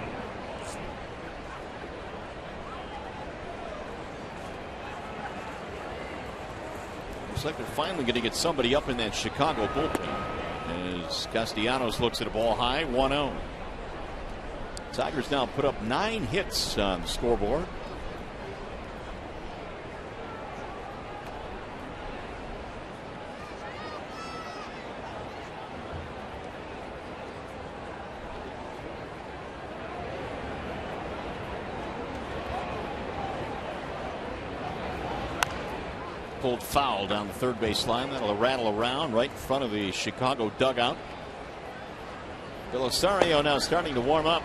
Looks like they're finally going to get somebody up in that Chicago bullpen as Castellanos looks at a ball high. 1-0. Tigers now put up 9 hits on the scoreboard. pulled foul down the third base line. That'll rattle around right in front of the Chicago dugout. Belisario now starting to warm up.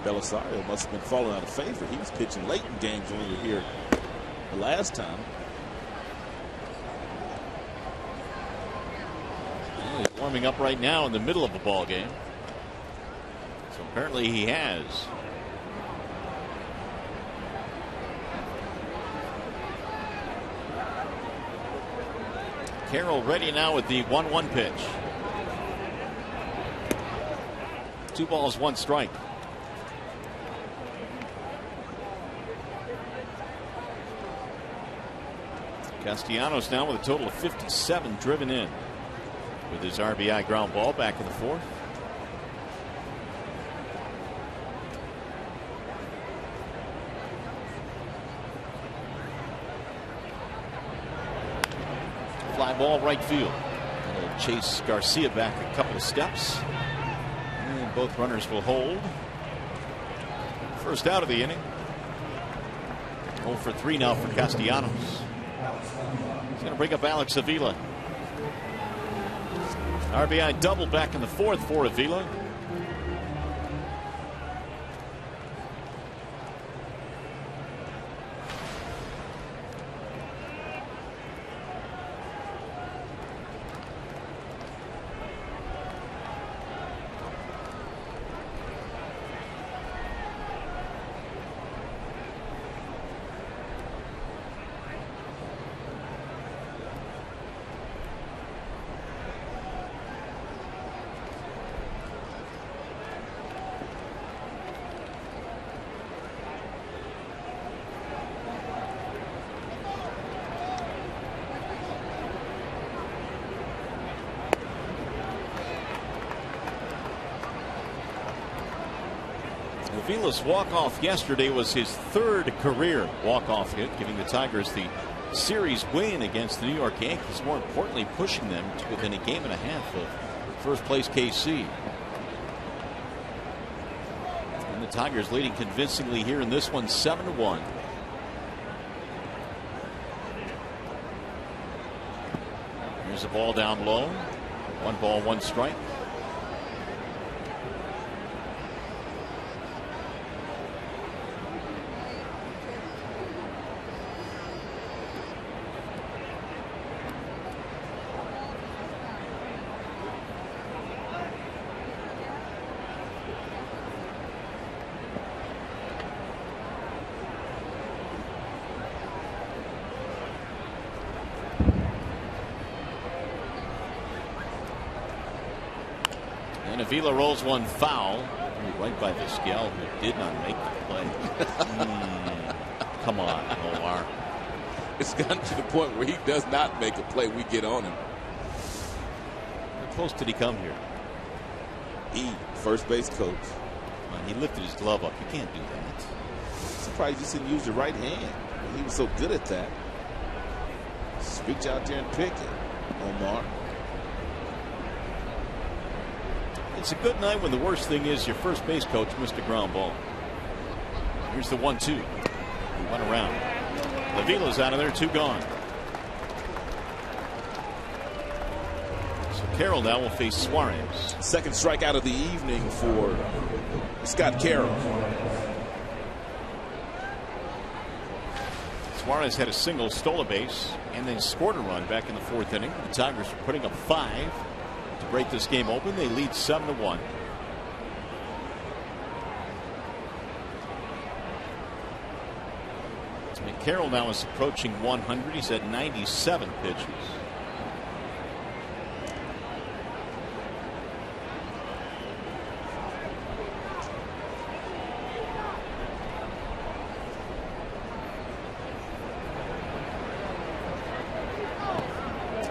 Belisario must have been falling out of favor. He was pitching late in games when we were here the last time. Well, he's warming up right now in the middle of the ball game. So apparently he has. Carroll ready now with the 1-1 pitch. 2 balls, 1 strike. Castellanos now with a total of 57 driven in with his RBI ground ball back in the 4th. Fly ball right field. It'll chase Garcia back a couple of steps. And both runners will hold. First out of the inning. 0 for 3 now for Castellanos. He's going to bring up Alex Avila. RBI double back in the 4th for Avila. Avila's walk-off yesterday was his 3rd career walk-off hit, giving the Tigers the series win against the New York Yankees, more importantly pushing them to within a game and a half of first place KC. And the Tigers leading convincingly here in this one, 7-1. Here's a ball down low. 1 ball, 1 strike. Avila rolls 1 foul right by Vizquel, who did not make the play. Come on, Omar. It's gotten to the point where he does not make a play. We get on him. How close did he come here? First base coach. He lifted his glove up. You can't do that. Surprised he just didn't use the right hand. He was so good at that. Just reach out there and pick it, Omar. It's a good night when the worst thing is your first base coach missed a ground ball. Here's the 1-2. He went around. Avila's out of there, 2 gone. So Carroll now will face Suarez. Second strikeout of the evening for Scott Carroll. Suarez had a single, stole a base, and then scored a run back in the 4th inning. The Tigers are putting up 5. To break this game open, they lead 7-1. Carroll now is approaching 100. He's at 97 pitches.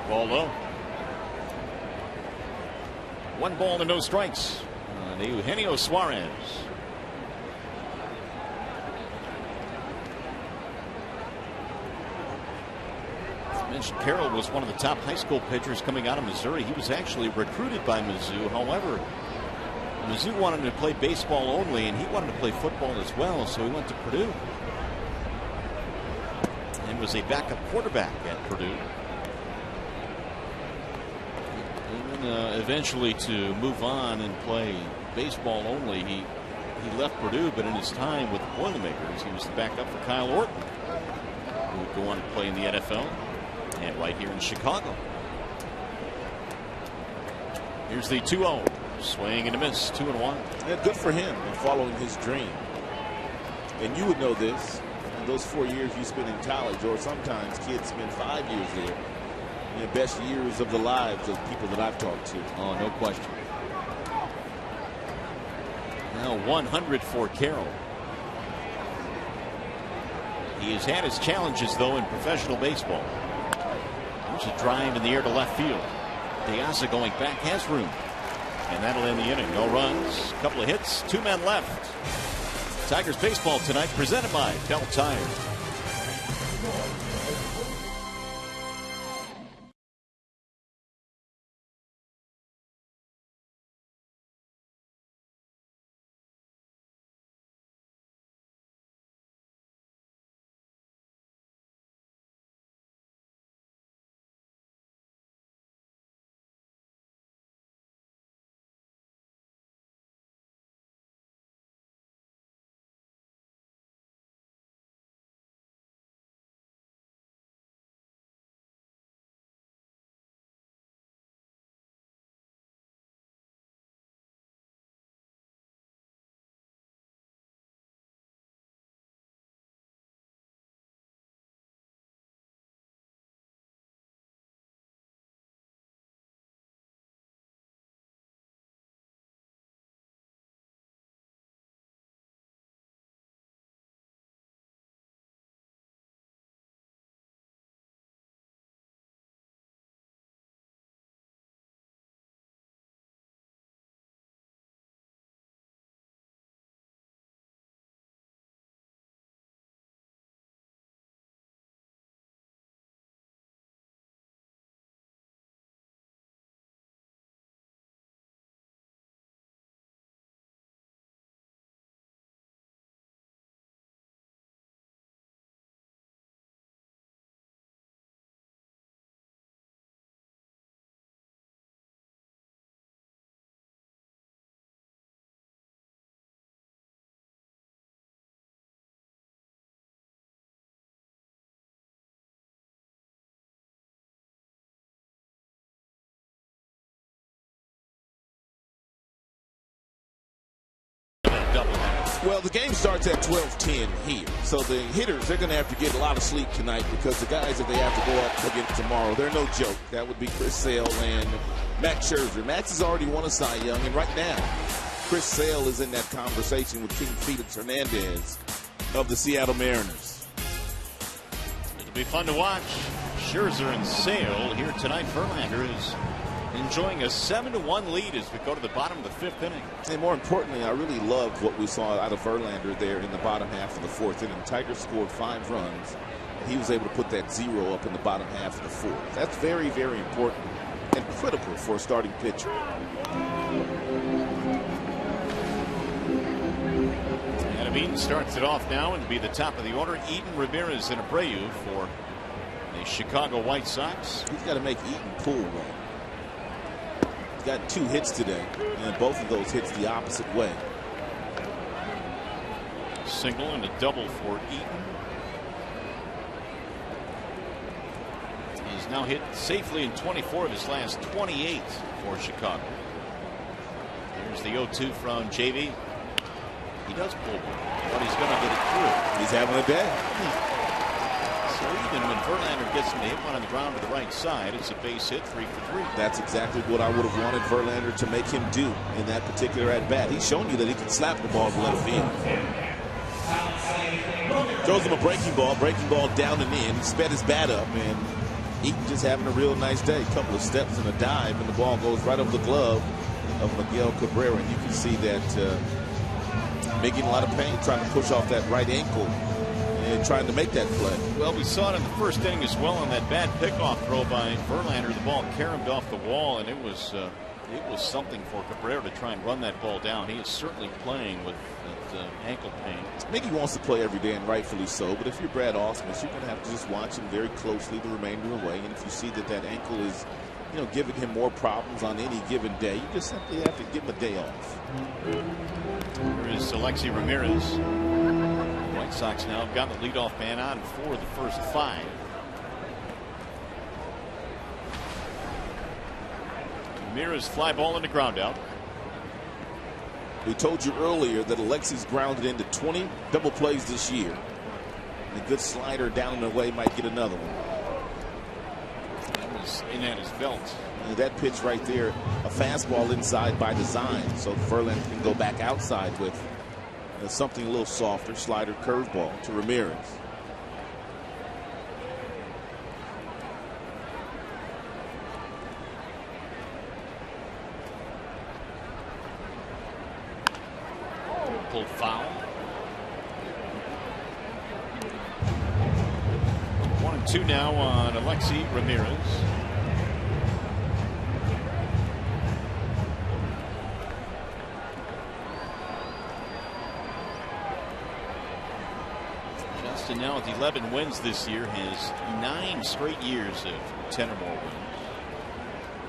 Ball low. 1 ball and no strikes. Eugenio Suarez. As mentioned, Carroll was one of the top high school pitchers coming out of Missouri. He was actually recruited by Mizzou. However, Mizzou wanted him to play baseball only, and he wanted to play football as well, so he went to Purdue. And was a backup quarterback at Purdue. And then eventually to move on and play baseball only, he left Purdue, but in his time with the Boilermakers, he was the backup for Kyle Orton, who would go on to play in the NFL and right here in Chicago. Here's the 2-0. Swing and a miss, 2-1. Yeah, good for him in following his dream. And you would know this, in those 4 years you spent in college, or sometimes kids spend 5 years there, the best years of the lives of people that I've talked to. Oh, no question. Now 100 for Carroll. He has had his challenges, though, in professional baseball. There's a drive in the air to left field. Diaz going back, has room. And that'll end the inning. No runs, couple of hits, 2 men left. Tigers baseball tonight presented by Bell Tire. Well, the game starts at 12:10 here. So the hitters, they're going to have to get a lot of sleep tonight because the guys that they have to go up against tomorrow, they're no joke. That would be Chris Sale and Max Scherzer. Max has already won a Cy Young, and right now, Chris Sale is in that conversation with King Felix Hernandez of the Seattle Mariners. It'll be fun to watch. Scherzer and Sale here tonight. Verlander is enjoying a 7-1 lead as we go to the bottom of the 5th inning. And more importantly, I really loved what we saw out of Verlander there in the bottom half of the 4th inning. Tigers scored 5 runs, and he was able to put that 0 up in the bottom half of the 4th. That's very, very important and critical for a starting pitcher. Adam Eaton starts it off now and be the top of the order. Eaton, Ramirez, and Abreu for the Chicago White Sox. He's got to make Eaton pull one. He's got 2 hits today, and both of those hits the opposite way. Single and a double for Eaton. He's now hit safely in 24 of his last 28 for Chicago. Here's the 0-2 from JV. He does pull one, but he's going to get it through. He's having a day. So even when Verlander gets him to hit one on the ground to the right side, it's a base hit, 3 for 3. That's exactly what I would have wanted Verlander to make him do in that particular at-bat. He's shown you that he can slap the ball to left field. Throws him a breaking ball down and in. He sped his bat up, and Eaton just having a real nice day. A couple of steps and a dive, and the ball goes right over the glove of Miguel Cabrera. And you can see that making a lot of pain, trying to push off that right ankle and trying to make that play. Well, we saw it in the first inning as well on that bad pickoff throw by Verlander. The ball caromed off the wall, and it was It was something for Cabrera to try and run that ball down. He is certainly playing with that ankle pain. Miggy wants to play every day, and rightfully so. But if you're Brad Ausmus, you're going to have to just watch him very closely the remainder of the way. And if you see that that ankle is, giving him more problems on any given day, you just simply have to give him a day off. Here is Alexi Ramirez. White Sox now have got the leadoff man on for the first 5. Ramirez fly ball into ground out. We told you earlier that Alexi's grounded into 20 double plays this year. And a good slider down and away might get another one. That was in at his belt. And that pitch right there, a fastball inside by design, so Verlander can go back outside with something a little softer, slider curveball to Ramirez. Pulled foul. 1-2 now on Alexi Ramirez. Justin now with 11 wins this year has 9 straight years of 10 or more wins.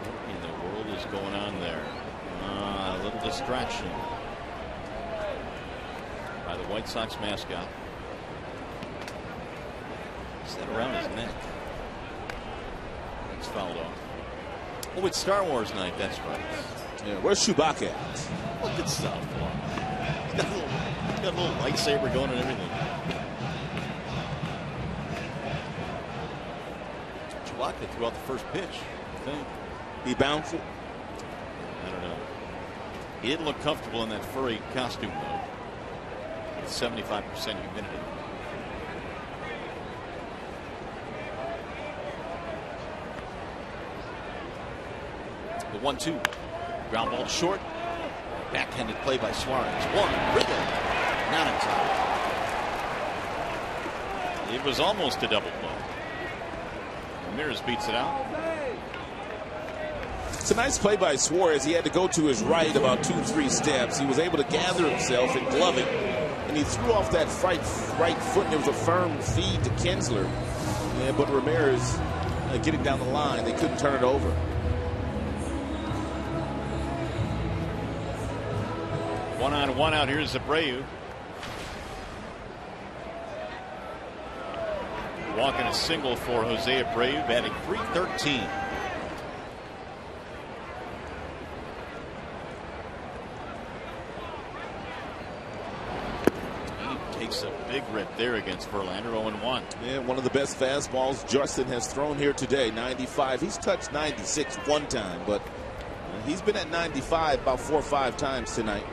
What in the world is going on there? A little distraction by the White Sox mascot. Is that around his neck? It's fouled off. Oh, it's Star Wars night. That's right. Yeah, where's Chewbacca at? Look at stuff. He's got a little lightsaber going and everything. Chewbacca threw out the first pitch, I think. He bounced it? I don't know. He didn't look comfortable in that furry costume, though. 75% humidity. The 1-2. Ground ball short. Backhanded play by Suarez. One. Wriggle. Not in time. It was almost a double play. Ramirez beats it out. It's a nice play by Suarez. He had to go to his right about 2-3 steps. He was able to gather himself and glove it. And he threw off that right foot, and it was a firm feed to KINSLER. Yeah, but Ramirez getting down the line, they couldn't turn it over. One on, one out. Here's Abreu. Walking a single for Jose Abreu, batting .313. A big rip there against Verlander. 0-1. Yeah, one of the best fastballs Justin has thrown here today. 95. He's touched 96 one time, but he's been at 95 about 4 or 5 times tonight.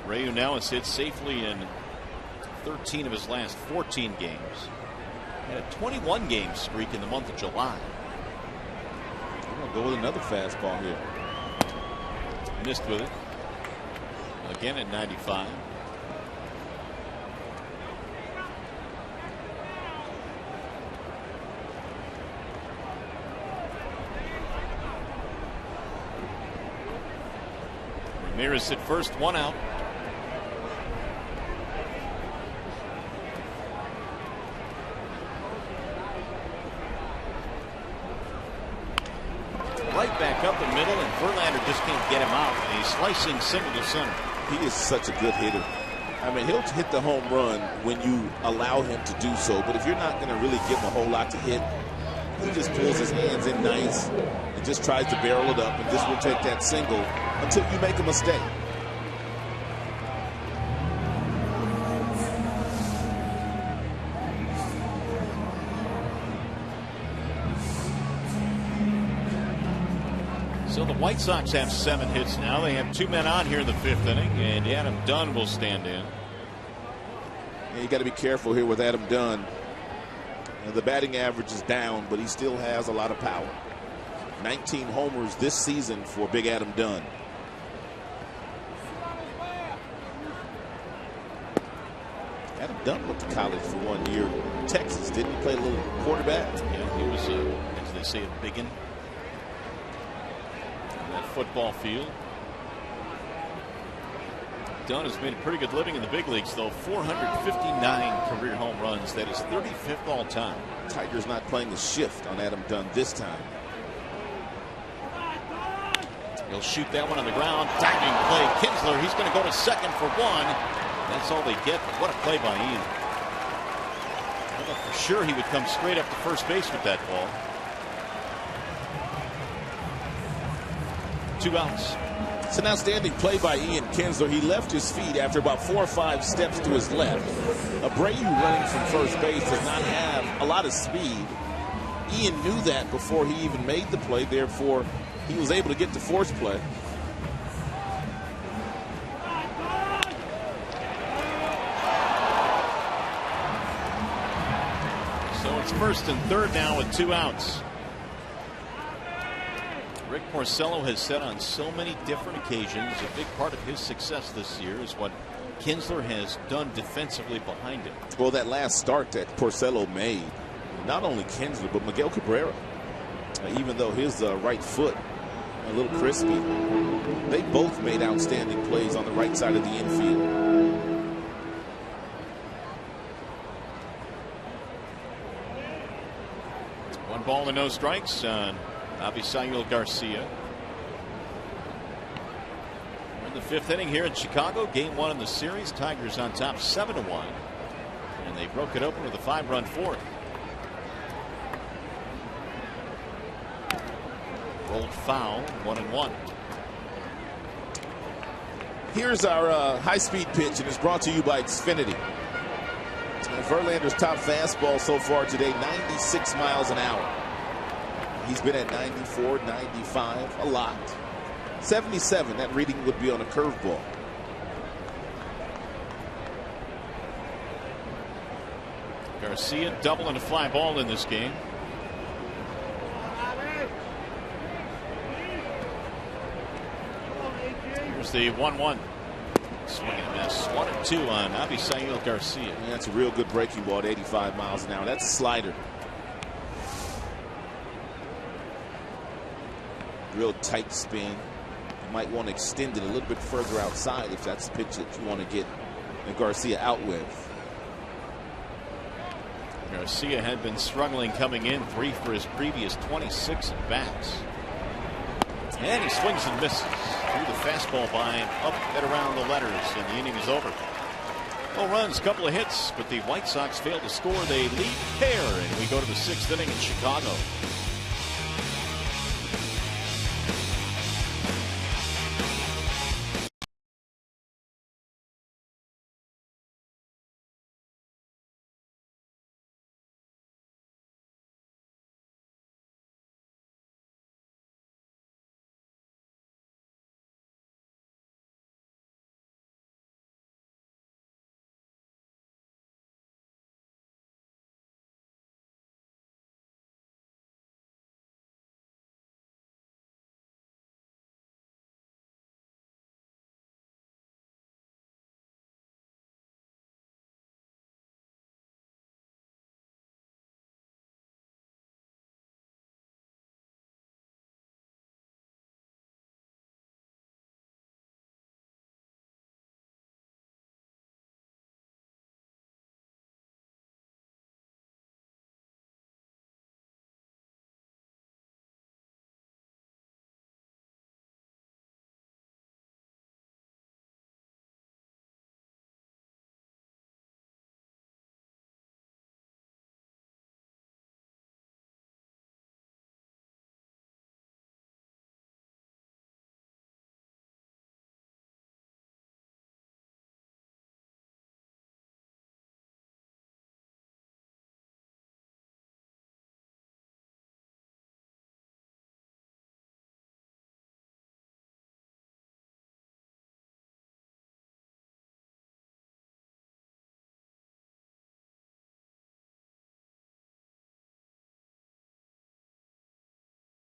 Abreu now has hit safely in 13 of his last 14 games. Had a 21 game streak in the month of July. We're going to go with another fastball here. Missed with it. Again at 95. Ramirez at first, 1 out. Right back up the middle, and Verlander just can't get him out. And he's slicing single to center. He is such a good hitter. I mean, he'll hit the home run when you allow him to do so. But if you're not going to really give him a whole lot to hit, he just pulls his hands in nice and just tries to barrel it up and just will take that single until you make a mistake. So the White Sox have 7 hits now. They have 2 men on here in the 5th inning, and Adam Dunn will stand in. Yeah, you got to be careful here with Adam Dunn. The batting average is down, but he still has a lot of power. 19 homers this season for Big Adam Dunn. Adam Dunn went to college for 1 year. Texas, didn't he play a little quarterback? Yeah, he was, as they say, a biggin on that football field. Dunn has made a pretty good living in the big leagues, though. 459 career home runs. That is 35th all time. Tigers not playing the shift on Adam Dunn this time. He'll shoot that one on the ground. Diving play. Kinsler, he's going to go to second for one. That's all they get, but what a play by Ian. I thought for sure he would come straight up to first base with that ball. 2 outs. It's an outstanding play by Ian Kinsler. He left his feet after about 4 or 5 steps to his left. Abreu running from first base does not have a lot of speed. Ian knew that before he even made the play, therefore he was able to get to force play. So it's first and third now with 2 outs. Rick Porcello has said on so many different occasions a big part of his success this year is what Kinsler has done defensively behind him. Well, that last start that Porcello made, not only Kinsler, but Miguel Cabrera, even though his right foot a little crispy, they both made outstanding plays on the right side of the infield. One ball and no strikes on AVISAIL GARCIA. We're in the 5th inning here in Chicago. Game 1 in the series. Tigers on top 7-1. And they broke it open with a 5-run fourth. Rolled foul, 1-1. Here's our high-speed pitch, and it's brought to you by Xfinity. Verlander's top fastball so far today, 96 miles an hour. He's been at 94, 95, a lot. 77, that reading would be on a curveball. Garcia double and a fly ball in this game. Here's the 1-1. Swing and a miss. 1-2 on AVISAIL GARCIA. And that's a real good breaking ball at 85 miles an hour. That's a slider. Real tight spin. You might want to extend it a little bit further outside if that's the pitch that you want to get Garcia out with. Garcia had been struggling coming in, 3 for his previous 26 at bats. And he swings and misses. Through the fastball by him, up and around the letters, and the inning is over. No runs, couple of hits, but the White Sox fail to score. They lead pair, and we go to the 6th inning in Chicago.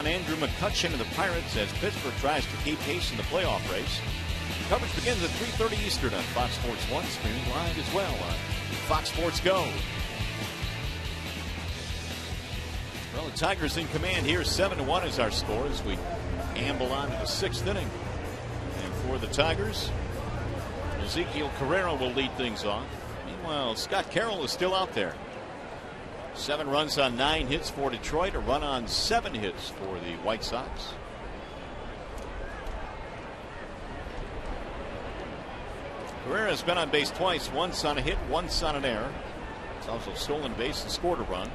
Andrew McCutcheon of the Pirates as Pittsburgh tries to keep pace in the playoff race. Coverage begins at 3:30 Eastern on Fox Sports 1, streaming live as well on Fox Sports Go. Well, the Tigers in command here. 7-1 is our score as we amble on to the 6th inning. And for the Tigers, Ezequiel Carrera will lead things off. Meanwhile, Scott Carroll is still out there. 7 runs on 9 hits for Detroit, a run on 7 hits for the White Sox. Carrera's been on base twice, once on a hit, once on an error. He's also stolen base and scored a run.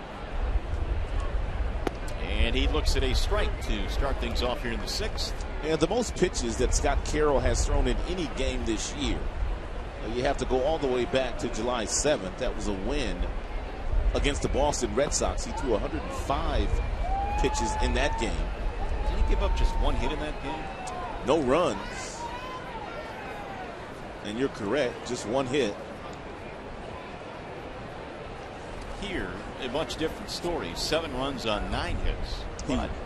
And he looks at a strike to start things off here in the 6th. And the most pitches that Scott Carroll has thrown in any game this year. You have to go all the way back to July 7th. That was a win against the Boston Red Sox. He threw 105 pitches in that game. Did he give up just 1 hit in that game? No runs. And you're correct, just 1 hit. Here, a much different story. 7 runs on 9 hits.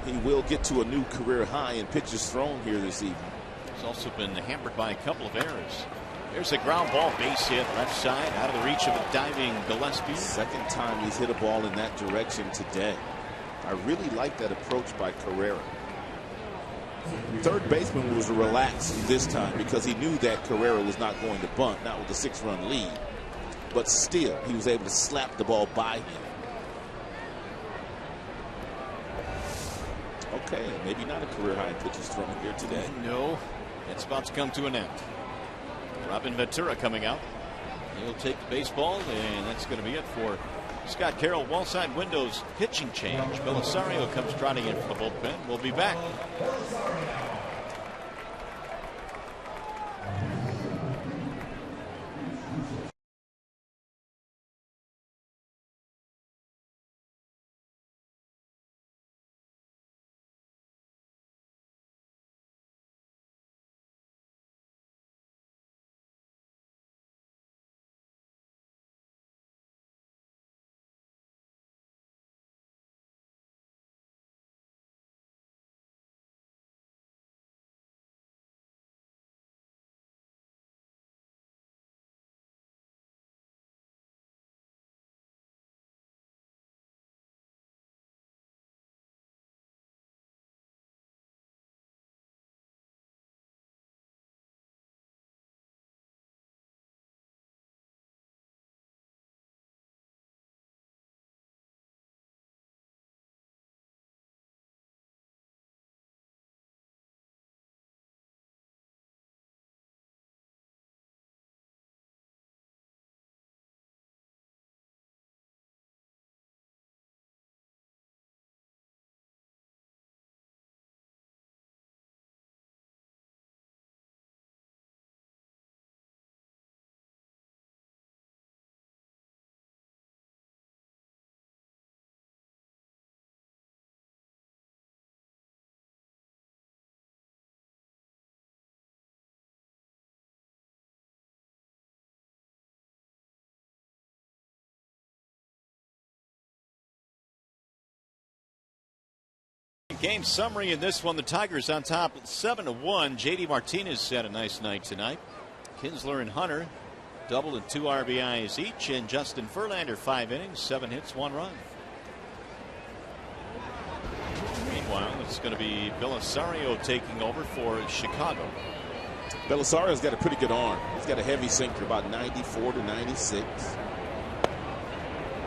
He will get to a new career high in pitches thrown here this evening. He's also been hampered by a couple of errors. There's a ground ball, base hit, left side, out of the reach of a diving GILLASPIE. Second time he's hit a ball in that direction today. I really like that approach by Carrera. Third baseman was relaxed this time because he knew that Carrera was not going to bunt, not with a 6-run lead. But still, he was able to slap the ball by him. Okay, maybe not a career high in pitches thrown here today. No, that spot's come to an end. Robin Ventura coming out. He'll take the baseball, and that's going to be it for Scott Carroll. Wall side windows pitching change. Belisario comes trotting in from the bullpen. We'll be back. Game summary in this one. The Tigers on top 7-1. JD Martinez had a nice night tonight. Kinsler and Hunter double and 2 RBIs each. And Justin Verlander 5 innings, 7 hits, 1 run. Meanwhile, it's going to be Belisario taking over for Chicago. Belisario's got a pretty good arm. He's got a heavy sinker, about 94 to 96.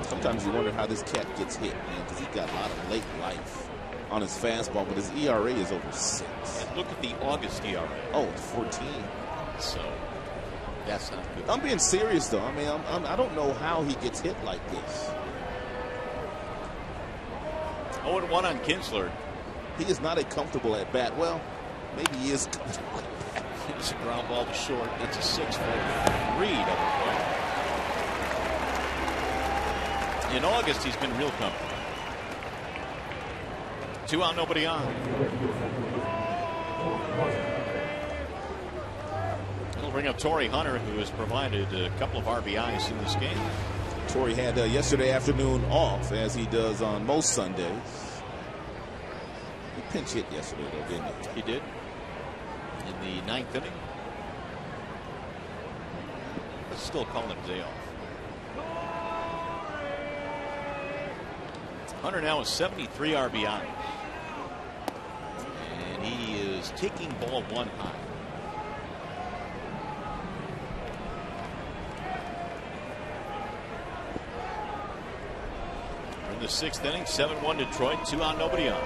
Sometimes you wonder how this cat gets hit, man, because he's got a lot of late life on his fastball, but his ERA is over 6. And look at the August ERA. Oh, it's 14. So that's not good. I'm being serious, though. I mean, I don't know how he gets hit like this. 0-1 on Kinsler. He is not a comfortable at bat. Well, maybe he is comfortable at bat. It's a ground ball to short. It's a 6-foot read of a play. In August, he's been real comfortable. 2 out, nobody on. It'll bring up TORII Hunter, who has provided a couple of RBIs in this game. TORII had yesterday afternoon off, as he does on most Sundays. He pinch hit yesterday, though, didn't he? He did. In the 9th inning. Let's still call it a day off. Hunter now is 73 RBI. And he is taking ball one high. In the sixth inning, 7-1 Detroit, 2 out, nobody on.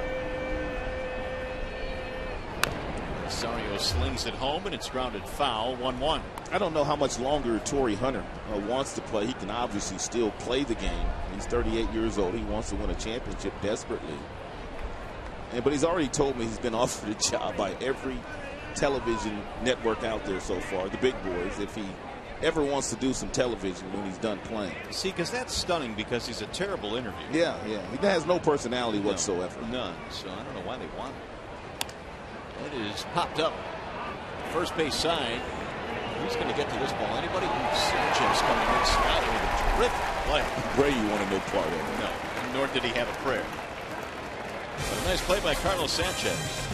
Rosario slings it home, and it's grounded foul, 1-1. I don't know how much longer TORII Hunter wants to play. He can obviously still play the game. He's 38 years old. He wants to win a championship desperately. But he's already told me he's been offered a job by every television network out there so far, the big boys, if he ever wants to do some television when he's done playing. See, because that's stunning, because he's a terrible interview. Yeah. He has no personality whatsoever. None. So I don't know why they want him. It is popped up. First base side. Who's going to get to this ball? Anybody? Sanchez coming in, sliding with a terrific play. Brady wanted no part of it. No, nor did he have a prayer. But a nice play by Carlos Sanchez.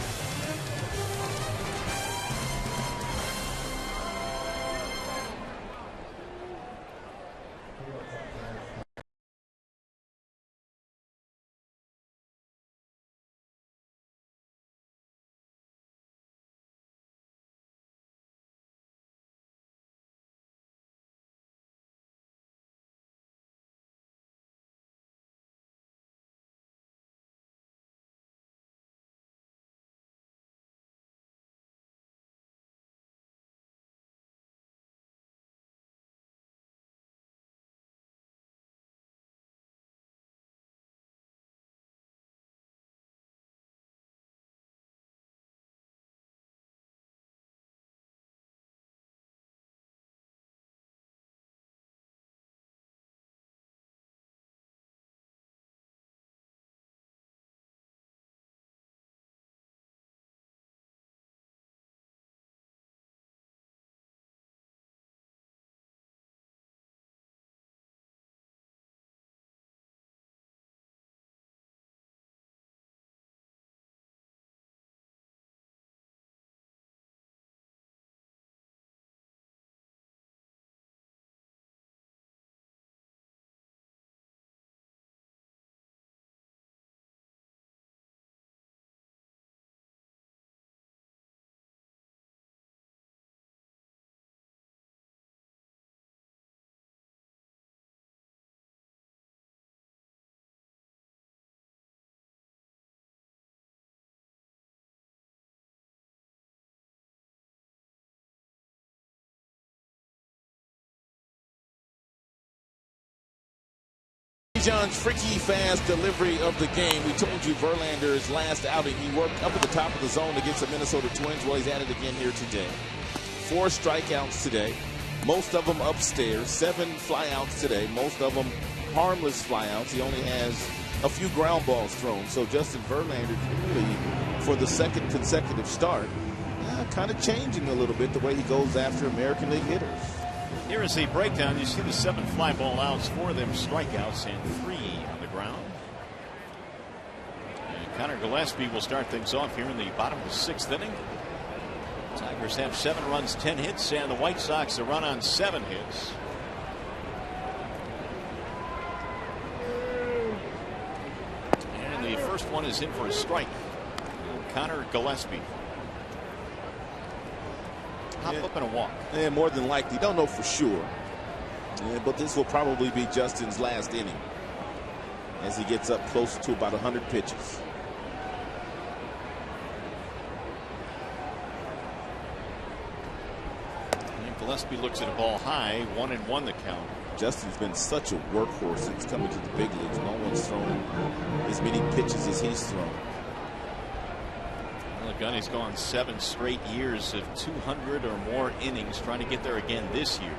John's freaky fast delivery of the game. We told you Verlander's last outing, he worked up at the top of the zone against the Minnesota Twins. Well, he's at it again here today. 4 strikeouts today, most of them upstairs. 7 flyouts today, most of them harmless flyouts. He only has a few ground balls thrown. So Justin Verlander clearly, for the second consecutive start, kind of changing a little bit the way he goes after American League hitters. Here is the breakdown. You see the 7 fly ball outs, 4 of them strikeouts, and 3 on the ground. And Conor Gillaspie will start things off here in the bottom of the 6th inning. Tigers have 7 runs, 10 hits, and the White Sox a run on 7 hits. And the first one is in for a strike. Conor Gillaspie. Hop up and a walk. Yeah, more than likely. Don't know for sure. Yeah, but this will probably be Justin's last inning as he gets up close to about 100 pitches. And Gillaspie looks at a ball high, 1-1 the count. Justin's been such a workhorse since coming to the big leagues. No one's thrown as many pitches as he's thrown. Gunny's gone 7 straight years of 200 or more innings, trying to get there again this year.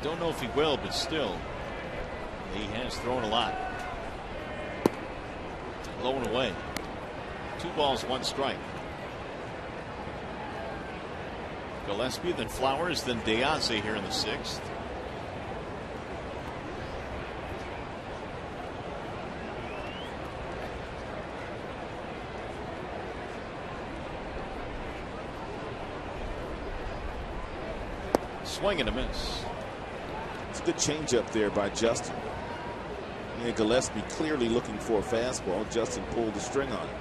Don't know if he will, but still, he has thrown a lot. Low and away. 2 balls, 1 strike. Gillaspie, then Flowers, then Diaz here in the 6th. Swing and a miss. a good changeup there by Justin. And GILLASPIE clearly looking for a fastball. Justin pulled the string on it.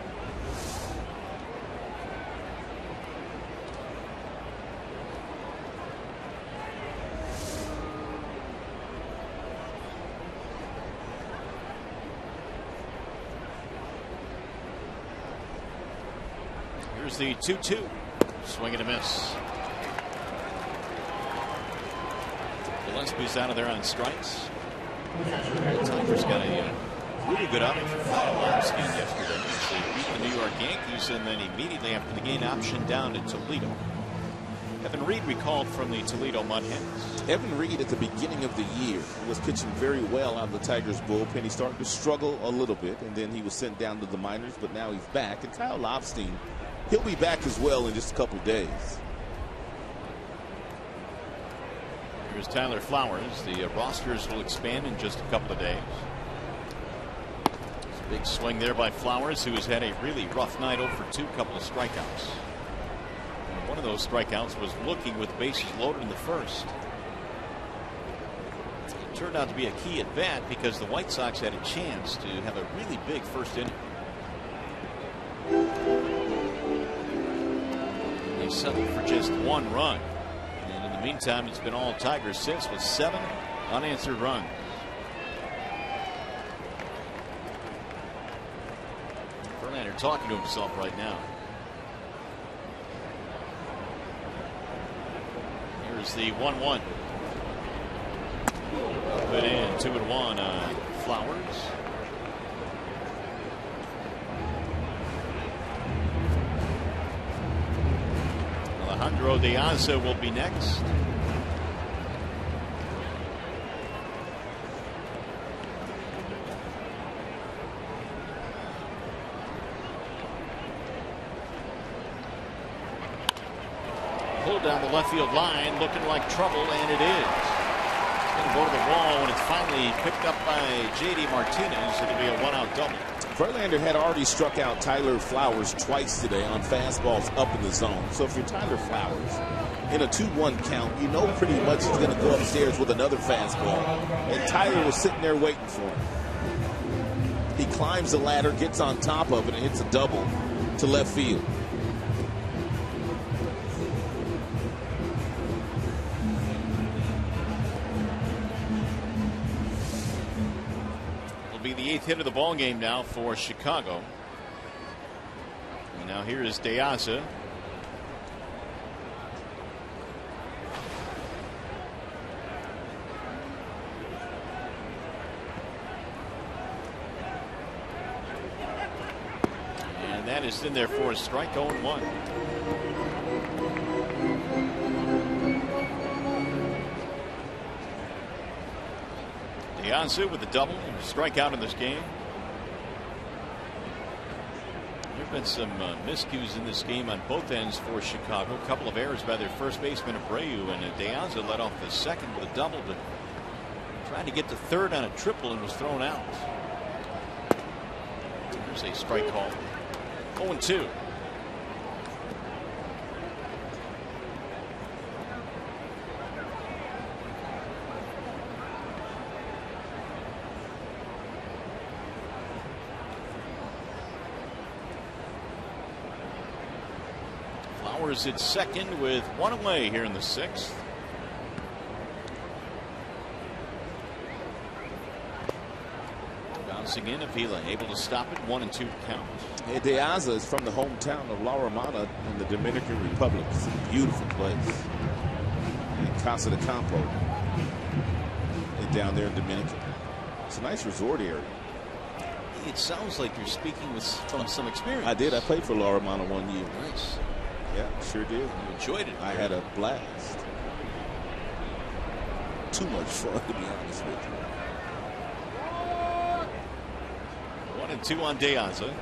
Here's the 2-2. Swing and a miss. GILLASPIE's out of there on strikes. Tigers got a really good outing from Oakland yesterday. They beat the New York Yankees, and then immediately after the game, optioned down to Toledo. Evan Reed recalled from the Toledo Mud Hens. Evan Reed at the beginning of the year was pitching very well out of the Tigers bullpen. He started to struggle a little bit, and then he was sent down to the minors, but now he's back. And Kyle Lobstein, he'll be back as well in just a couple days. Here's Tyler Flowers. The rosters will expand in just a couple of days. Big swing there by Flowers, who has had a really rough night, 0 for 2, couple of strikeouts. And one of those strikeouts was looking with bases loaded in the first. It turned out to be a key at bat because the White Sox had a chance to have a really big first inning. They settled for just 1 run. And in the meantime, it's been all Tigers since, with 7 unanswered runs. Verlander talking to himself right now. Here's the 1-1. Put in 2-1 Flowers. Alejandro De Aza will be next. Pulled down the left field line, looking like trouble, and it is. It's going to go to the wall when it's finally picked up by J.D. Martinez. It'll be a 1-out double. Verlander had already struck out Tyler Flowers twice today on fastballs up in the zone. So if you're Tyler Flowers in a 2-1 count, you know pretty much he's going to go upstairs with another fastball. And Tyler was sitting there waiting for him. He climbs the ladder, gets on top of it, and hits a double to left field. Be the 8th hit of the ball game now for Chicago. And now here is De Aza. And that is in there for a strike. 0-1. De Aza with a double and a strikeout in this game. There have been some miscues in this game on both ends for Chicago. A couple of errors by their first baseman Abreu, and De Aza led off the second with a double, but tried to get to third on a triple and was thrown out. There's a strike call. 0-2. Flowers at second with 1 away here in the 6th. Bouncing in, Avila able to stop it. 1-2 count. Hey, De Aza is from the hometown of La Romana in the Dominican Republic. It's a beautiful place. In Casa de Campo. And down there in Dominican. It's a nice resort area. It sounds like you're speaking from some experience. I did. I played for La Romana 1 year. Nice. Yeah, sure did. You enjoyed it. I had a blast. Too much fun, to be honest with you. 1-2 on De Aza.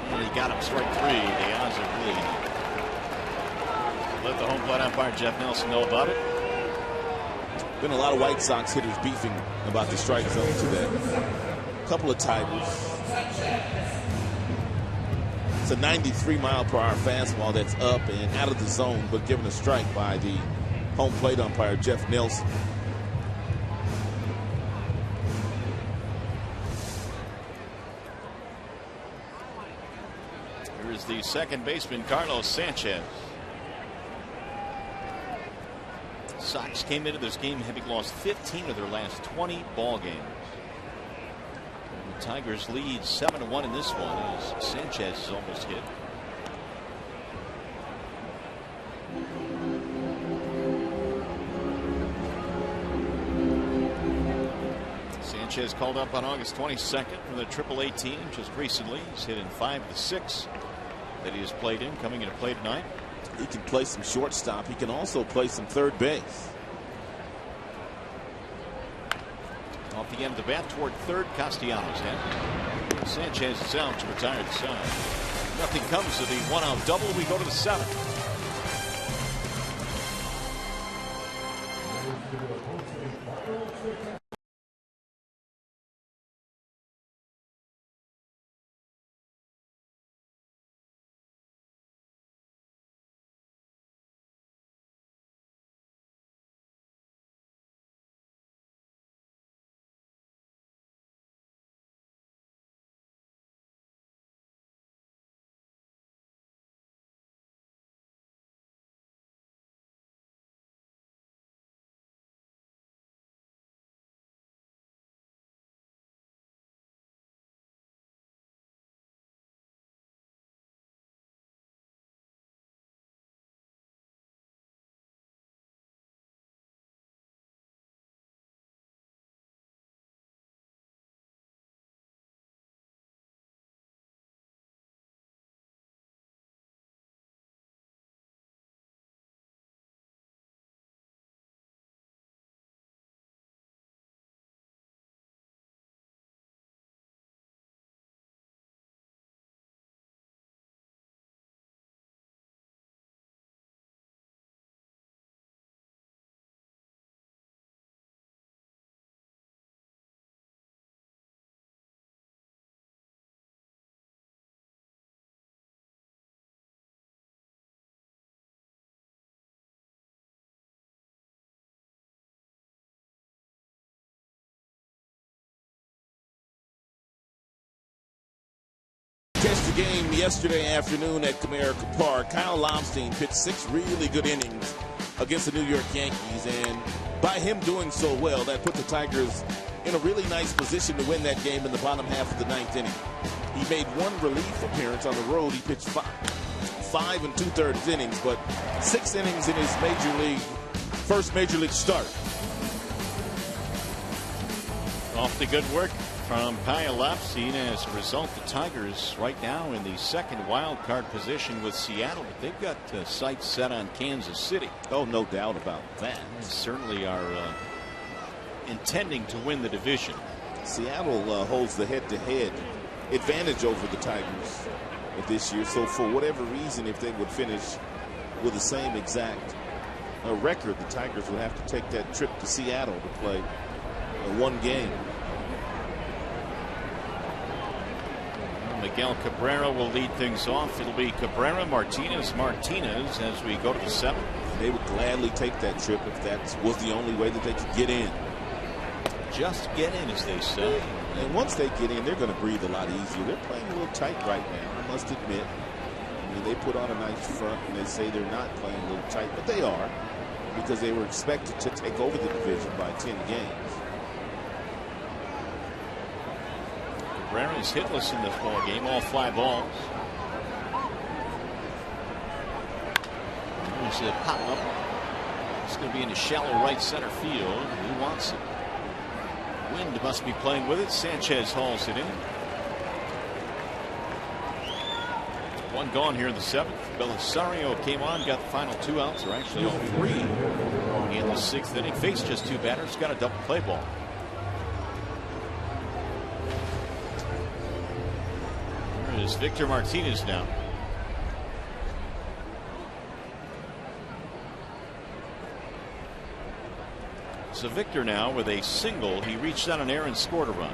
And he got him strike 3. De Aza really let the home plate umpire Jeff Nelson know about it. Been a lot of White Sox hitters beefing about the strike zone today. Couple of Tigers. It's a 93-mile-per-hour fastball that's up and out of the zone, but given a strike by the home plate umpire, Jeff Nelson. Here's the second baseman, Carlos Sanchez. Sox came into this game having lost 15 of their last 20 ball games. And the Tigers lead 7-1 in this one as Sanchez is almost hit. Sanchez called up on August 22nd from the AAA team just recently. He's hit in 5 of the 6 that he has played in, coming into play tonight. He can play some shortstop. He can also play some third base. Off the end of the bat toward third, Castellanos in. Sanchez is out to retire the side. Nothing comes of the one-out double. We go to the 7th. Catch the game yesterday afternoon at Comerica Park. Kyle Lobstein pitched 6 really good innings against the New York Yankees, and by him doing so well, that put the Tigers in a really nice position to win that game in the bottom half of the 9th inning. He made 1 relief appearance on the road. He pitched 5 2/3 innings, but 6 innings in his first major league start. Off the good work from Kyle Lobstein. As a result, the Tigers right now in the second wild card position with Seattle, but they've got sights set on Kansas City. Oh, no doubt about that. They certainly are intending to win the division. Seattle holds the head-to-head advantage over the Tigers this year. So for whatever reason, if they would finish with the same exact record, the Tigers would have to take that trip to Seattle to play one game. Miguel Cabrera will lead things off. It'll be Cabrera, Martinez as we go to the 7th. They would gladly take that trip if that was the only way that they could get in. Just get in, as they say. And once they get in, they're going to breathe a lot easier. They're playing a little tight right now, I must admit. I mean, they put on a nice front, and they say they're not playing a little tight, but they are, because they were expected to take over the division by 10 games. Cabrera is hitless in this ball game, all fly balls. There's a pop up. It's going to be in the shallow right center field. Who wants it? Wind must be playing with it. Sanchez hauls it in. 1 gone here in the 7th. Belisario came on, got the final 2 outs, or actually all 3 in the 6th inning. Faced just 2 batters, got a double play ball. There is Victor Martinez now. So Victor now with a single. He reached out an air and scored a run.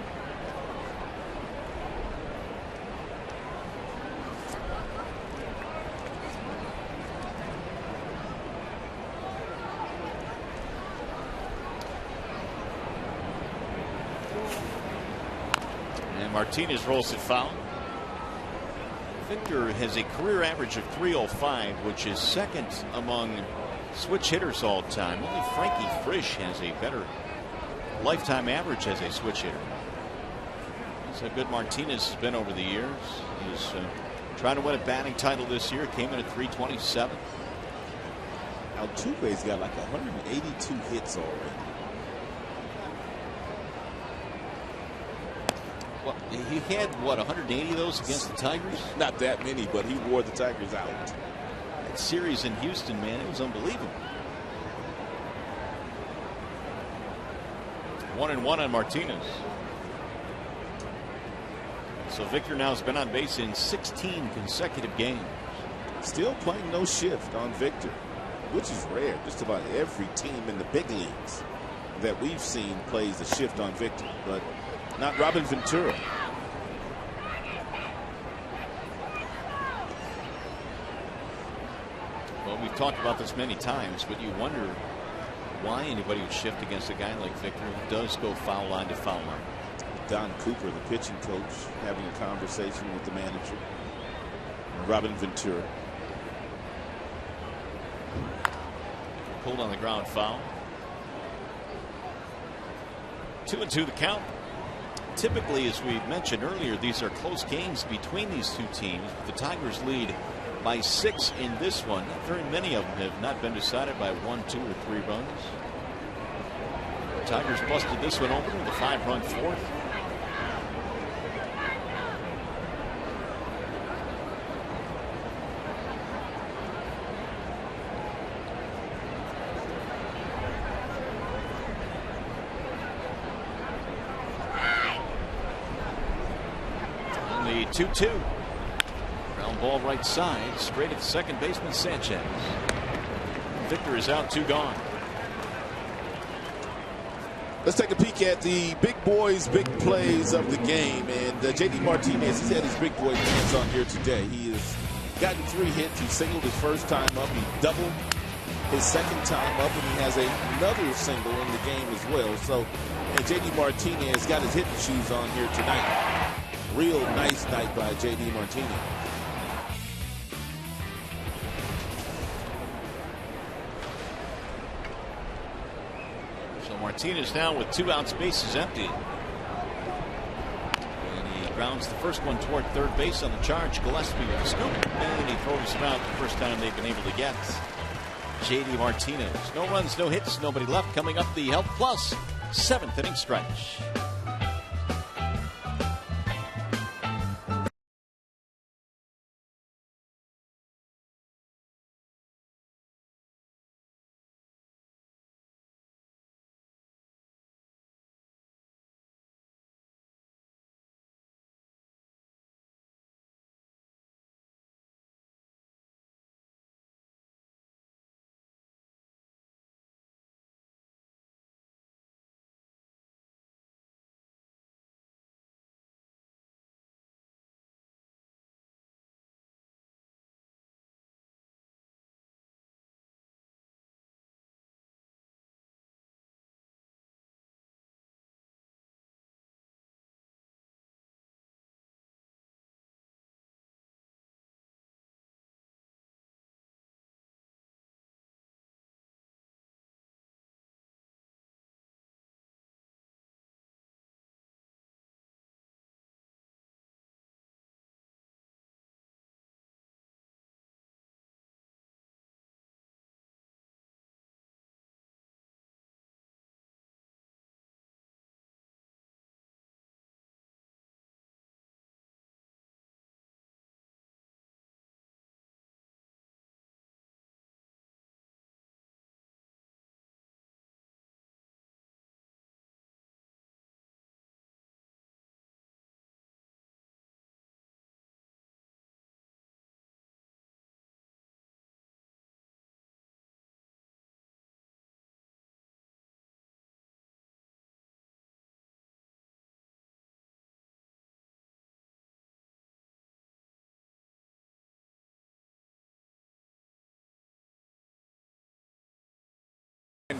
Martinez rolls it foul. Victor has a career average of .305, which is second among switch hitters all time. Only Frankie Frisch has a better lifetime average as a switch hitter. That's how good Martinez has been over the years. He's trying to win a batting title this year. Came in at .327. Altuve's got like 182 hits already. Well, he had, what, 180 of those against the Tigers? Not that many, but he wore the Tigers out. That series in Houston, man, it was unbelievable. 1-1 on Martinez. So Victor now has been on base in 16 consecutive games. Still playing no shift on Victor, which is rare. Just about every team in the big leagues that we've seen plays a shift on Victor, but not Robin Ventura. Well, we've talked about this many times, but you wonder why anybody would shift against a guy like Victor who does go foul line to foul line. Don Cooper, the pitching coach, having a conversation with the manager, Robin Ventura. Pulled on the ground foul. 2-2 the count. Typically, as we mentioned earlier, these are close games between these two teams. The Tigers lead by 6 in this one. Not very many of them have not been decided by 1, 2, or 3 runs. The Tigers busted this one open with a 5-run fourth. The 2-2. Ground ball right side, straight at second baseman Sanchez. Victor is out, 2 gone. Let's take a peek at the big boys, big plays of the game. And JD Martinez, he's had his big boy pants on here today. He has gotten 3 hits. He singled his first time up. He doubled his second time up, and he has another single in the game as well. So, and JD Martinez got his hitting shoes on here tonight. Real nice night by JD Martinez. So Martinez now with 2 outs, bases empty. And he grounds the first one toward third base on the charge. Gillespie with a scoop. And he throws him out the first time they've been able to get JD Martinez. No runs, no hits, nobody left. Coming up, the Health Plus 7th inning stretch.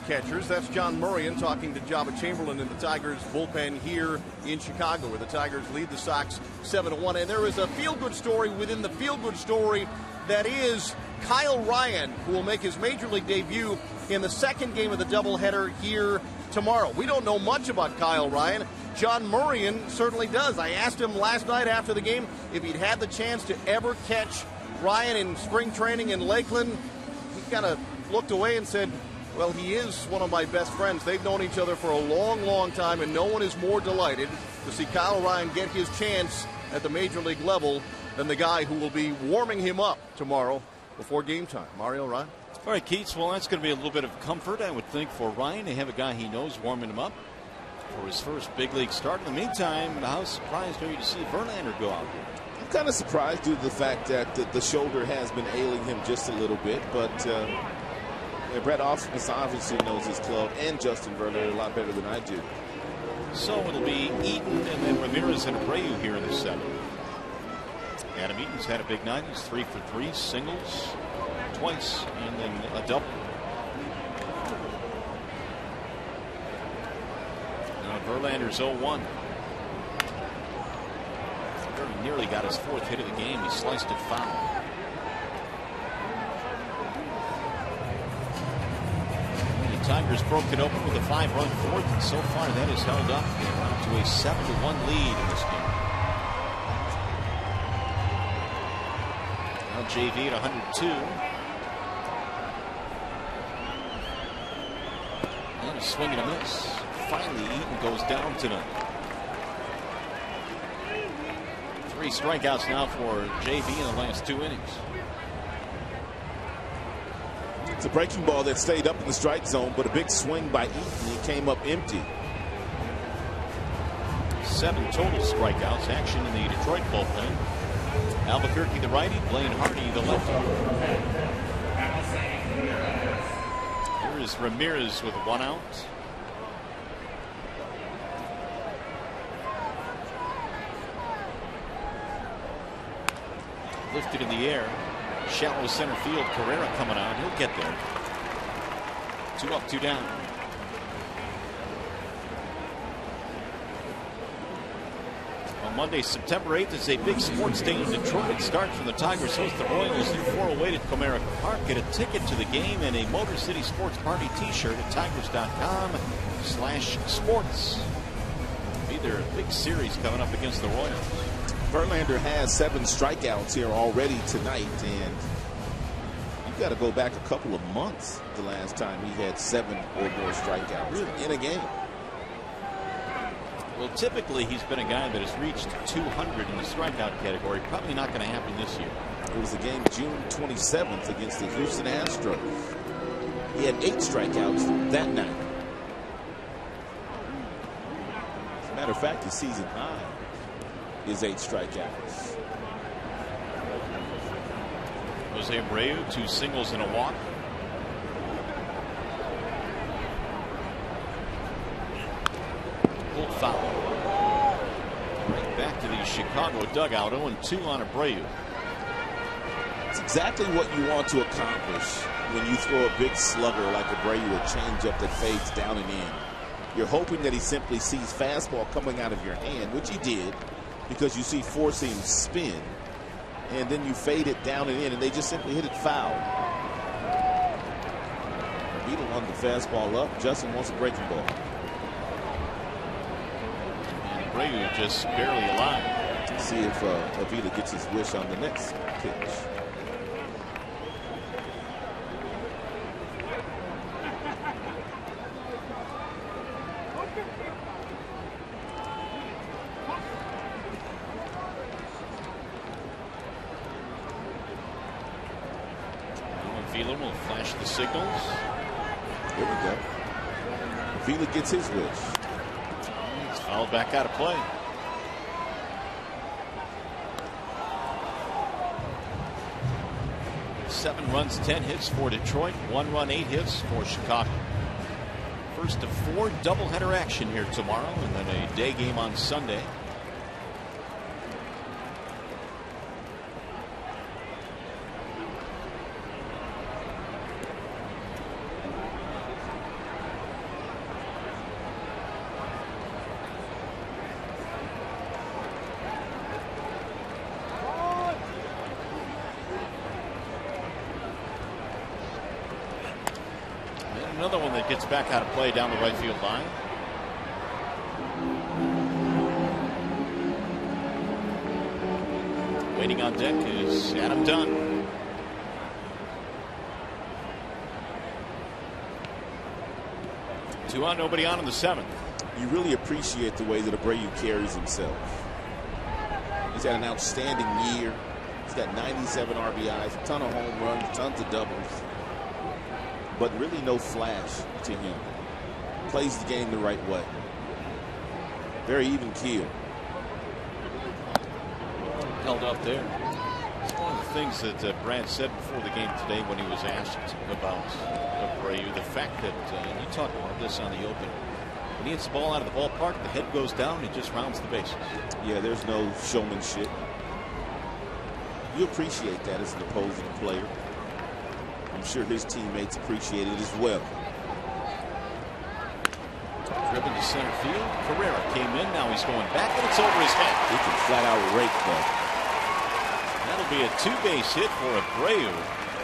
Catchers. That's John Murrian talking to Jabba Chamberlain in the Tigers bullpen here in Chicago, where the Tigers lead the Sox 7-1. And there is a feel-good story within the feel-good story that is Kyle Ryan, who will make his Major League debut in the second game of the doubleheader here tomorrow. We don't know much about Kyle Ryan. John Murrian certainly does. I asked him last night after the game if he'd had the chance to ever catch Ryan in spring training in Lakeland. He kind of looked away and said, well, he is one of my best friends. They've known each other for a long, long time, and no one is more delighted to see Kyle Ryan get his chance at the Major League level than the guy who will be warming him up tomorrow before game time. Mario, Ryan? All right, Keats, well, that's going to be a little bit of comfort, I would think, for Ryan to have a guy he knows warming him up for his first big league start. In the meantime, how surprised are you to see Verlander go out here? I'm kind of surprised due to the fact that the shoulder has been ailing him just a little bit, but Brett Ausmus obviously knows his club and Justin Verlander a lot better than I do. So it'll be Eaton and then Ramirez and Abreu here in the seventh. Adam Eaton's had a big night. He's 3 for 3, singles twice, and then a double. Now Verlander's 0-1. Very nearly got his fourth hit of the game. He sliced it foul. Tigers broke it open with a 5-run fourth, and so far that has held up. They're out to a 7-1 lead in this game. Now JV at 102. And a swing and a miss. Finally, Eaton goes down tonight. 3 strikeouts now for JV in the last 2 innings. It's a breaking ball that stayed up in the strike zone, but a big swing by Eaton. He came up empty. 7 total strikeouts. Action in the Detroit bullpen. Albuquerque the righty, Blaine Hardy the lefty. Here is Ramirez with 1 out. Lifted in the air. Shallow center field. Carrera coming out. He'll get there. 2 up, 2 down. On Monday, September 8th is a big sports day in Detroit. It starts from the Tigers host the Orioles in 408 at Comerica Park. Get a ticket to the game and a Motor City Sports Party t-shirt at tigers.com/sports. Be there a big series coming up against the Royals. Verlander has 7 strikeouts here already tonight, and you've got to go back a couple of months the last time he had 7 or more strikeouts in a game. Well, typically he's been a guy that has reached 200 in the strikeout category. Probably not going to happen this year. It was the game June 27th against the Houston Astros. He had 8 strikeouts that night. As a matter of fact, his season high is 8 strikeouts. Jose Abreu, 2 singles and a walk. Pulled foul. Right back to the Chicago dugout. 0-2 on Abreu. It's exactly what you want to accomplish when you throw a big slugger like Abreu, a changeup that fades down and in. You're hoping that he simply sees fastball coming out of your hand, which he did, because you see 4-seam spin, and then you fade it down and in, and they just simply hit it foul. Beetle wanted the fastball up. Justin wants a breaking ball. And Abreu just barely alive. See if Avila gets his wish on the next pitch. Avila will flash the signals. Here we go. Avila gets his wish. He's fouled back out of play. Seven runs, 10 hits for Detroit. 1 run, 8 hits for Chicago. First of 4 doubleheader action here tomorrow, and then a day game on Sunday. another one that gets back out of play down the right field line. Waiting on deck is Adam Dunn. Two on, nobody on in the 7th. You really appreciate the way that Abreu carries himself. He's had an outstanding year. He's got 97 RBIs, a ton of home runs, tons of doubles, but really no flash to him. Plays the game the right way. Very even keel. Held up there. It's one of the things that Brad said before the game today when he was asked about Abreu. The fact that, and you talked about this on the open, when he hits the ball out of the ballpark, the head goes down and he just rounds the bases. Yeah, there's no showmanship. You appreciate that as an opposing player. I'm sure his teammates appreciate it as well. Driven to center field. Carrera came in. Now he's going back, and it's over his head. He can flat out rake that. That'll be a 2-base hit for Abreu.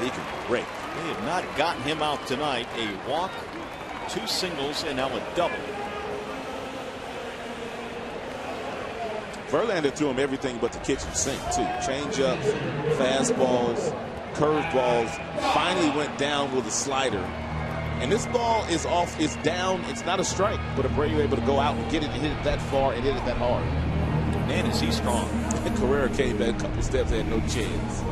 He can rake. They have not gotten him out tonight. A walk, 2 singles, and now a double. Verlander threw him everything but the kitchen sink, too. Change-ups, fastballs, curveballs. Finally went down with a slider. And this ball is off, it's down, it's not a strike, but Abreu able to go out and get it and hit it that far and hit it that hard. Man, is he strong. And Carrera came back a couple steps, had no chance.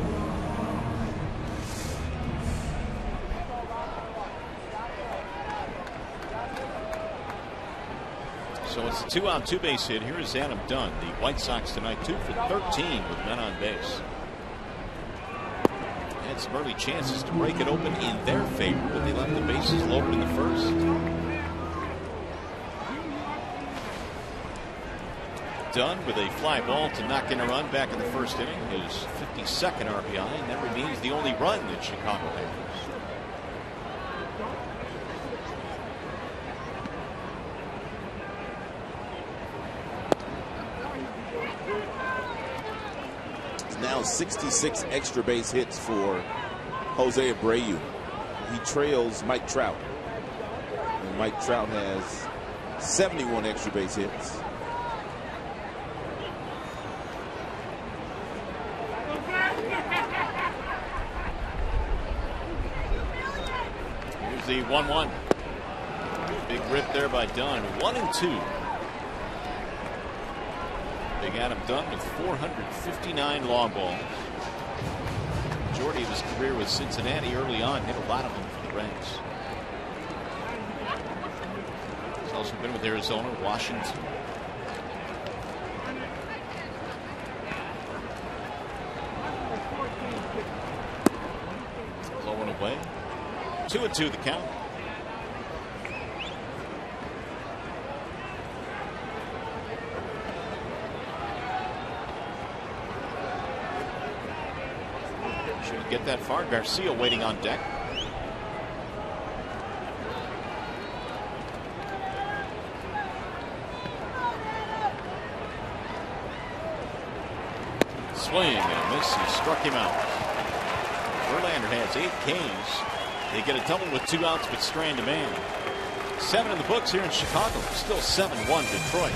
So it's a 2-out, 2-base hit. Here is Adam Dunn. The White Sox tonight 2 for 13 with men on base. Had some early chances to break it open in their favor, but they left the bases loaded in the first. Dunn with a fly ball to knock in a run back in the first inning. His 52nd RBI, and that remains the only run that Chicago has. Now 66 extra base hits for Jose Abreu. He trails Mike Trout. And Mike Trout has 71 extra base hits. Here's the 1-1. Big rip there by Dunn. 1-2. Big Adam Dunn with 459 long balls. Majority of his career with Cincinnati early on. Hit a lot of them for the Reds. He's also been with Arizona, Washington. Low and away. 2-2 the count. Get that far. Garcia waiting on deck. Swing and a miss. He struck him out. Verlander has 8 Ks. They get a double with 2 outs, but strand a man. 7 in the books here in Chicago. Still 7-1 Detroit.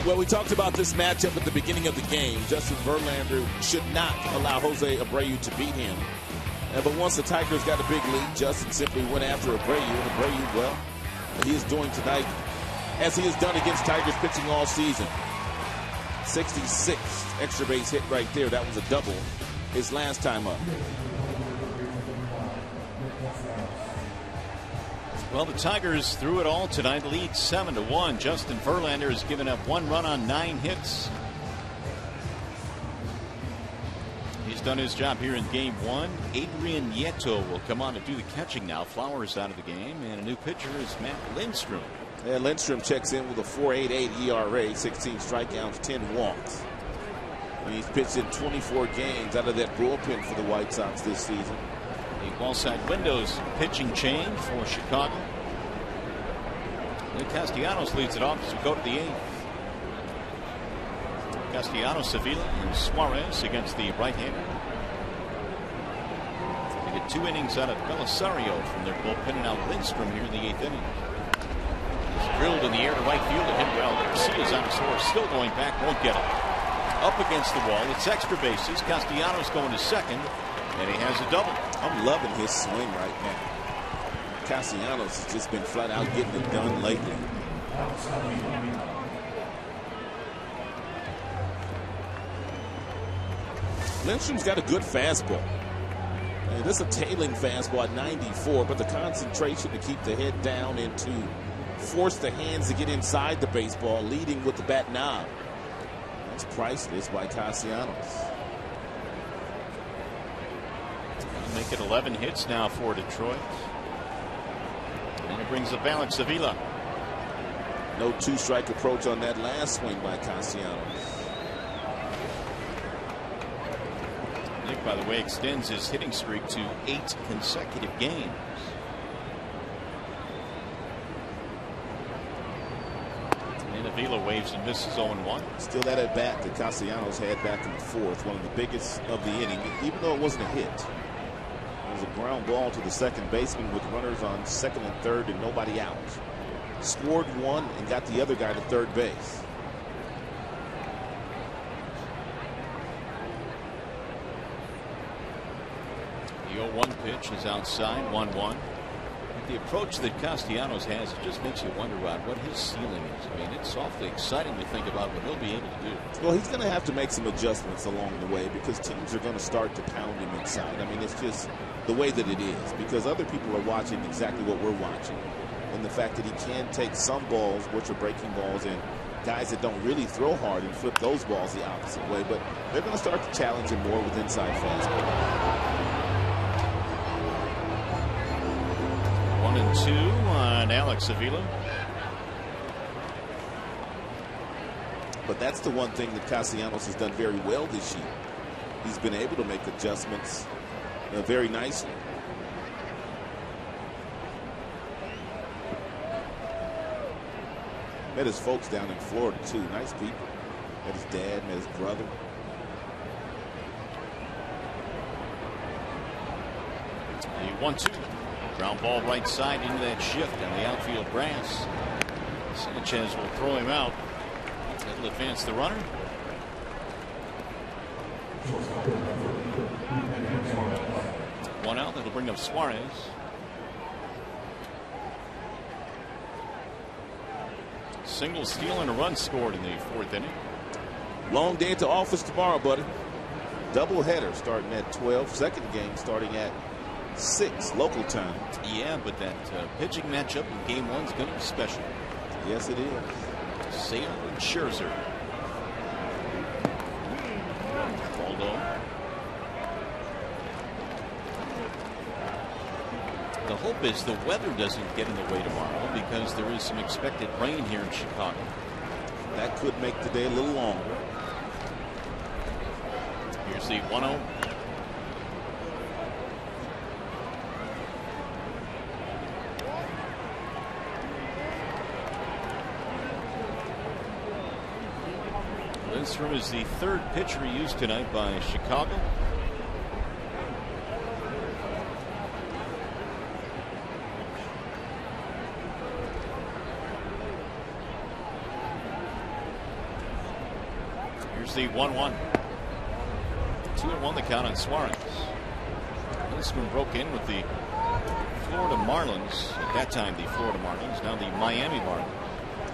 Well, we talked about this matchup at the beginning of the game. Justin Verlander should not allow Jose Abreu to beat him. But once the Tigers got a big lead, Justin simply went after Abreu. And Abreu, well, he is doing tonight as he has done against Tigers pitching all season. 66th extra base hit right there. That was a double his last time up. Well, the Tigers threw it all tonight, lead 7-1. Justin Verlander has given up 1 run on 9 hits. He's done his job here in game 1. Adrian Nieto will come on to do the catching now. Flowers out of the game, and a new pitcher is Matt Lindstrom. Yeah, Lindstrom checks in with a 4.88 ERA, 16 strikeouts, 10 walks. And he's pitched in 24 games out of that bullpen for the White Sox this season. The ball side windows pitching change for Chicago. Nick Castellanos leads it off as we go to the 8th. Castellanos, Sevilla, and Suarez against the right-hander. They get 2 innings out of Belisario from their bullpen, and now Lindstrom here in the 8th inning. He's drilled in the air to right field and hit well. Garcia's on his horse, still going back, won't get it. Up against the wall, it's extra bases. Castellanos going to second, and he has a double. I'm loving his swing right now. Castellanos has just been flat out getting it done lately. Lindstrom's got a good fastball. And this is a tailing fastball at 94, but the concentration to keep the head down and to force the hands to get inside the baseball, leading with the bat knob. That's priceless by Castellanos. Make it 11 hits now for Detroit. And it brings up Alex Avila. No 2-strike approach on that last swing by Castellanos. Nick, by the way, extends his hitting streak to 8 consecutive games. And Avila waves and misses 0-1. Still that at bat that Castellanos had back in the 4th, one of the biggest of the inning, even though it wasn't a hit. It was a ground ball to the second baseman with runners on 2nd and 3rd and nobody out. Scored 1 and got the other guy to 3rd base. The 0-1 pitch is outside, 1-1. The approach that Castellanos has, it just makes you wonder, Rod, what his ceiling is. I mean, it's awfully exciting to think about what he'll be able to do. Well, he's going to have to make some adjustments along the way because teams are going to start to pound him inside. I mean, it's just the way that it is because other people are watching exactly what we're watching. And the fact that he can take some balls, which are breaking balls, and guys that don't really throw hard and flip those balls the opposite way. But they're going to start to challenge him more with inside fastball. 1-2 on Alex Avila. But that's the one thing that Castellanos has done very well this year. He's been able to make adjustments very nicely. Met his folks down in Florida too. Nice people. Met his dad, met his brother. The 1-2. Ground ball right side into that shift on the outfield grass. Sanchez will throw him out. That'll advance the runner. One out. That'll bring up Suarez. Single steal and a run scored in the 4th inning. Long day at the office tomorrow, buddy. Double header starting at 12. Second game starting at 6 local time. Yeah, but that pitching matchup in game 1 is going to be special. Yes, it is. Sale and Scherzer. Waldo. The hope is the weather doesn't get in the way tomorrow because there is some expected rain here in Chicago. That could make the day a little longer. Here's the 1-0. Lindstrom is the 3rd pitcher used tonight by Chicago. Here's the 1-1. 2-1 the count on Suarez. This one broke in with the Florida Marlins. At that time, the Florida Marlins. Now the Miami Marlins.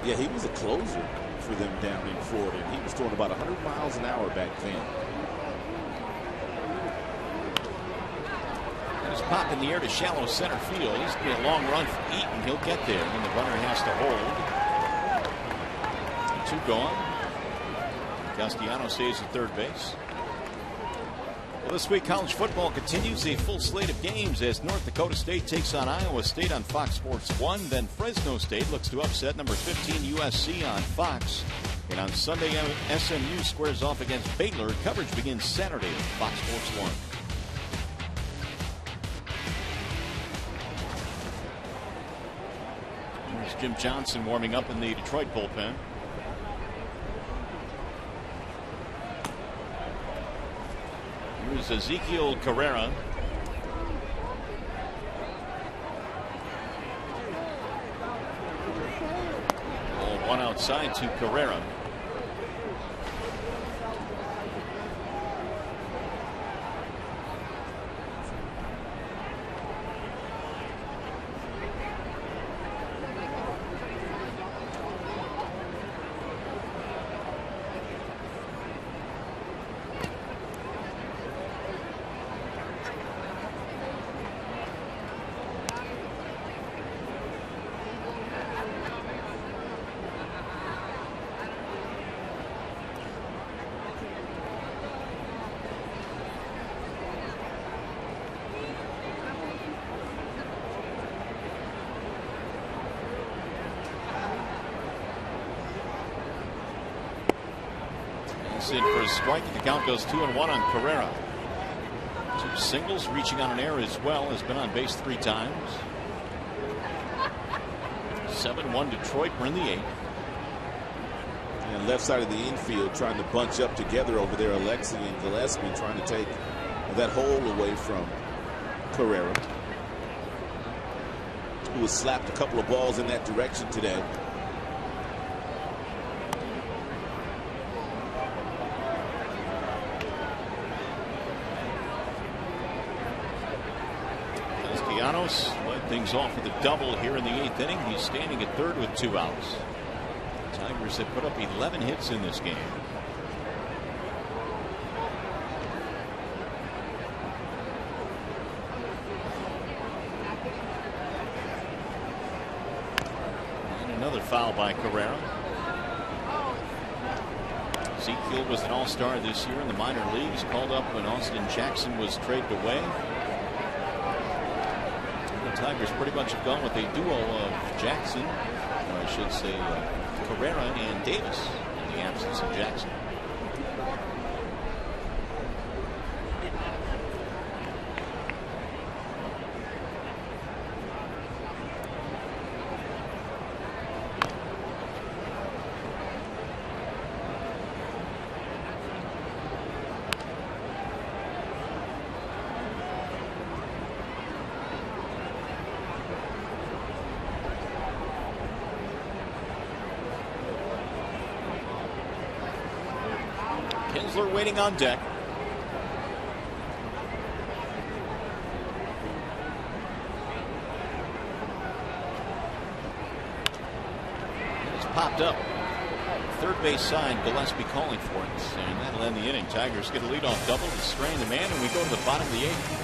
Yeah, he was a closer for them down in Florida. He was throwing about 100 miles an hour back then. He's popped in the air to shallow center field. He's going to be a long run for Eaton. He'll get there. And the runner has to hold. 2 gone. Castellanos stays at third base. Well, this week, college football continues a full slate of games as North Dakota State takes on Iowa State on Fox Sports 1. Then Fresno State looks to upset number 15 USC on Fox. And on Sunday, SMU squares off against Baylor. Coverage begins Saturday at Fox Sports 1. Here's Jim Johnson warming up in the Detroit bullpen. Here's Ezekiel Carrera. One outside to Carrera. In for a strike. The count goes 2-1 on Carrera. 2 singles, reaching on an error as well. Has been on base 3 times. 7-1 Detroit. We're in the 8th. And left side of the infield trying to bunch up together over there. Alexi and Gillespie trying to take that hole away from Carrera, who has slapped a couple of balls in that direction today. Led things off with a double here in the 8th inning. He's standing at third with 2 outs. The Tigers have put up 11 hits in this game. And another foul by Carrera. Ezekiel was an all-star this year in the minor leagues, called up when Austin Jackson was traded away. Tigers pretty much have gone with a duo of Jackson, or I should say Carrera and Davis, in the absence of Jackson. Kinsler waiting on deck. It's popped up. Third base side, Gillespie calling for it, and that'll end the inning. Tigers get a leadoff double to strain the man, and we go to the bottom of the 8th.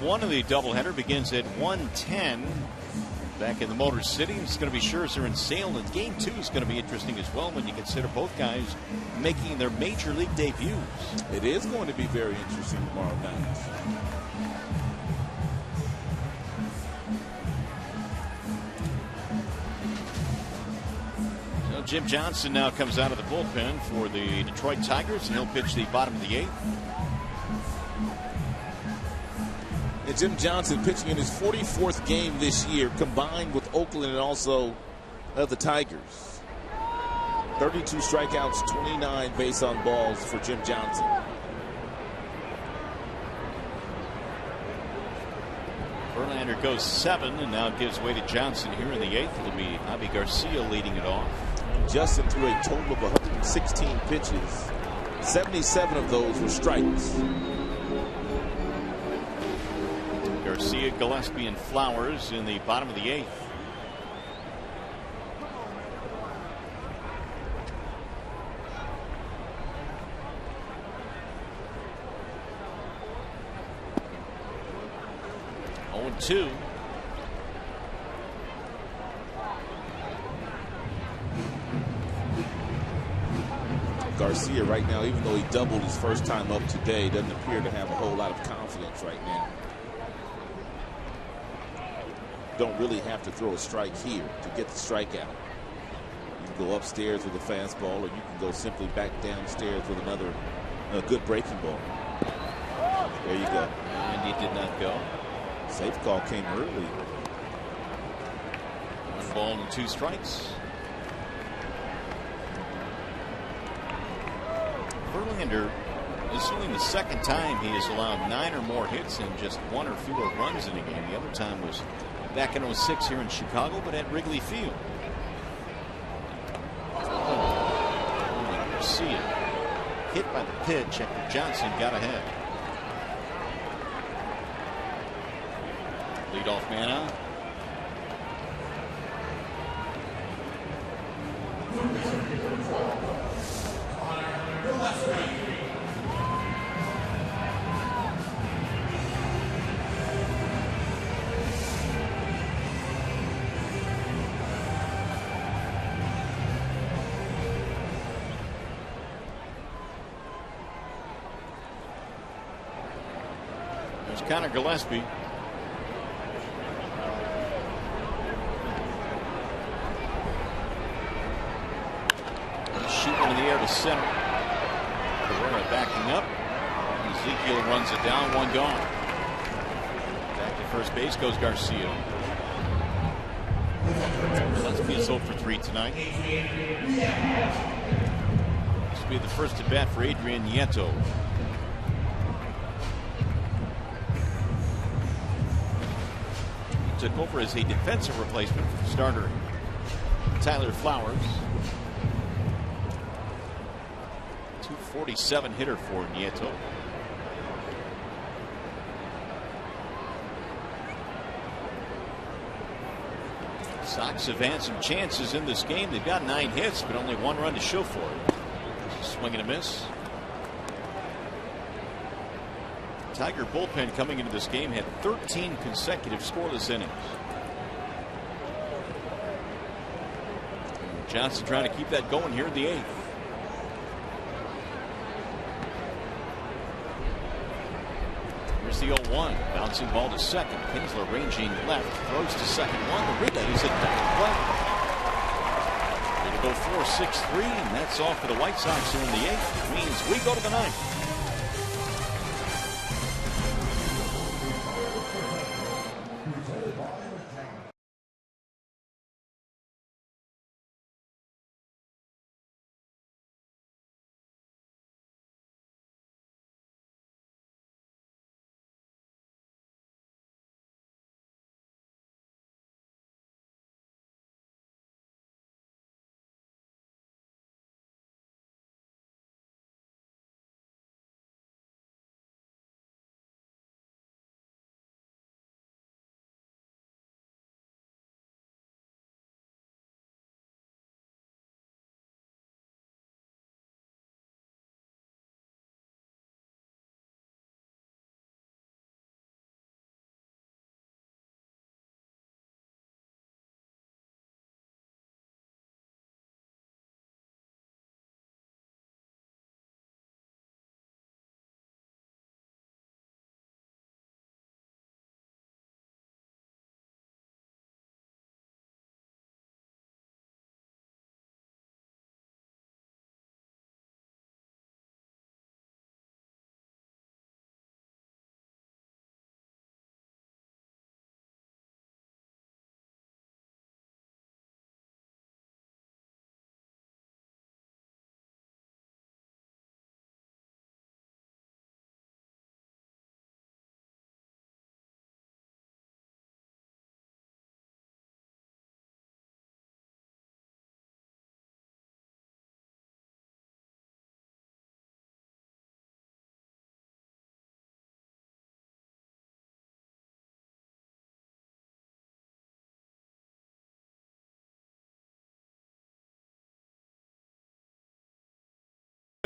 one of the doubleheader begins at 1:10 back in the Motor City. It's going to be Scherzer and Sale, and Game 2 is going to be interesting as well when you consider both guys making their major league debuts. It is going to be very interesting tomorrow night. So Jim Johnson now comes out of the bullpen for the Detroit Tigers, and he'll pitch the bottom of the 8th. And Jim Johnson pitching in his 44th game this year, combined with Oakland and also the Tigers. 32 strikeouts, 29 base on balls for Jim Johnson. Verlander goes 7 and now gives way to Johnson here in the 8th. It'll be Javi Garcia leading it off. Justin threw a total of 116 pitches. 77 of those were strikes. Garcia, Gillespie, and Flowers in the bottom of the 8th. Oh, 2. Garcia right now, even though he doubled his first time up today, doesn't appear to have a whole lot of confidence right now. Don't really have to throw a strike here to get the strikeout. You can go upstairs with a fastball, or you can go simply back downstairs with another good breaking ball. There you go. And he did not go. Safe call came early. 1 ball and 2 strikes. Verlander, this is only the second time he has allowed 9 or more hits and just 1 or fewer runs in a game. The other time was back in 06 here in Chicago, but at Wrigley Field. Garcia hit by the pitch after Johnson got ahead. Leadoff man out. Connor Gillespie. Shooting in the air to center. Cabrera backing up. Ezekiel runs it down, 1 gone. Back to first base goes Garcia. Gillespie is 0 for 3 tonight. This will be the first at bat for Adrian Nieto. Took over as a defensive replacement for starter Tyler Flowers. 247 hitter for Nieto. Sox have had some chances in this game. They've got 9 hits, but only 1 run to show for it. Swing and a miss. Tiger bullpen coming into this game had 13 consecutive scoreless innings. Johnson trying to keep that going here in the 8th. Here's the 0-1. Bouncing ball to second. Kinsler ranging left. Throws to second. 1. The relay is a double play. It'll go 4-6-3, and that's all for the White Sox here in the 8th. Which means we go to the 9th.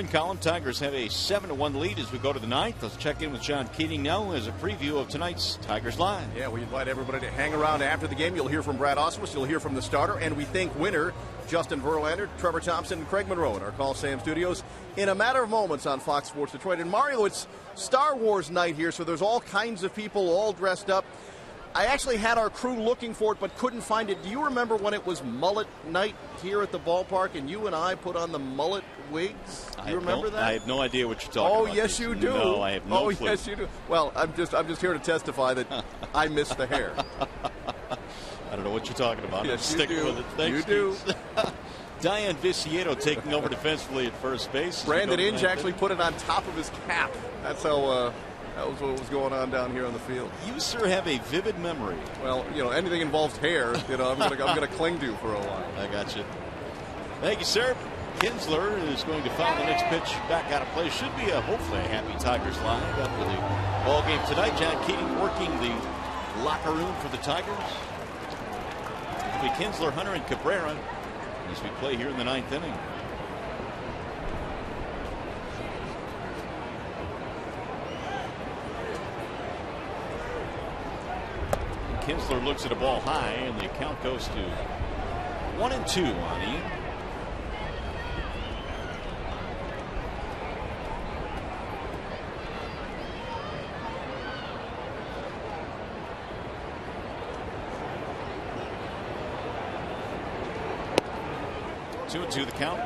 Column, Tigers have a 7-1 lead as we go to the ninth. Let's check in with John Keating now as a preview of tonight's Tigers Live. Yeah, we invite everybody to hang around after the game. You'll hear from Brad Oswald, you'll hear from the starter, and we thank winner Justin Verlander, Trevor Thompson, and Craig Monroe in our Call Sam studios in a matter of moments on Fox Sports Detroit. And Mario, it's Star Wars night here, so there's all kinds of people all dressed up. I actually had our crew looking for it but couldn't find it. Do you remember when it was mullet night here at the ballpark and you and I put on the mullet wigs? Do you remember that? I have no idea what you're talking about. Oh, yes, you do. No, I have no clue. Oh, yes, you do. Well, I'm just here to testify that I missed the hair. I don't know what you're talking about. Yes, Stick you do. with it. Thanks, you do. Diane Vicieto taking over defensively at first base. Brandon Inge actually put it on top of his cap. That's how that was what was going on down here on the field. You, sir, have a vivid memory. Well, anything involves hair, I'm gonna cling to for a while. I got you. Thank you, sir. Kinsler is going to foul the next pitch back out of play. Should be hopefully a happy Tigers line after the ball game tonight. John Keating working the locker room for the Tigers. It'll be Kinsler, Hunter, and Cabrera as we play here in the ninth inning. Kinsler looks at a ball high, and the count goes to 1-2 on Ian. Two and two the count.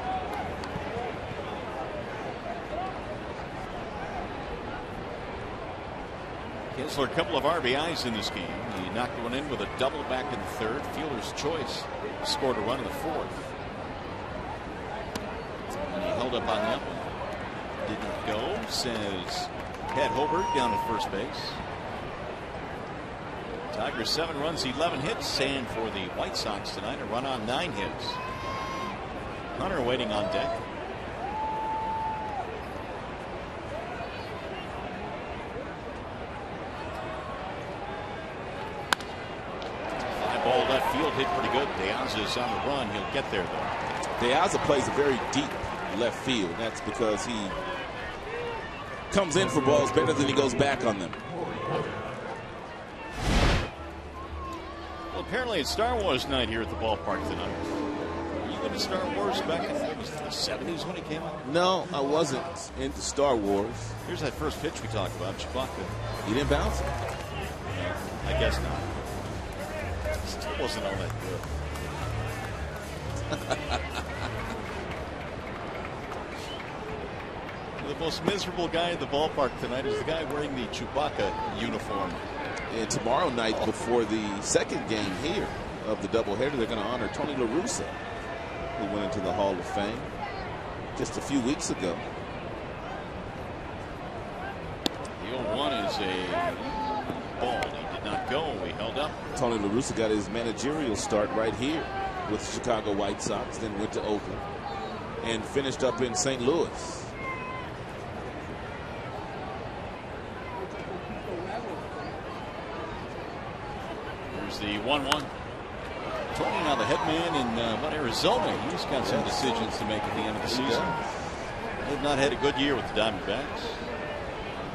Kinsler, a couple of RBIs in this game. He knocked one in with a double back in the third. Fielder's choice scored a run in the fourth. And he held up on that one. Didn't go, says Pat Hobart down at first base. Tigers 7 runs, 11 hits, and for the White Sox tonight, a run on 9 hits. Hunter waiting on deck. Ball left field hit pretty good. De Aza's on the run. He'll get there though. De Aza plays a very deep left field. That's because he comes in for balls better than he goes back on them. Well, apparently it's Star Wars night here at the ballpark tonight. Were you into Star Wars back in the 70s when it came out? No, I wasn't into Star Wars. Here's that first pitch we talked about, Chewbacca. You didn't bounce it? I guess not. Still wasn't all that good. The most miserable guy at the ballpark tonight is the guy wearing the Chewbacca uniform. And tomorrow night, before the second game here of the doubleheader, they're going to honor Tony La Russa, who went into the Hall of Fame just a few weeks ago. The 0-1 is a ball. He did not go. He held up. Tony La Russa got his managerial start right here with the Chicago White Sox, then went to Oakland and finished up in St. Louis. Here's the 1-1. Tony now the head man in Arizona. He's got some decisions to make at the end of the season. They've not had a good year with the Diamondbacks,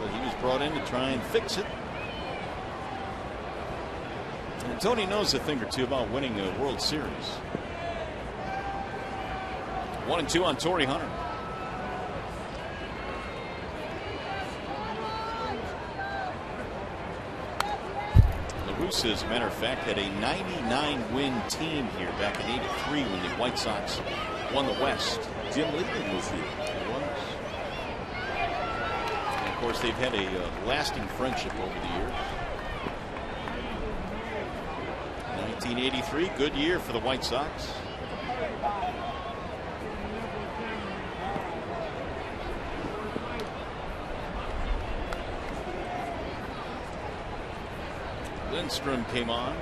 but he was brought in to try and fix it. And Tony knows a thing or two about winning the World Series. 1-2 on TORII Hunter. La Russa, as a matter of fact, had a 99-win team here back in '83 when the White Sox won the West. Jim Lehman was here. He was. And of course, they've had a lasting friendship over the years. 1983, good year for the White Sox. Lindstrom came on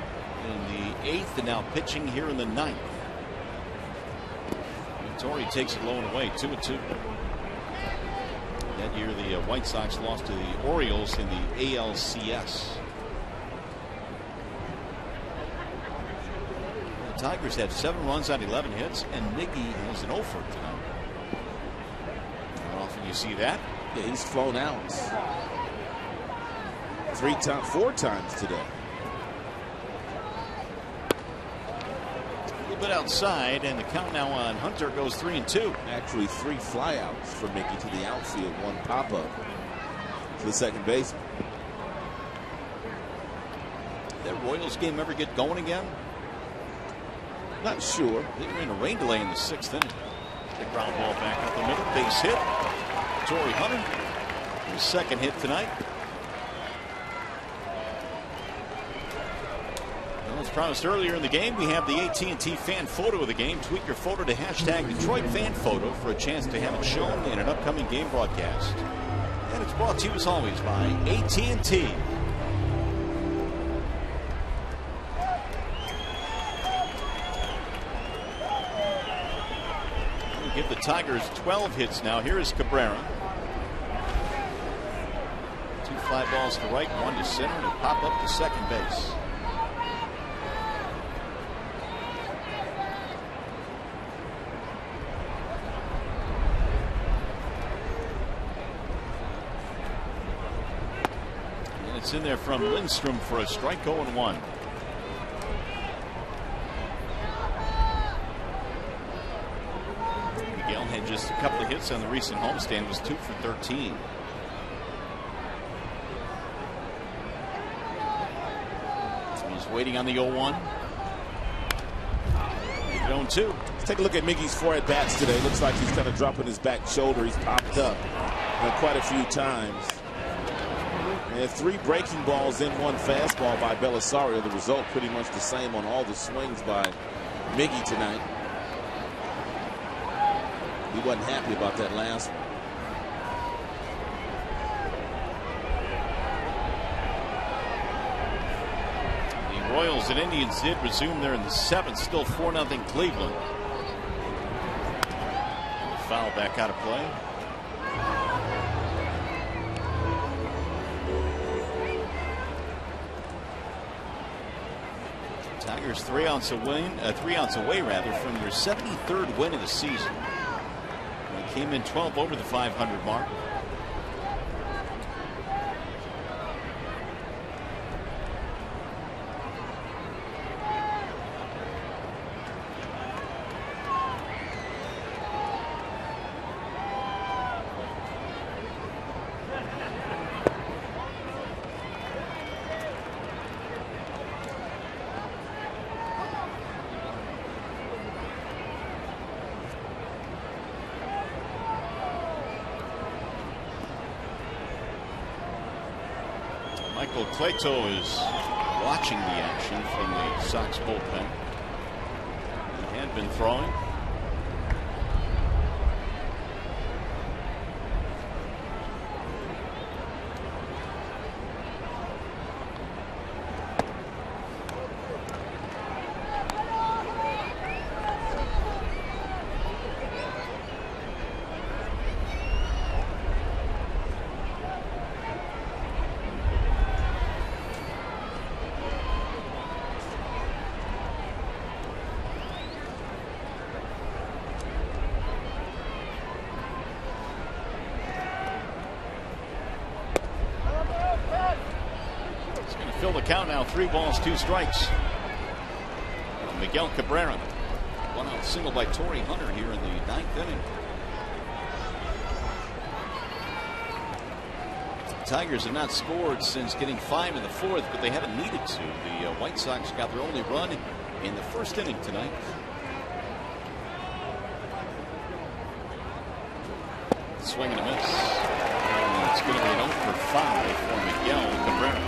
in the 8th and now pitching here in the 9th. And TORII takes it low and away, 2-2. That year the White Sox lost to the Orioles in the ALCS. The Tigers had 7 runs on 11 hits, and Miggy has an 0 for tonight. see that. Yeah, he's flown out 4 times today. A little bit outside, and the count now on Hunter goes 3-2. Actually, 3 flyouts for Mickey to the outfield, 1 pop-up to the second baseman. Did that Royals game ever get going again? Not sure. They were in a rain delay in the 6th inning. The ground ball back up the middle. Base hit. TORII Hunter. His second hit tonight. Well, as promised earlier in the game, we have the AT&T fan photo of the game. Tweet your photo to hashtag Detroit Fan Photo for a chance to have it shown in an upcoming game broadcast. And it's brought to you as always by AT&T. Give the Tigers 12 hits now. Here is Cabrera. 2 fly balls to right, 1 to center, and a pop up to second base. And it's in there from Lindstrom for a strike, 0-1. Had just a couple of hits on the recent homestand, was 2 for 13. So he's waiting on the 0-1. 0-2. Let's take a look at Miggy's 4 at-bats today. Looks like he's kind of dropping his back shoulder. He's popped up quite a few times. And 3 breaking balls in 1 fastball by Belisario. The result pretty much the same on all the swings by Miggy tonight. He wasn't happy about that last one. The Royals and Indians did resume there in the 7th. Still 4-0 Cleveland. Foul back out of play. Tigers 3 ounce away from their 73rd win of the season. Came in 12 over the 500 mark. Clayto is watching the action from the Sox bullpen. He had been throwing. Fill the count now, 3 balls, 2 strikes. Miguel Cabrera, 1 out single by TORII Hunter here in the 9th inning. The Tigers have not scored since getting 5 in the 4th, but they haven't needed to. The White Sox got their only run in the 1st inning tonight. Swing and a miss. And it's going to be an 0 for 5 for Miguel Cabrera.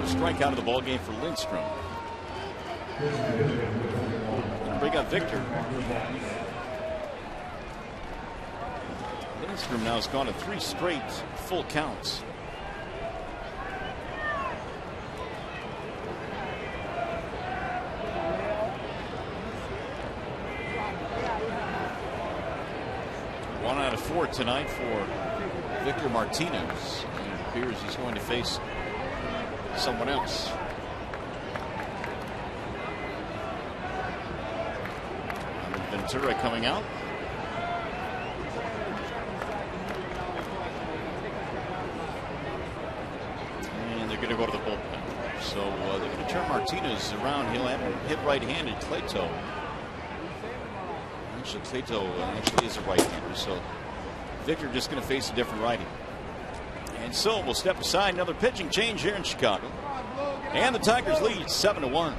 Strike out of the ball game for Lindstrom. Bring up Victor. Lindstrom now has gone to 3 straight full counts. One out of 4 tonight for Victor Martinez. And it appears he's going to face someone else. There's been TORII coming out. And they're going to go to the bullpen. So they're going to turn Martinez around. He'll have hit right-handed Clayto. Actually, Clayto actually is a right-hander. So Victor just going to face a different righty. And so we'll step aside. Another pitching change here in Chicago. And the Tigers lead 7-1.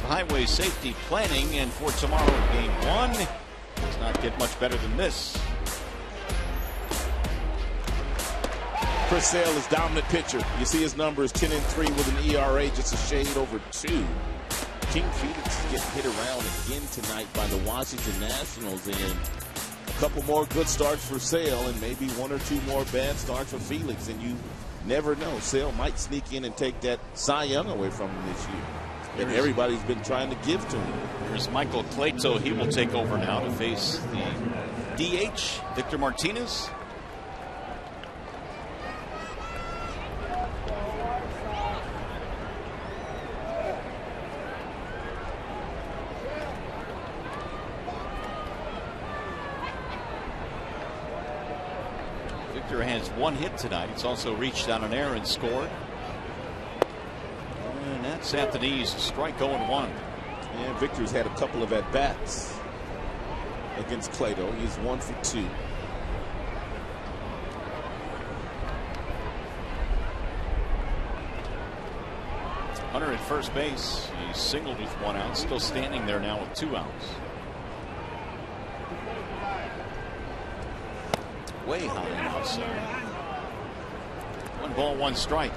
Highway safety planning, and for tomorrow, game 1 does not get much better than this. Purcell is dominant pitcher. You see his numbers 10-3 with an ERA just a shade over 2. King Felix is getting hit around again tonight by the Washington Nationals, and a couple more good starts for Sale and maybe 1 or 2 more bad starts for Felix, and you never know. Sale might sneak in and take that Cy Young away from him this year. And everybody's been trying to give to him. Here's Michael Clayto. He will take over now to face the DH, Victor Martinez. Victor has 1 hit tonight. He's also reached on an error and scored. And that's at the knees. Strike 0-1. And Victor's had a couple of at-bats against Clayto. He's 1 for 2. Hunter at first base. He singled with 1 out. Still standing there now with 2 outs. Way high outside. 1 ball, 1 strike.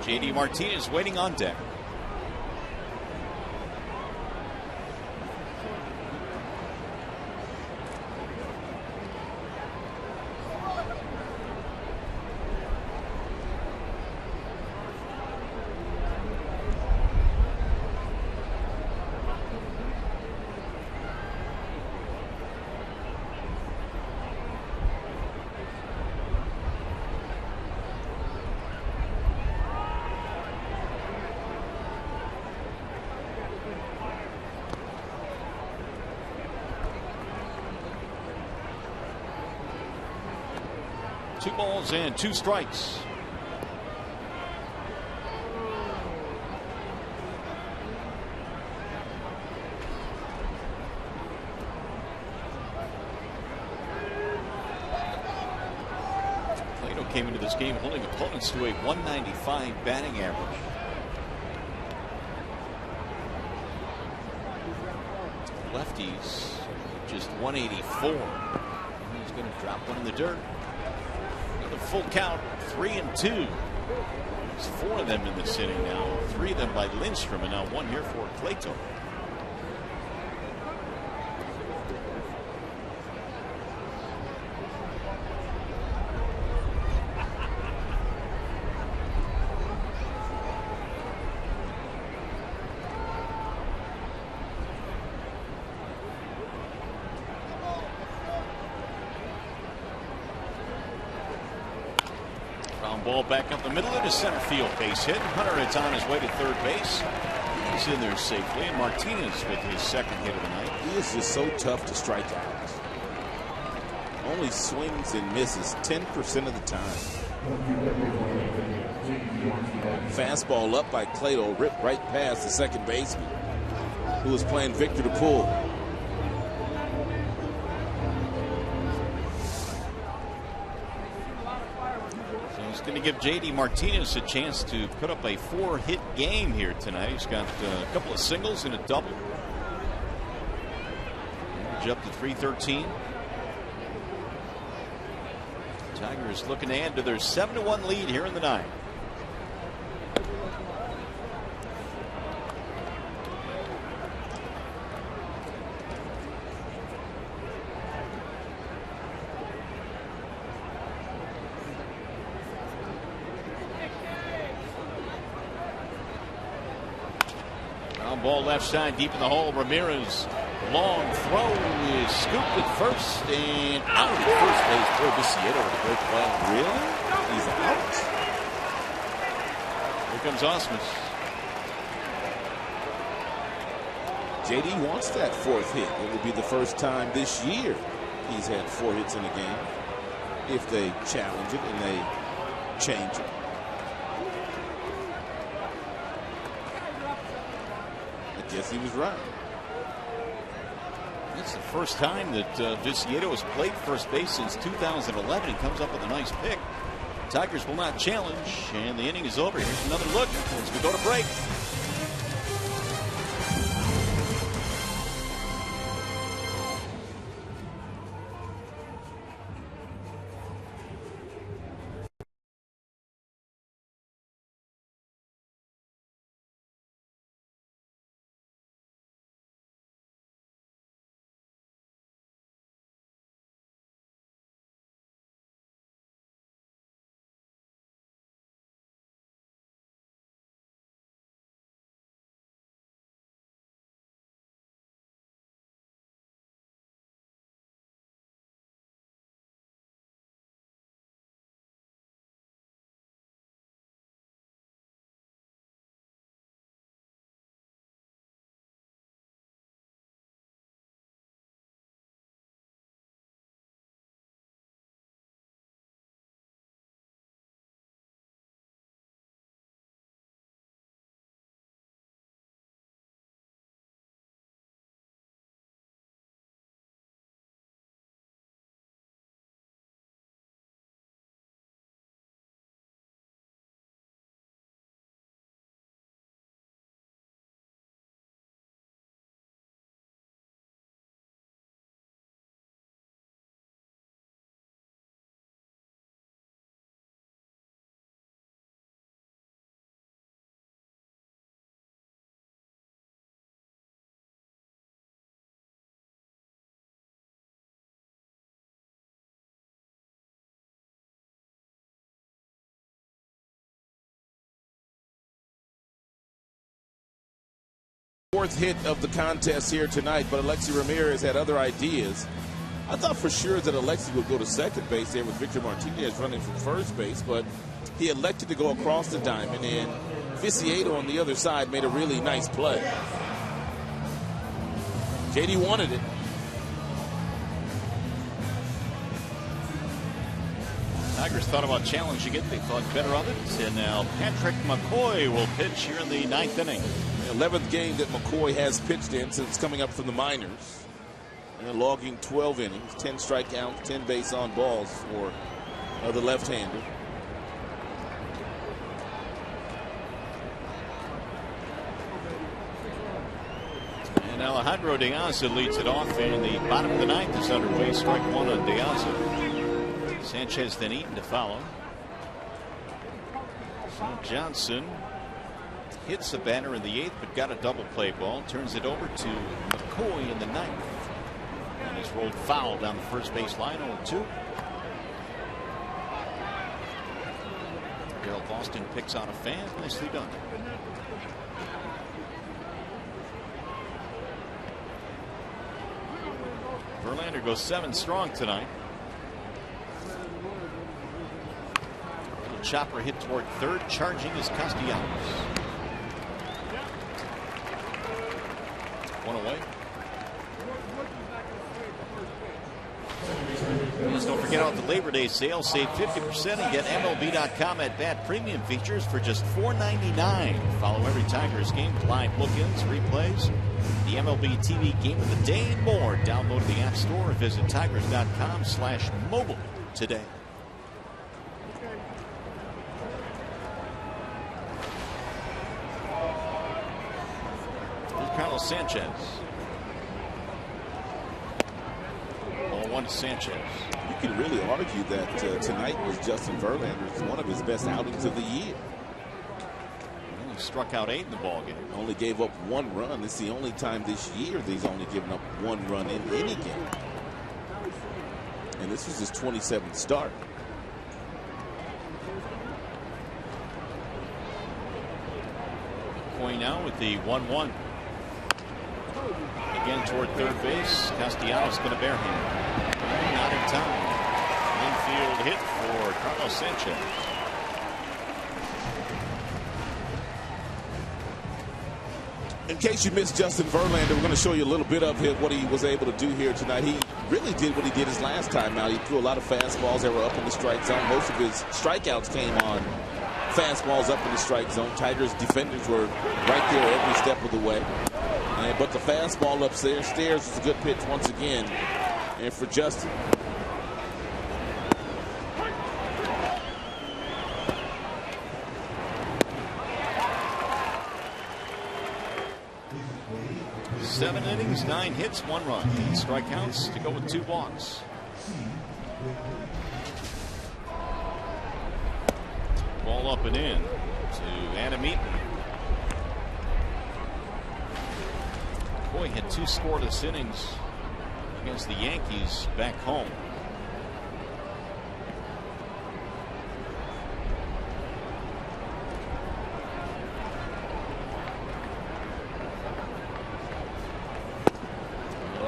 JD Martinez waiting on deck. Two balls and 2 strikes. came into this game holding opponents to a 195 batting average. Lefties just 184. He's going to drop one in the dirt. Another full count, 3-2. There's 4 of them in this inning now. 3 of them by Lindstrom, and now 1 here for Plato. Ball back up the middle into center field. Base hit. Hunter is on his way to third base. He's in there safely. And Martinez with his second hit of the night. He is just so tough to strike out. Only swings and misses 10% of the time. Fastball up by Plato, ripped right past the second baseman, who was playing Victor to pull. Going to give J.D. Martinez a chance to put up a 4-hit game here tonight. He's got a couple of singles and a double. Up to 313. Tigers looking to add to their 7-1 lead here in the ninth. Ball left side deep in the hole. Ramirez, long throw is scooped at first and out at first base. Boy, Viciedo with a great play. Really? He's out. Here comes Osmus. JD wants that 4th hit. It will be the first time this year he's had 4 hits in a game. If they challenge it and they change it. Yes, he was right. It's the first time that Viciedo has played first base since 2011. He comes up with a nice pick. Tigers will not challenge, and the inning is over. Here's another look as we go to break. Fourth hit of the contest here tonight, but Alexi Ramirez had other ideas. I thought for sure that Alexi would go to second base there with Victor Martinez running from first base, but he elected to go across the diamond, and Viciedo on the other side made a really nice play. JD wanted it. Tigers thought about challenging it. They thought better of it. And now Patrick McCoy will pitch here in the ninth inning. The 11th game that McCoy has pitched in since coming up from the minors. And logging 12 innings, 10 strikeouts, 10 base on balls for the left-hander. And Alejandro De Aza leads it off, and the bottom of the ninth is underway. Strike one on De Aza. Sanchez then Eaton to follow. So Johnson hits the batter in the eighth, but got a double play ball. Turns it over to McCoy in the ninth. And he's rolled foul down the first base line, 0-2. Darryl Boston picks out a fan. Nicely done. Verlander goes 7 strong tonight. Chopper hit toward third. Charging is Castellanos. One away. Please don't forget about the Labor Day sale. Save 50% and get MLB.com at bat premium features for just $4.99. Follow every Tigers game with live look-ins, replays, the MLB TV game of the day, and more. Download the App Store or visit tigers.com/mobile today. Here's Carlos Sanchez. 0-1 to Sanchez. You can really argue that tonight was Justin Verlander's one of his best outings of the year. He struck out 8 in the ball game. Only gave up 1 run. It's the only time this year that he's only given up 1 run in any game. And this was his 27th start. McCoy now with the 1-1. Again toward third base. Castellanos going to bear him. Not in time. Infield hit for Carlos Sanchez. In case you missed Justin Verlander, we're going to show you a little bit of what he was able to do here tonight. He really did what he did his last time out. He threw a lot of fastballs that were up in the strike zone. Most of his strikeouts came on fastballs up in the strike zone. Tigers defenders were right there every step of the way. But the fastball upstairs was a good pitch once again. And for Justin. Seven innings, 9 hits, 1 run. 8 strikeouts to go with 2 walks. Ball up and in to Adam Eaton. Boy had 2 scoreless innings against the Yankees back home.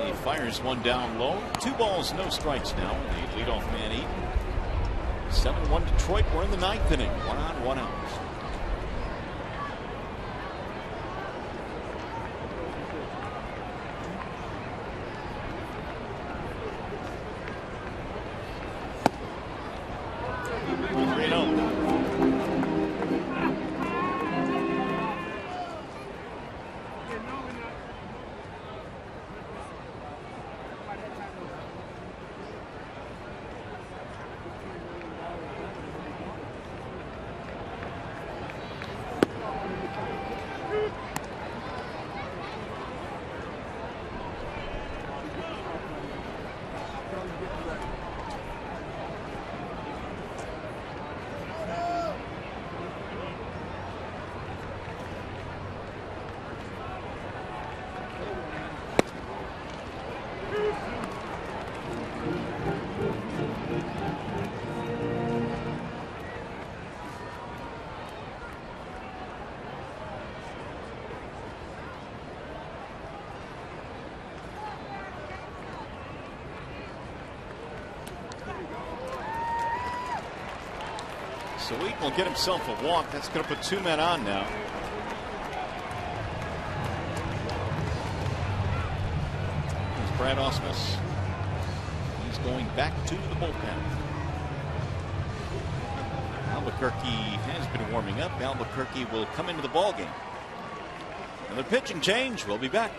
He fires one down low. 2 balls, no strikes now. The leadoff man Eaton. 7-1 Detroit. We're in the 9th inning. 1 on, 1 out. So Eaton will get himself a walk. That's going to put 2 men on now. Here's Brad Ausmus. He's going back to the bullpen. Albuquerque has been warming up. Albuquerque will come into the ball game. Another pitching change. We'll be back.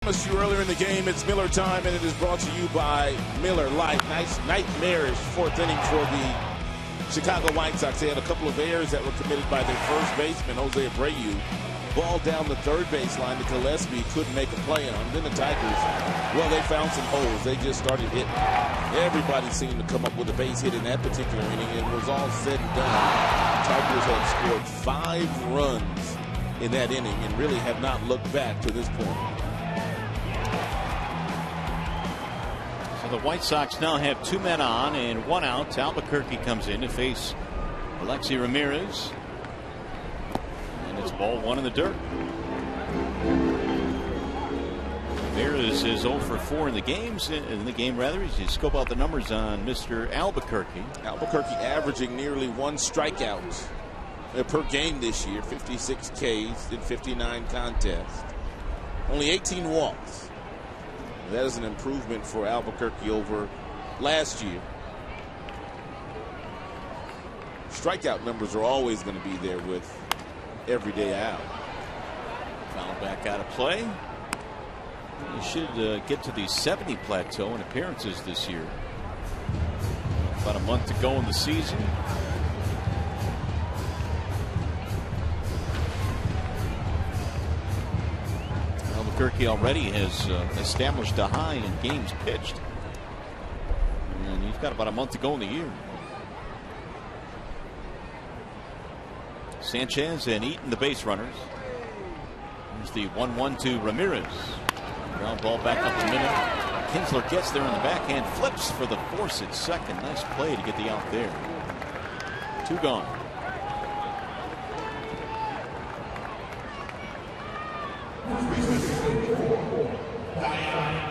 promised you earlier in the game, it's Miller time, and it is brought to you by Miller Lite. Nice nightmarish fourth inning for the Chicago White Sox. They had a couple of errors that were committed by their first baseman, Jose Abreu. Ball down the third baseline that Gillespie couldn't make a play on. Then the Tigers, well, they found some holes. They just started hitting. Everybody seemed to come up with a base hit in that particular inning. It was all said and done. Tigers had scored 5 runs in that inning and really have not looked back to this point. So the White Sox now have 2 men on and 1 out. Albuquerque comes in to face Alexi Ramirez. And it's ball 1 in the dirt. Ramirez is 0 for 4 in the games. In the game, rather. You scope out the numbers on Mr. Albuquerque. Albuquerque averaging nearly 1 strikeout per game this year. 56 Ks in 59 contests. Only 18 walks. That is an improvement for Albuquerque over last year. Strikeout numbers are always going to be there with every day out. Foul back out of play. He should get to the 70 plateau in appearances this year. About a month to go in the season. Albuquerque already has established a high in games pitched. And he's got about a month to go in the year. Sanchez and Eaton, the base runners. Here's the 1-1 to Ramirez. Ground ball back up the middle. KINSLER gets there in the backhand, flips for the force at second. Nice play to get the out there. 2 gone.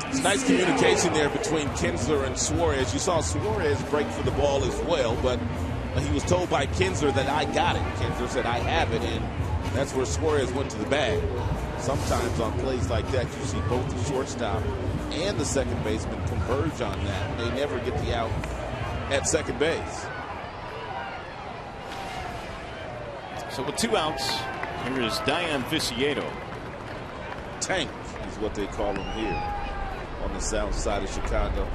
It's nice communication there between KINSLER and Suarez. You saw Suarez break for the ball as well, but he was told by KINSLER that I got it. KINSLER said I have it, and that's where Suarez went to the bag. Sometimes on plays like that, you see both the shortstop and the second baseman converge on that. They never get the out at second base. So with 2 outs, here is Diane Viciedo. Tank is what they call him here on the south side of Chicago.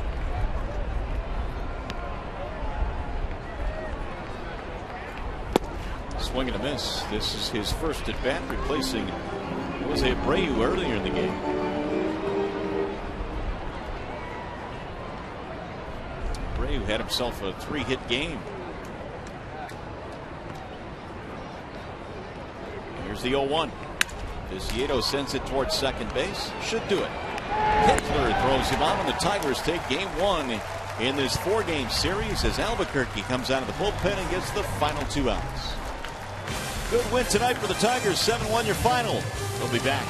Swing and a miss. This is his first at bat, replacing Jose Abreu earlier in the game. Abreu had himself a 3-hit game. Here's the 0-1. Viciedo sends it towards second base. Should do it. KINSLER throws him out, and the Tigers take game 1 in this 4-game series as Albuquerque comes out of the bullpen and gets the final 2 outs. Good win tonight for the Tigers. 7-1 your final. We'll be back.